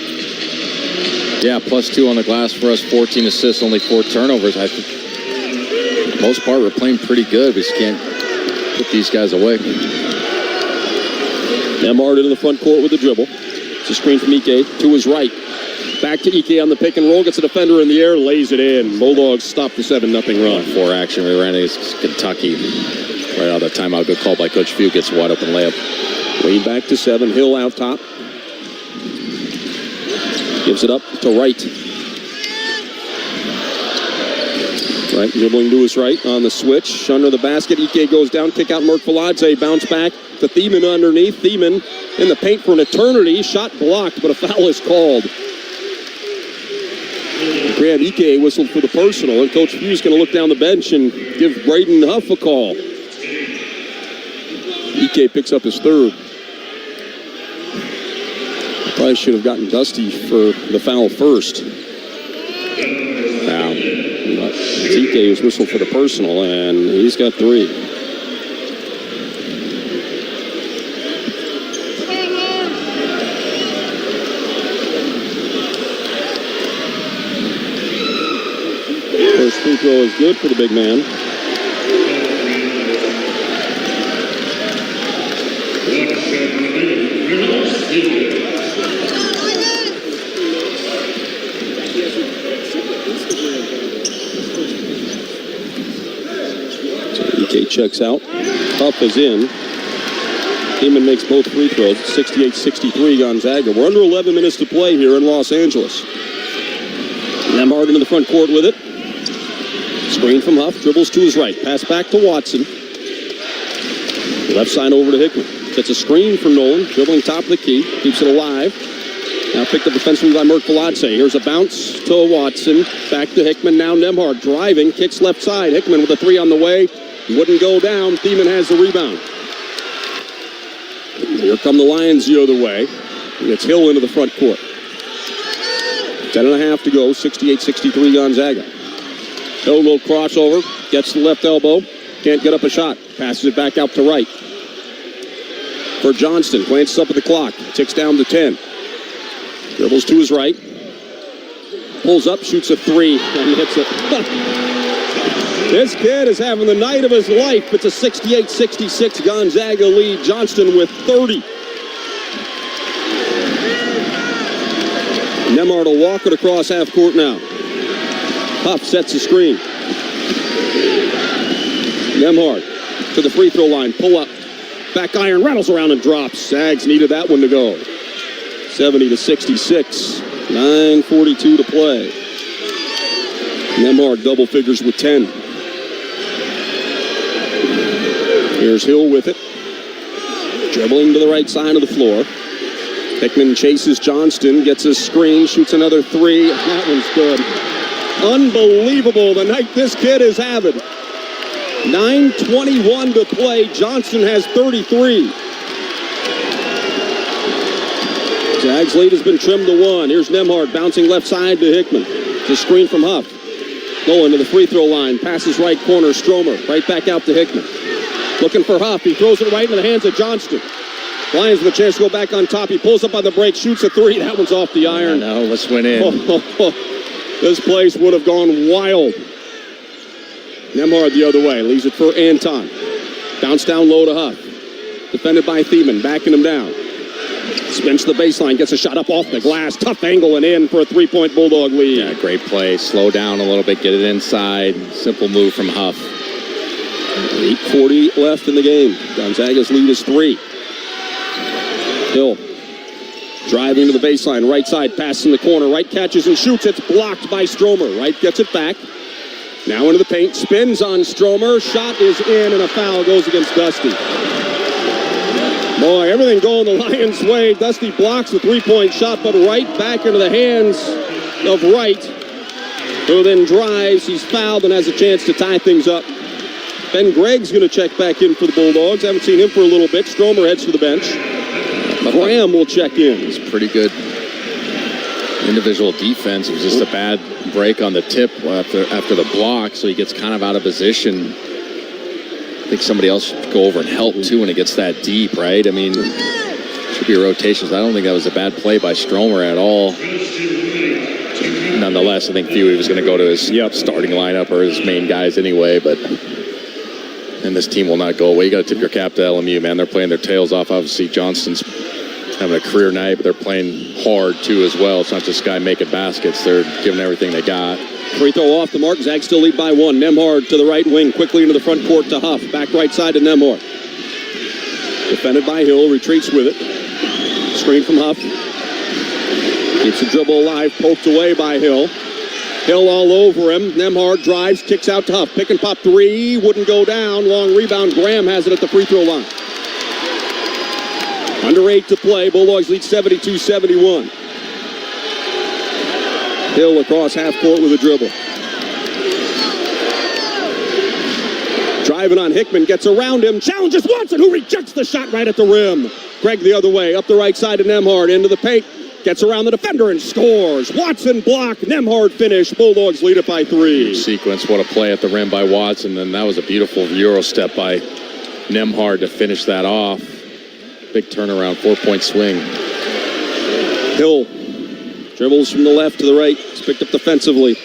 Yeah, +2 on the glass for us, 14 assists, only 4 turnovers. I think, for the most part, we're playing pretty good. We just can't put these guys away. Nemhard into the front court with the dribble. It's a screen from Ike to his right. Back to Ike on the pick and roll, gets a defender in the air, lays it in. Bulldogs stop the 7-0 run. 4 action, we ran against Kentucky. Right out of the timeout, good call by Coach Few, gets a wide open layup. Lead back to 7, Hill out top. Gives it up to Wright. Wright dribbling to his right on the switch. Under the basket, Ike goes down, kick out Merkvaladze, bounce back to Thiemann underneath. Thiemann in the paint for an eternity. Shot blocked, but a foul is called. Grant Ike whistled for the personal, and Coach Few's going to look down the bench and give Braden Huff a call. Ike picks up his 3rd. Probably should have gotten Dusty for the foul first. Foul. Ike was whistled for the personal, and he's got 3. First free throw is good for the big man. So Ike checks out. Huff is in. Thiemann makes both free throws. 68-63 Gonzaga. We're under 11 minutes to play here in Los Angeles. Nemhard into the front court with it. Screen from Huff, dribbles to his right. Pass back to Watson. Left side over to Hickman. Gets a screen from Nolan, dribbling top of the key. Keeps it alive. Now picked up defensively by Merck Veladze. Here's a bounce to Watson. Back to Hickman. Now Nembhard driving. Kicks left side. Hickman with a three on the way. Wouldn't go down. Thiemann has the rebound. Here come the Lions the other way. And it's Hill into the front court. 10.5 to go. 68-63 Gonzaga. Hill, little crossover. Gets the left elbow. Can't get up a shot. Passes it back out to right. For Johnston. Glances up at the clock. Ticks down to 10. Dribbles to his right. Pulls up, shoots a three, and hits it. This kid is having the night of his life. It's a 68-66 Gonzaga lead. Johnston with 30. Nembhard will walk it across half court now. Huff sets the screen. Nembhard to the free throw line. Pull up. Back iron, rattles around and drops. Zags needed that one to go. 70-66. 9:42 to play. Nembhard double figures with 10. Here's Hill with it. Dribbling to the right side of the floor. Hickman chases Johnston, gets a screen, shoots another three. That one's good. Unbelievable the night this kid is having. 9:21 to play. Johnston has 33. Zags lead has been trimmed to 1. Here's Nembhard bouncing left side to Hickman. The screen from Huff. Going to the free throw line. Passes right corner. Stromer right back out to Hickman. Looking for Huff. He throws it right into the hands of Johnston. Lions with a chance to go back on top. He pulls up on the break. Shoots a three. That one's off the iron. No, let's win in. This place would have gone wild. Nembhard the other way. Leaves it for Anton. Bounce down low to Huff. Defended by Thiemann. Backing him down. Spins the baseline, gets a shot up off the glass. Tough angle and in for a three-point Bulldog lead. Yeah, great play. Slow down a little bit, get it inside. Simple move from Huff. 8:40 left in the game. Gonzaga's lead is 3. Hill driving to the baseline, right side, pass in the corner. Right catches and shoots. It's blocked by Stromer. Right gets it back. Now into the paint, spins on Stromer. Shot is in and a foul goes against Dusty. Boy, everything going the Lions' way. Dusty blocks the three-point shot, but right back into the hands of Wright, who then drives. He's fouled and has a chance to tie things up. Ben Gregg's going to check back in for the Bulldogs. Haven't seen him for a little bit. Stromer heads to the bench. Graham will check in. It's pretty good individual defense. It was just a bad break on the tip after the block, so he gets kind of out of position. I think somebody else should go over and help, too, when it gets that deep, right? I mean, should be rotations. I don't think that was a bad play by Stromer at all. Nonetheless, I think Huey was going to go to his starting lineup or his main guys anyway, and this team will not go away. You got to tip your cap to LMU, man. They're playing their tails off. Obviously, Johnston's having a career night, but they're playing hard, too, as well. It's not just guy making baskets. They're giving everything they got. Free throw off the mark. Zags still lead by 1. Nembhard to the right wing, quickly into the front court to Huff. Back right side to Nembhard. Defended by Hill, retreats with it. Screen from Huff. Keeps the dribble alive, poked away by Hill. Hill all over him. Nembhard drives, kicks out to Huff. Pick and pop three, wouldn't go down. Long rebound. Graham has it at the free throw line. Under 8 to play. Bulldogs lead 72-71. Hill across half court with a dribble. Driving on Hickman, gets around him, challenges Watson, who rejects the shot right at the rim. Gregg the other way, up the right side to Nembhard, into the paint, gets around the defender and scores. Watson block, Nembhard finish. Bulldogs lead it by 3. Sequence, what a play at the rim by Watson, and that was a beautiful Euro step by Nembhard to finish that off. Big turnaround, 4-point swing. Hill dribbles from the left to the right. It's picked up defensively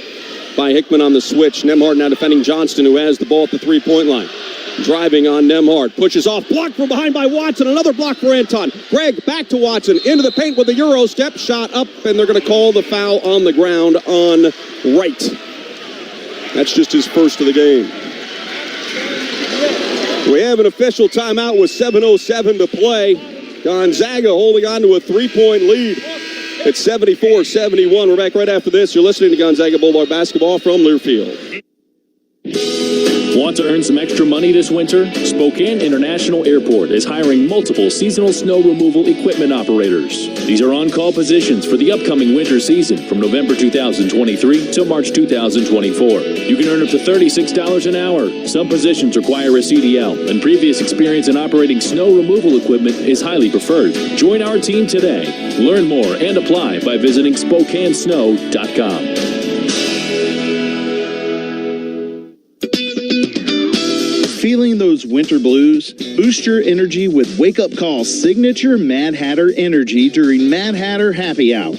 by Hickman on the switch. Nembhard now defending Johnston, who has the ball at the three-point line. Driving on Nembhard. Pushes off. Blocked from behind by Watson. Another block for Anton. Gregg back to Watson. Into the paint with the Euro step. Shot up, and they're going to call the foul on the ground on Wright. That's just his first of the game. We have an official timeout with 7:07 to play. Gonzaga holding on to a 3-point lead. It's 74-71. We're back right after this. You're listening to Gonzaga Bulldog basketball from Learfield. Want to earn some extra money this winter? Spokane International Airport is hiring multiple seasonal snow removal equipment operators. These are on-call positions for the upcoming winter season from November 2023 to March 2024. You can earn up to $36 an hour. Some positions require a CDL, and previous experience in operating snow removal equipment is highly preferred. Join our team today. Learn more and apply by visiting SpokaneSnow.com. Feeling those winter blues? Boost your energy with Wake Up Call's signature Mad Hatter energy during Mad Hatter Happy Hour.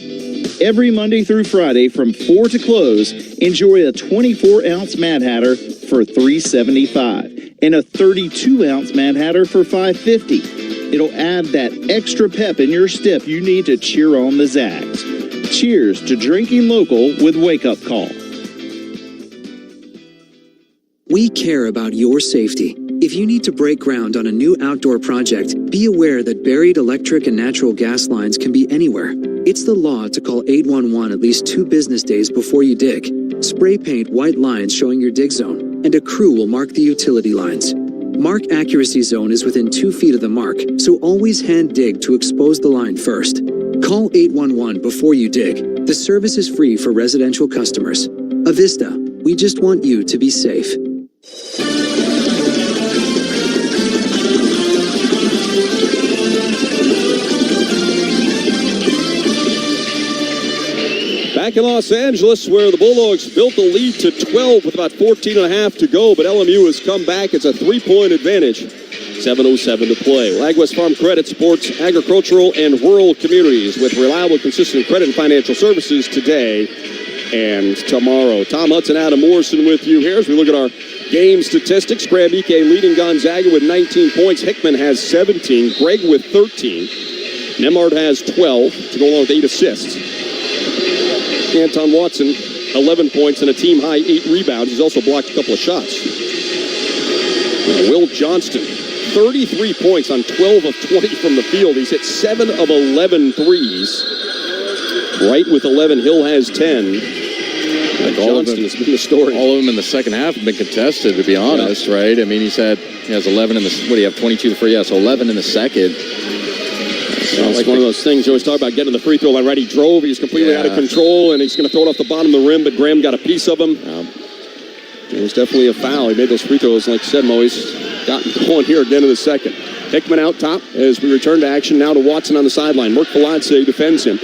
Every Monday through Friday from 4 to close, enjoy a 24-ounce Mad Hatter for $3.75 and a 32-ounce Mad Hatter for $5.50. It'll add that extra pep in your step you need to cheer on the Zags. Cheers to drinking local with Wake Up Call. We care about your safety. If you need to break ground on a new outdoor project, be aware that buried electric and natural gas lines can be anywhere. It's the law to call 811 at least 2 business days before you dig. Spray paint white lines showing your dig zone, and a crew will mark the utility lines. Mark accuracy zone is within 2 feet of the mark, so always hand dig to expose the line first. Call 811 before you dig. The service is free for residential customers. Avista, we just want you to be safe. Back in Los Angeles, where the Bulldogs built the lead to 12 with about 14 and a half to go, but LMU has come back. It's a 3-point advantage. 7:07 to play. Lagwest Farm Credit supports agricultural and rural communities with reliable, consistent credit and financial services today and tomorrow. Tom Hudson, Adam Morrison with you here as we look at our game statistics. Graham Ike leading Gonzaga with 19 points. Hickman has 17. Greg with 13. Nemhard has 12 to go along with 8 assists. Anton Watson, 11 points and a team-high 8 rebounds. He's also blocked a couple of shots. Will Johnston, 33 points on 12 of 20 from the field. He's hit 7 of 11 threes. Right with 11, Hill has 10. Johnston has been the story. All of them in the second half have been contested, to be honest, right? I mean, he has 11 in the, what do you have, 22 to 3? Yeah, so 11 in the second. It's one of those things you always talk about, getting the free throw line right. He drove, he's completely out of control, and he's going to throw it off the bottom of the rim, but Graham got a piece of him. It was definitely a foul. He made those free throws, like you said, Mo. He's gotten going here at the end of the second. Hickman out top as we return to action now to Watson on the sideline. Merk Paladze defends him.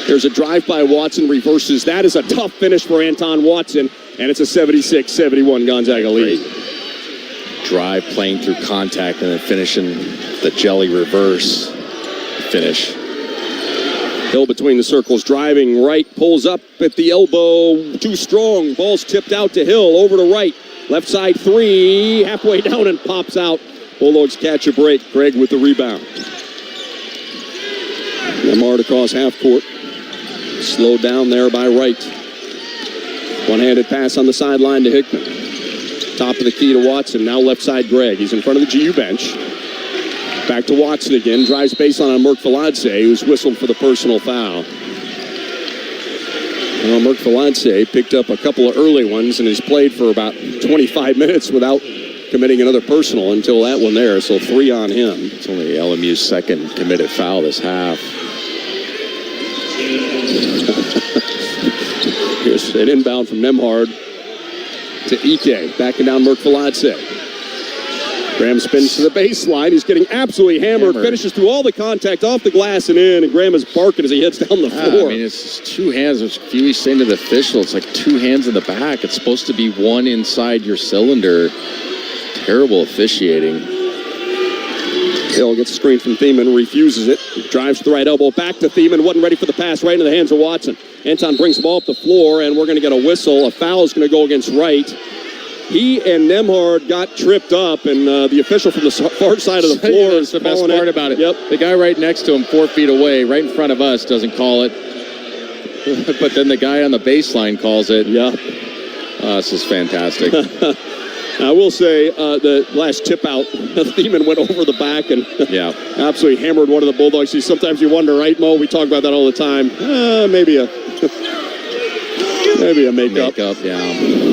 There's a drive by Watson, reverses. That is a tough finish for Anton Watson, and it's a 76-71 Gonzaga lead. Great drive, playing through contact, and then finishing the jelly reverse finish. Hill between the circles, driving right, pulls up at the elbow, too strong. Ball's tipped out to Hill, over to right. Left side 3, halfway down and pops out. Bulldogs catch a break. Greg with the rebound. Nemhard across half court. Slowed down there by Wright. One-handed pass on the sideline to Hickman. Top of the key to Watson. Now left side Greg. He's in front of the GU bench. Back to Watson again. Drives baseline on Merk Paladze, who's whistled for the personal foul. Well, Merk Paladze picked up a couple of early ones and has played for about 25 minutes without committing another personal until that one there. So 3 on him. It's only LMU's second committed foul this half. Here's an inbound from Nemhard to Ike. Backing down Merk Paladze. Graham spins to the baseline. He's getting absolutely hammered. Finishes through all the contact off the glass and in. And Graham is barking as he hits down the floor. I mean, it's just 2 hands. There's Huey saying to the official, it's like 2 hands in the back. It's supposed to be 1 inside your cylinder. Terrible officiating. Hill gets a screen from Thiemann, refuses it. Drives to the right elbow, back to Thiemann. Wasn't ready for the pass, right into the hands of Watson. Anton brings the ball up the floor, and we're going to get a whistle. A foul is going to go against Wright. He and Nemhard got tripped up, and the official from the far side of the floor is the best part about it. Yep. The guy right next to him, 4 feet away, right in front of us, doesn't call it. But then the guy on the baseline calls it. Yeah. This is fantastic. I will say the last tip out, Thiemann went over the back and absolutely hammered one of the Bulldogs. Sometimes you wonder, right, Mo? We talk about that all the time. Maybe a makeup. Yeah.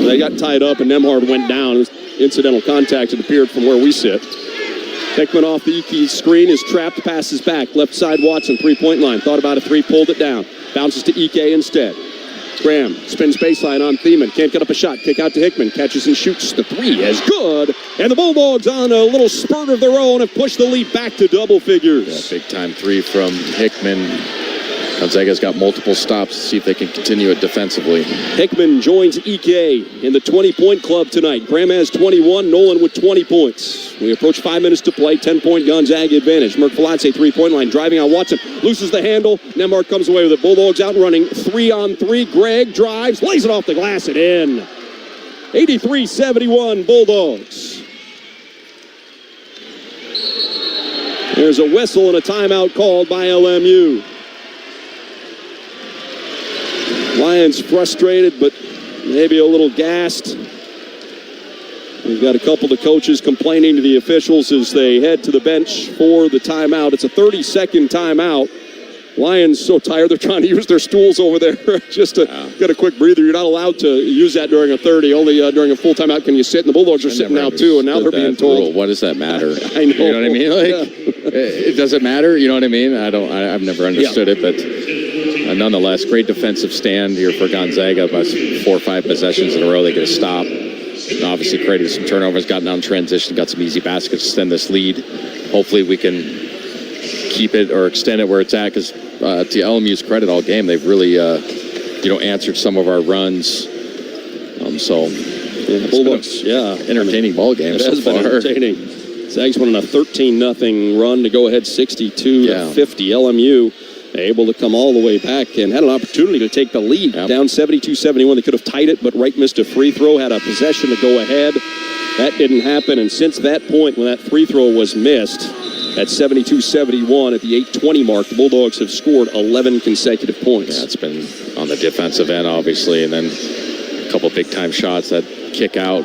They got tied up and Nemhard went down. It was incidental contact, it appeared, from where we sit. Hickman off the Ike screen is trapped, passes back. Left side Watson, three-point line. Thought about a three, pulled it down. Bounces to Ike instead. Graham spins baseline on Thiemann. Can't get up a shot. Kick out to Hickman. Catches and shoots. The three is good. And the Bulldogs, on a little spurt of their own, have pushed the lead back to double figures. Yeah, big-time three from Hickman. Gonzaga's got multiple stops to see if they can continue it defensively. Hickman joins Ike in the 20-point club tonight. Graham has 21, Nolan with 20 points. We approach 5 minutes to play, 10-point Gonzaga advantage. Merk-Falatse, three-point line, driving on Watson, loses the handle. Nembhard comes away with it. Bulldogs out running, 3-on-3. Greg drives, lays it off the glass and in. 83-71 Bulldogs. There's a whistle and a timeout called by LMU. Lions frustrated, but maybe a little gassed. We've got a couple of coaches complaining to the officials as they head to the bench for the timeout. It's a 30-second timeout. Lions so tired they're trying to use their stools over there just to get a quick breather. You're not allowed to use that during a 30. Only during a full timeout can you sit. And the Bulldogs are sitting now too, and now they're being told. Rule. What does that matter? I know. You know what I mean? It doesn't matter. You know what I mean? I've never understood it, but nonetheless, great defensive stand here for Gonzaga. About 4 or 5 possessions in a row, they get a stop. And obviously created some turnovers, got down transition, got some easy baskets to extend this lead. Hopefully we can keep it or extend it where it's at, because to LMU's credit all game, they've really answered some of our runs. Bulldogs, entertaining ball game so far. Been entertaining. Zags went on a 13-0 run to go ahead 62-50. LMU able to come all the way back and had an opportunity to take the lead. Down 72-71. They could have tied it, but Wright missed a free throw, had a possession to go ahead. That didn't happen, and since that point when that free throw was missed, at 72-71 at the 8:20 mark, the Bulldogs have scored 11 consecutive points. Yeah, it's been on the defensive end, obviously, and then a couple big-time shots that kick out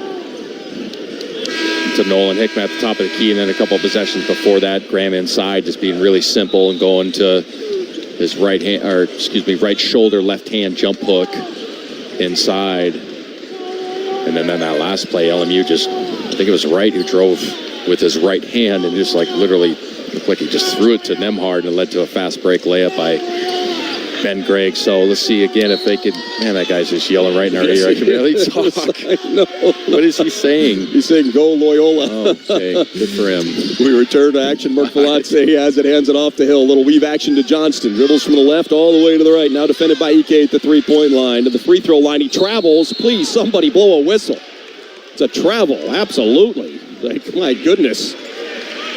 to Nolan Hickman at the top of the key, and then a couple possessions before that, Graham inside, just being really simple and going to his right shoulder, left hand jump hook inside. And then that last play, LMU I think it was Wright who drove with his right hand and just literally looked like he just threw it to Nembhard, and it led to a fast break layup by Ben Gregg. So let's see again if they could. Man, that guy's just yelling right in our ear. I can barely talk. I know. What is he saying? He's saying, "Go Loyola." Oh, okay, good for him. We return to action. Merk-Falatse has it, hands it off the hill. A little weave action to Johnston. Dribbles from the left all the way to the right. Now defended by Ike at the three-point line. To the free throw line, he travels. Please, somebody blow a whistle. It's a travel, absolutely. My goodness.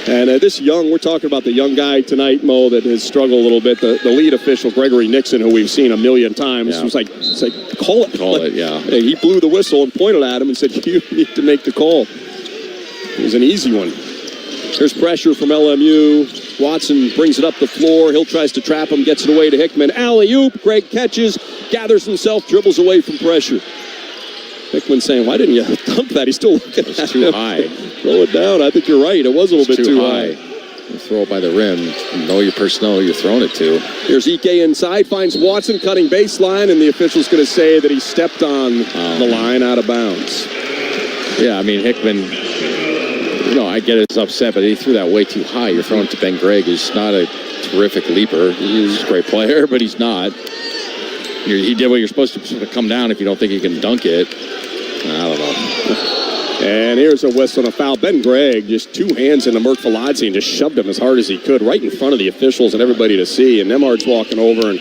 And we're talking about the young guy tonight, Mo, that has struggled a little bit. The lead official, Gregory Nixon, who we've seen a million times, was like, call it. Call it, yeah. He blew the whistle and pointed at him and said, you need to make the call. It was an easy one. There's pressure from LMU. Watson brings it up the floor. Hill tries to trap him, gets it away to Hickman. Alley-oop. Greg catches, gathers himself, dribbles away from pressure. Hickman saying, why didn't you dunk that? He's still looking at too high. Throw it down. I think you're right. It was a little bit too high. You throw it by the rim. You know your personnel you're throwing it to. Here's Ike inside, finds Watson cutting baseline, and the official's going to say that he stepped on the line out of bounds. Yeah, I mean, Hickman, I get he's upset, but he threw that way too high. You're throwing it to Ben Gregg, who's not a terrific leaper. He's a great player, but he's not. He did what you're supposed to sort of come down if you don't think you can dunk it. I don't know. And here's a whistle and a foul. Ben Gregg just two hands into Merk-Falatse and just shoved him as hard as he could right in front of the officials and everybody to see. And Nembhard's walking over and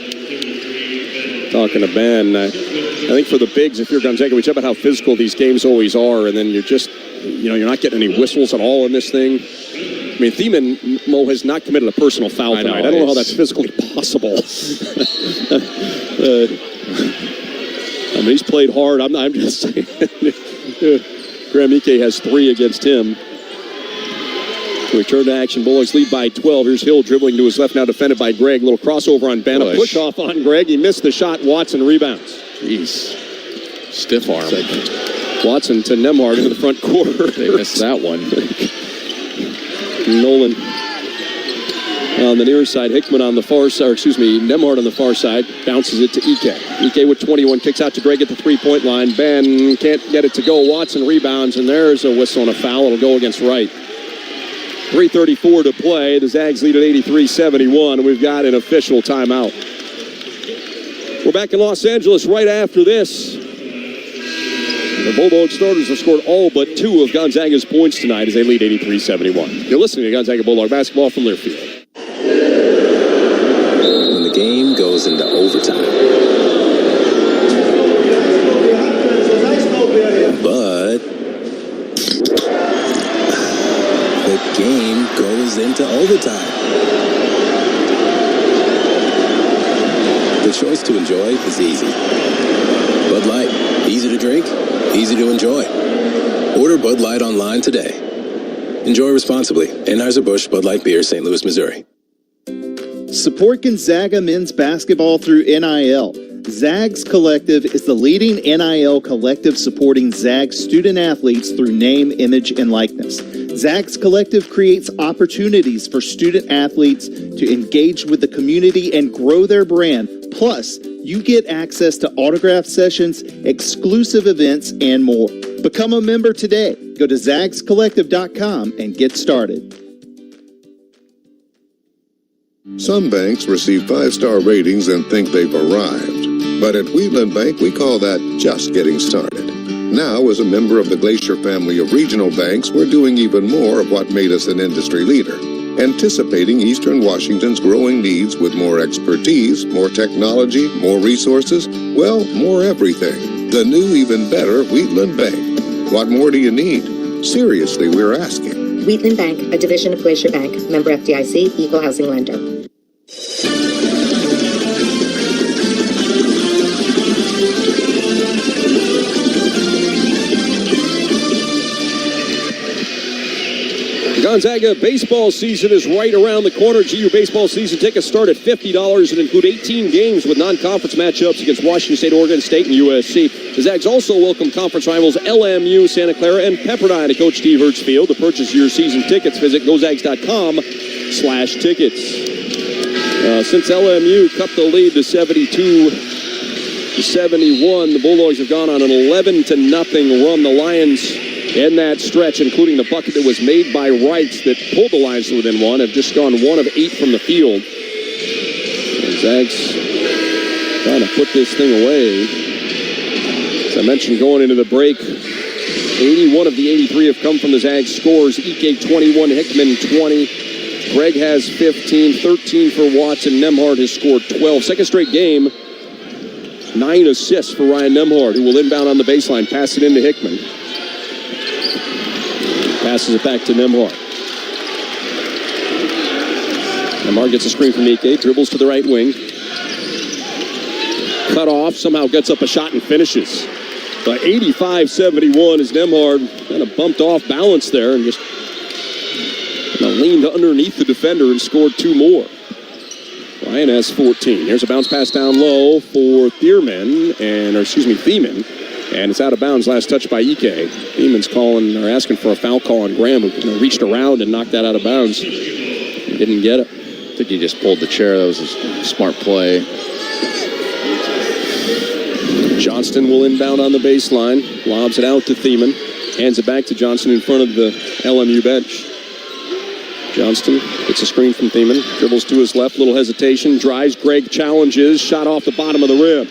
talking to Ben. I think for the bigs, if you're Gonzaga, we talk about how physical these games always are, and then you're just, you're not getting any whistles at all in this thing. I mean, Thiemann, Mo, has not committed a personal foul tonight. I don't know how that's physically possible. I mean, he's played hard. I'm just saying. Graham Ike has 3 against him. Return to action. Bulldogs lead by 12. Here's Hill dribbling to his left, now defended by Gregg. Little crossover on Ben. A push off on Gregg. He missed the shot. Watson rebounds. Jeez. Stiff arm. Watson to Nembhard into the front quarter. They missed that one. Nolan On the near side, Hickman on the far side, Nemhard on the far side, bounces it to Ike. Ike with 21, kicks out to Greg at the three-point line. Ben can't get it to go. Watson rebounds, and there's a whistle and a foul. It'll go against Wright. 3:34 to play. The Zags lead at 83-71. We've got an official timeout. We're back in Los Angeles right after this. The Bulldog starters have scored all but 2 of Gonzaga's points tonight as they lead 83-71. You're listening to Gonzaga Bulldog basketball from Learfield. When the game goes into overtime. But the game goes into overtime. The choice to enjoy is easy. Bud Light, easy to drink, easy to enjoy. Order Bud Light online today. Enjoy responsibly. Anheuser-Busch Bud Light Beer, St. Louis, Missouri. Support Gonzaga men's basketball through NIL. Zags Collective is the leading NIL collective supporting Zags student athletes through name, image, and likeness. Zags Collective creates opportunities for student athletes to engage with the community and grow their brand. Plus, you get access to autograph sessions, exclusive events, and more. Become a member today. Go to zagscollective.com and get started. Some banks receive 5-star ratings and think they've arrived. But at Wheatland Bank, we call that just getting started. Now, as a member of the Glacier family of regional banks, we're doing even more of what made us an industry leader. Anticipating Eastern Washington's growing needs with more expertise, more technology, more resources, well, more everything. The new, even better Wheatland Bank. What more do you need? Seriously, we're asking. Wheatland Bank, a division of Glacier Bank, member FDIC, equal housing lender. Gonzaga baseball season is right around the corner. GU baseball season tickets start at $50 and include 18 games with non-conference matchups against Washington State, Oregon State, and USC. The Zags also welcome conference rivals LMU, Santa Clara, and Pepperdine at Coach Steve Hertz Field. To purchase your season tickets, visit gozags.com/tickets. Since LMU cut the lead to 72-71, the Bulldogs have gone on an 11-0 run. The Lions in that stretch, including the bucket that was made by Wright that pulled the Lions to within 1, have just gone 1 of 8 from the field. The Zags trying to put this thing away. As I mentioned, going into the break, 81 of the 83 have come from the Zags scores. Ike 21, Hickman 20. Greg has 15, 13 for Watson. Nemhard has scored 12. Second straight game, 9 assists for Ryan Nemhard, who will inbound on the baseline, pass it into Hickman. Passes it back to Nemhard. Nemhard gets a screen from Ike, dribbles to the right wing. Cut off, somehow gets up a shot and finishes. By 85-71 as Nemhard kind of bumped off balance there and just leaned underneath the defender and scored 2 more. Ryan has 14. Here's a bounce pass down low for Thiemann, and it's out of bounds. Last touch by Ike. Thiemann's asking for a foul call on Graham, who reached around and knocked that out of bounds. He didn't get it. I think he just pulled the chair. That was a smart play. Johnston will inbound on the baseline. Lobs it out to Thiemann. Hands it back to Johnston in front of the LMU bench. Johnston gets a screen from Thiemann. Dribbles to his left. Little hesitation. Drives. Greg challenges. Shot off the bottom of the rim.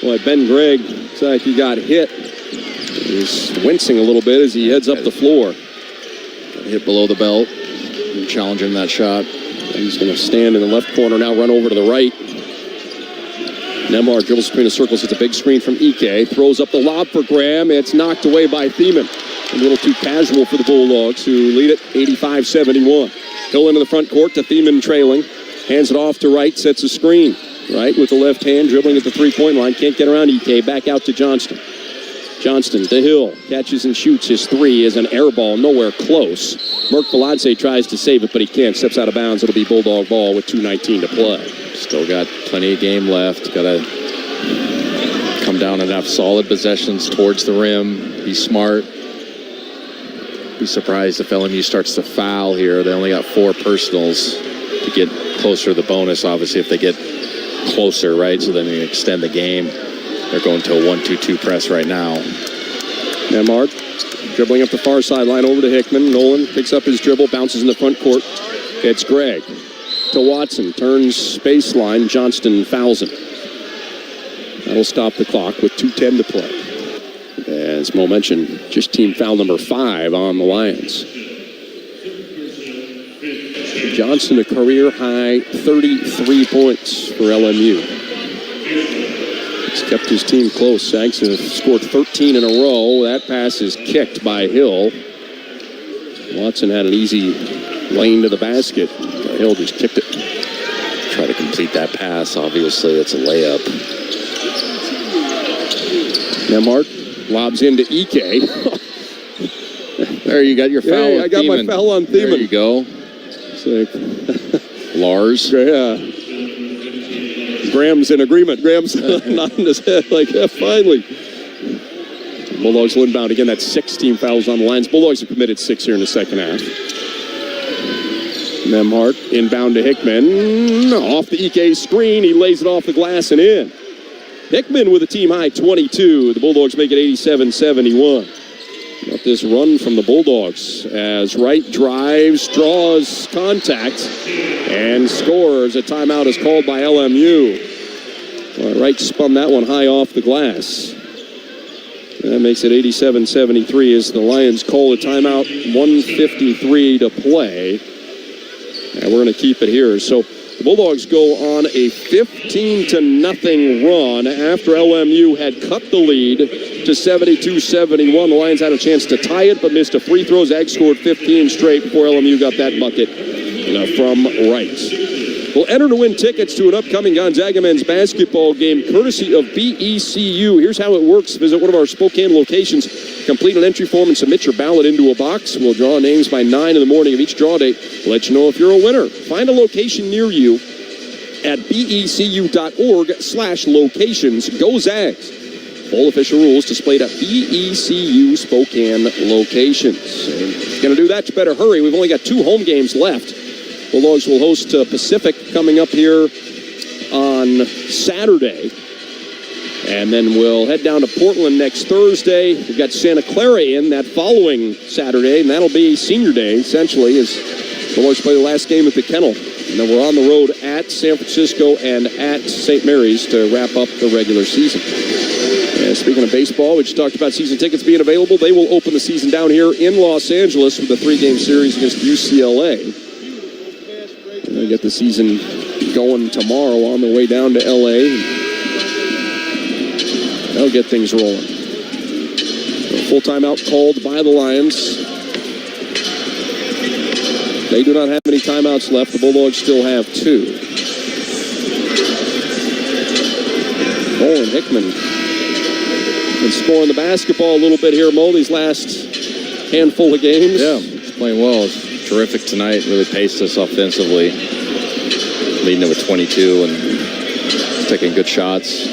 Boy, Ben Gregg looks like he got hit. He's wincing a little bit as he heads up the floor. Hit below the belt. Challenging that shot. He's going to stand in the left corner now, run over to the right. Nemhard dribbles between the circles. It's a big screen from Ike. Throws up the lob for Graham. It's knocked away by Thiemann. A little too casual for the Bulldogs, who lead it 85-71. Hill into the front court to Thiemann trailing. Hands it off to Wright. Sets a screen. Wright with the left hand, dribbling at the three-point line. Can't get around Ike. Back out to Johnston. Johnston to Hill. Catches and shoots. His 3 is an air ball, nowhere close. Merk Valadze tries to save it, but he can't. Steps out of bounds. It'll be Bulldog ball with 2:19 to play. Still got plenty of game left. Got to come down and have solid possessions towards the rim. Be smart. Be surprised if LMU starts to foul here. They only got 4 personals. to get closer to the bonus, obviously, if they get closer, right? So then they extend the game. They're going to a 1-2-2 press right now. Nemhard dribbling up the far sideline over to Hickman. Nolan picks up his dribble, bounces in the front court. It's Gregg to Watson. Turns baseline. Johnston fouls him. That'll stop the clock with 2:10 to play. As Mo mentioned, just team foul number 5 on the Lions. Johnston, a career-high 33 points for LMU. He's kept his team close. Zags have scored 13 in a row. That pass is kicked by Hill. Watson had an easy lane to the basket. Hill just kicked it. Try to complete that pass. Obviously, it's a layup. Nemhard lobs into Ike. There, you got your foul. Hey, I got my foul on Thiemann. There you go. Lars. Yeah. Graham's in agreement. Graham's nodding his head like, yeah, finally. Bulldogs will inbound again. That's 16 fouls on the Lions. Bulldogs have committed 6 here in the second half. Nemhard inbound to Hickman. Off the Ike screen. He lays it off the glass and in. Hickman with a team-high 22. The Bulldogs make it 87-71. Got this run from the Bulldogs as Wright drives, draws contact, and scores. A timeout is called by LMU. Wright spun that one high off the glass. That makes it 87-73 as the Lions call a timeout. 1:53 to play. And we're going to keep it here. So the Bulldogs go on a 15-0 run after LMU had cut the lead to 72-71. The Lions had a chance to tie it, but missed a free throw. Zags scored 15 straight before LMU got that bucket from Wright. We'll enter to win tickets to an upcoming Gonzaga men's basketball game, courtesy of BECU. Here's how it works. Visit one of our Spokane locations. Complete an entry form and submit your ballot into a box. We'll draw names by 9 in the morning of each draw date. We'll let you know if you're a winner. Find a location near you at becu.org/locations. Go Zags. Full official rules displayed at BECU Spokane locations. And if you're going to do that, you better hurry. We've only got 2 home games left. Bulldogs will host Pacific coming up here on Saturday. And then we'll head down to Portland next Thursday. We've got Santa Clara in that following Saturday, and that'll be senior day, essentially, as the Bulldogs play the last game at the Kennel. And then we're on the road at San Francisco and at St. Mary's to wrap up the regular season. And speaking of baseball, we just talked about season tickets being available. They will open the season down here in Los Angeles with a 3-game series against UCLA. And they get the season going tomorrow on the way down to LA. That'll get things rolling. A full timeout called by the Lions. They do not have any timeouts left. The Bulldogs still have 2. Nolan Hickman been scoring the basketball a little bit here, Mo, these last handful of games. Yeah, he's playing well. It's terrific tonight. Really paced us offensively. Leading it with 22 and taking good shots.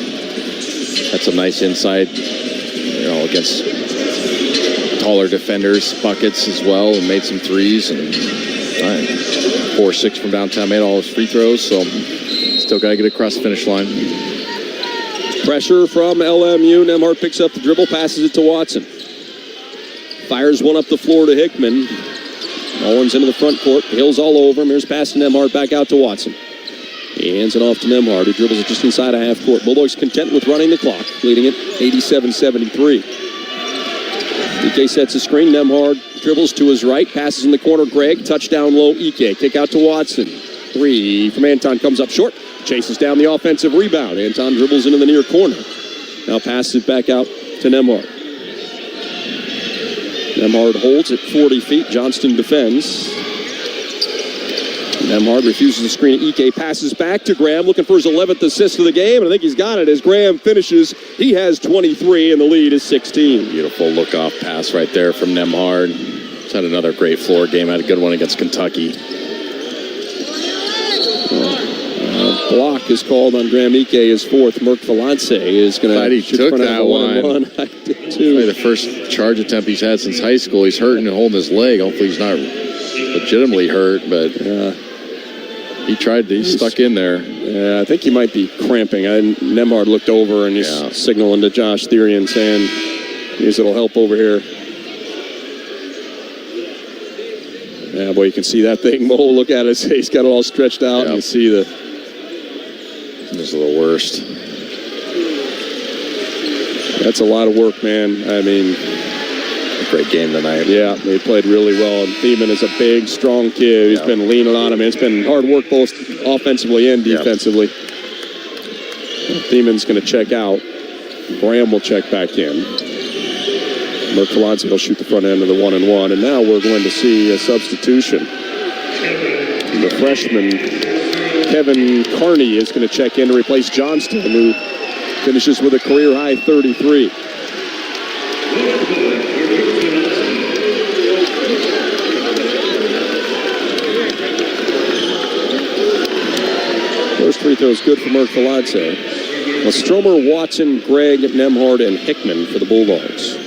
Had some nice insight, against taller defenders, buckets as well, and made some threes. And 4-6 from downtown, made all his free throws. So still got to get across the finish line. Pressure from LMU. Nemhard picks up the dribble, passes it to Watson. Fires one up the floor to Hickman. Owens into the front court. Hill's all over him. Here's pass to Nemhard, back out to Watson. He hands it off to Nemhard, who dribbles it just inside a half court. Bulldogs content with running the clock, leading it 87-73. Ike sets a screen. Nemhard dribbles to his right, passes in the corner. Gregg, touchdown low. Ike, kick out to Watson. 3 from Anton comes up short. Chases down the offensive rebound. Anton dribbles into the near corner. Now passes it back out to Nemhard. Nemhard holds at 40 feet. Johnston defends. Nemhard refuses the screen. Ike passes back to Graham, looking for his 11th assist of the game, and I think he's got it as Graham finishes. He has 23, and the lead is 16. Beautiful look-off pass right there from Nemhard. He's had another great floor game. Had a good one against Kentucky. Block is called on Graham Ike, his 4th. Merck Valance is going to shoot took that one. I did too. The first charge attempt he's had since high school. He's hurting and holding his leg. Hopefully he's not legitimately hurt, but He tried to. He stuck in there. Yeah, I think he might be cramping. Nemhard looked over and he's signaling to Josh Therian saying, "Maybe it'll help over here." Yeah, boy, you can see that thing. Mo, look at it. He's got it all stretched out. And you see the... This is the worst. That's a lot of work, man. I mean... Great game tonight. Yeah, they played really well. And Thiemann is a big, strong kid. He's been leaning on him. It's been hard work both offensively and defensively. Thiemann's going to check out. Graham will check back in. Mercolazzi will shoot the front end of the 1-and-1. And now we're going to see a substitution. The freshman, Kevin Carney, is going to check in to replace Johnston, who finishes with a career-high 33. First free throw is good for Mercolazzi. Well, Stromer, Watson, Gregg, Nemhard, and Hickman for the Bulldogs.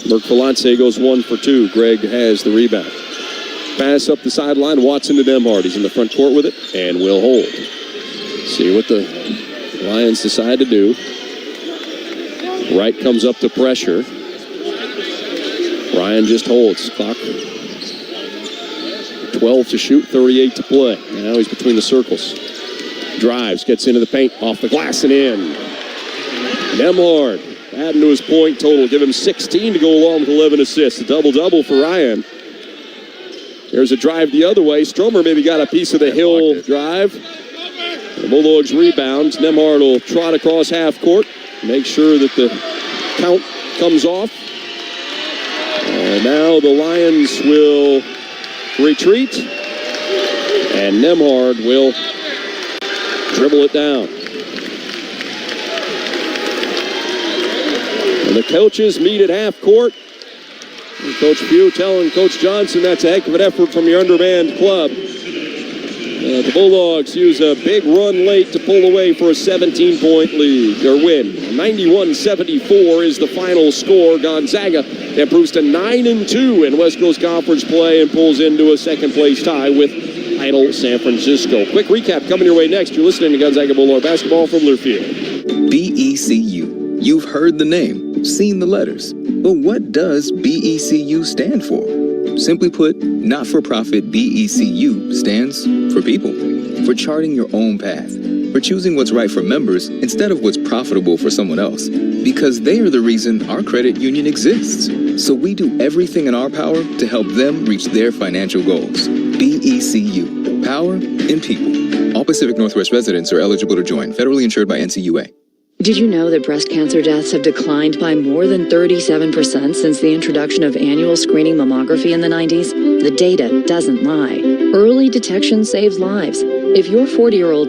Mercolazzi goes 1 for 2. Gregg has the rebound. Pass up the sideline. Watson to Nemhard. He's in the front court with it and will hold. See what the Lions decide to do. Wright comes up to pressure. Ryan just holds. Clock 12 to shoot, 38 to play. Now he's between the circles. Drives, gets into the paint, off the glass and in. Nemhard adding to his point total. Give him 16 to go along with 11 assists. A double-double for Ryan. There's a drive the other way. Stromer maybe got a piece of the Hill drive. The Bulldogs rebounds. Nemhard will trot across half court. Make sure that the count comes off. And now the Lions will retreat. And Nemhard will dribble it down. And the coaches meet at half court. And Coach Pugh telling Coach Johnson that's a heck of an effort from your undermanned club. The Bulldogs use a big run late to pull away for a 17-point lead, or win. 91-74 is the final score. Gonzaga improves to 9-2 in West Coast Conference play and pulls into a second-place tie with idle San Francisco. Quick recap coming your way next. You're listening to Gonzaga Bulldog basketball from Learfield. BECU. You've heard the name, seen the letters. But what does BECU stand for? Simply put, not-for-profit BECU stands for people. For charting your own path. For choosing what's right for members instead of what's profitable for someone else. Because they are the reason our credit union exists. So we do everything in our power to help them reach their financial goals. BECU. Power in people. All Pacific Northwest residents are eligible to join. Federally insured by NCAA. Did you know that breast cancer deaths have declined by more than 37% since the introduction of annual screening mammography in the 90s? The data doesn't lie. Early detection saves lives. If your 40-year-old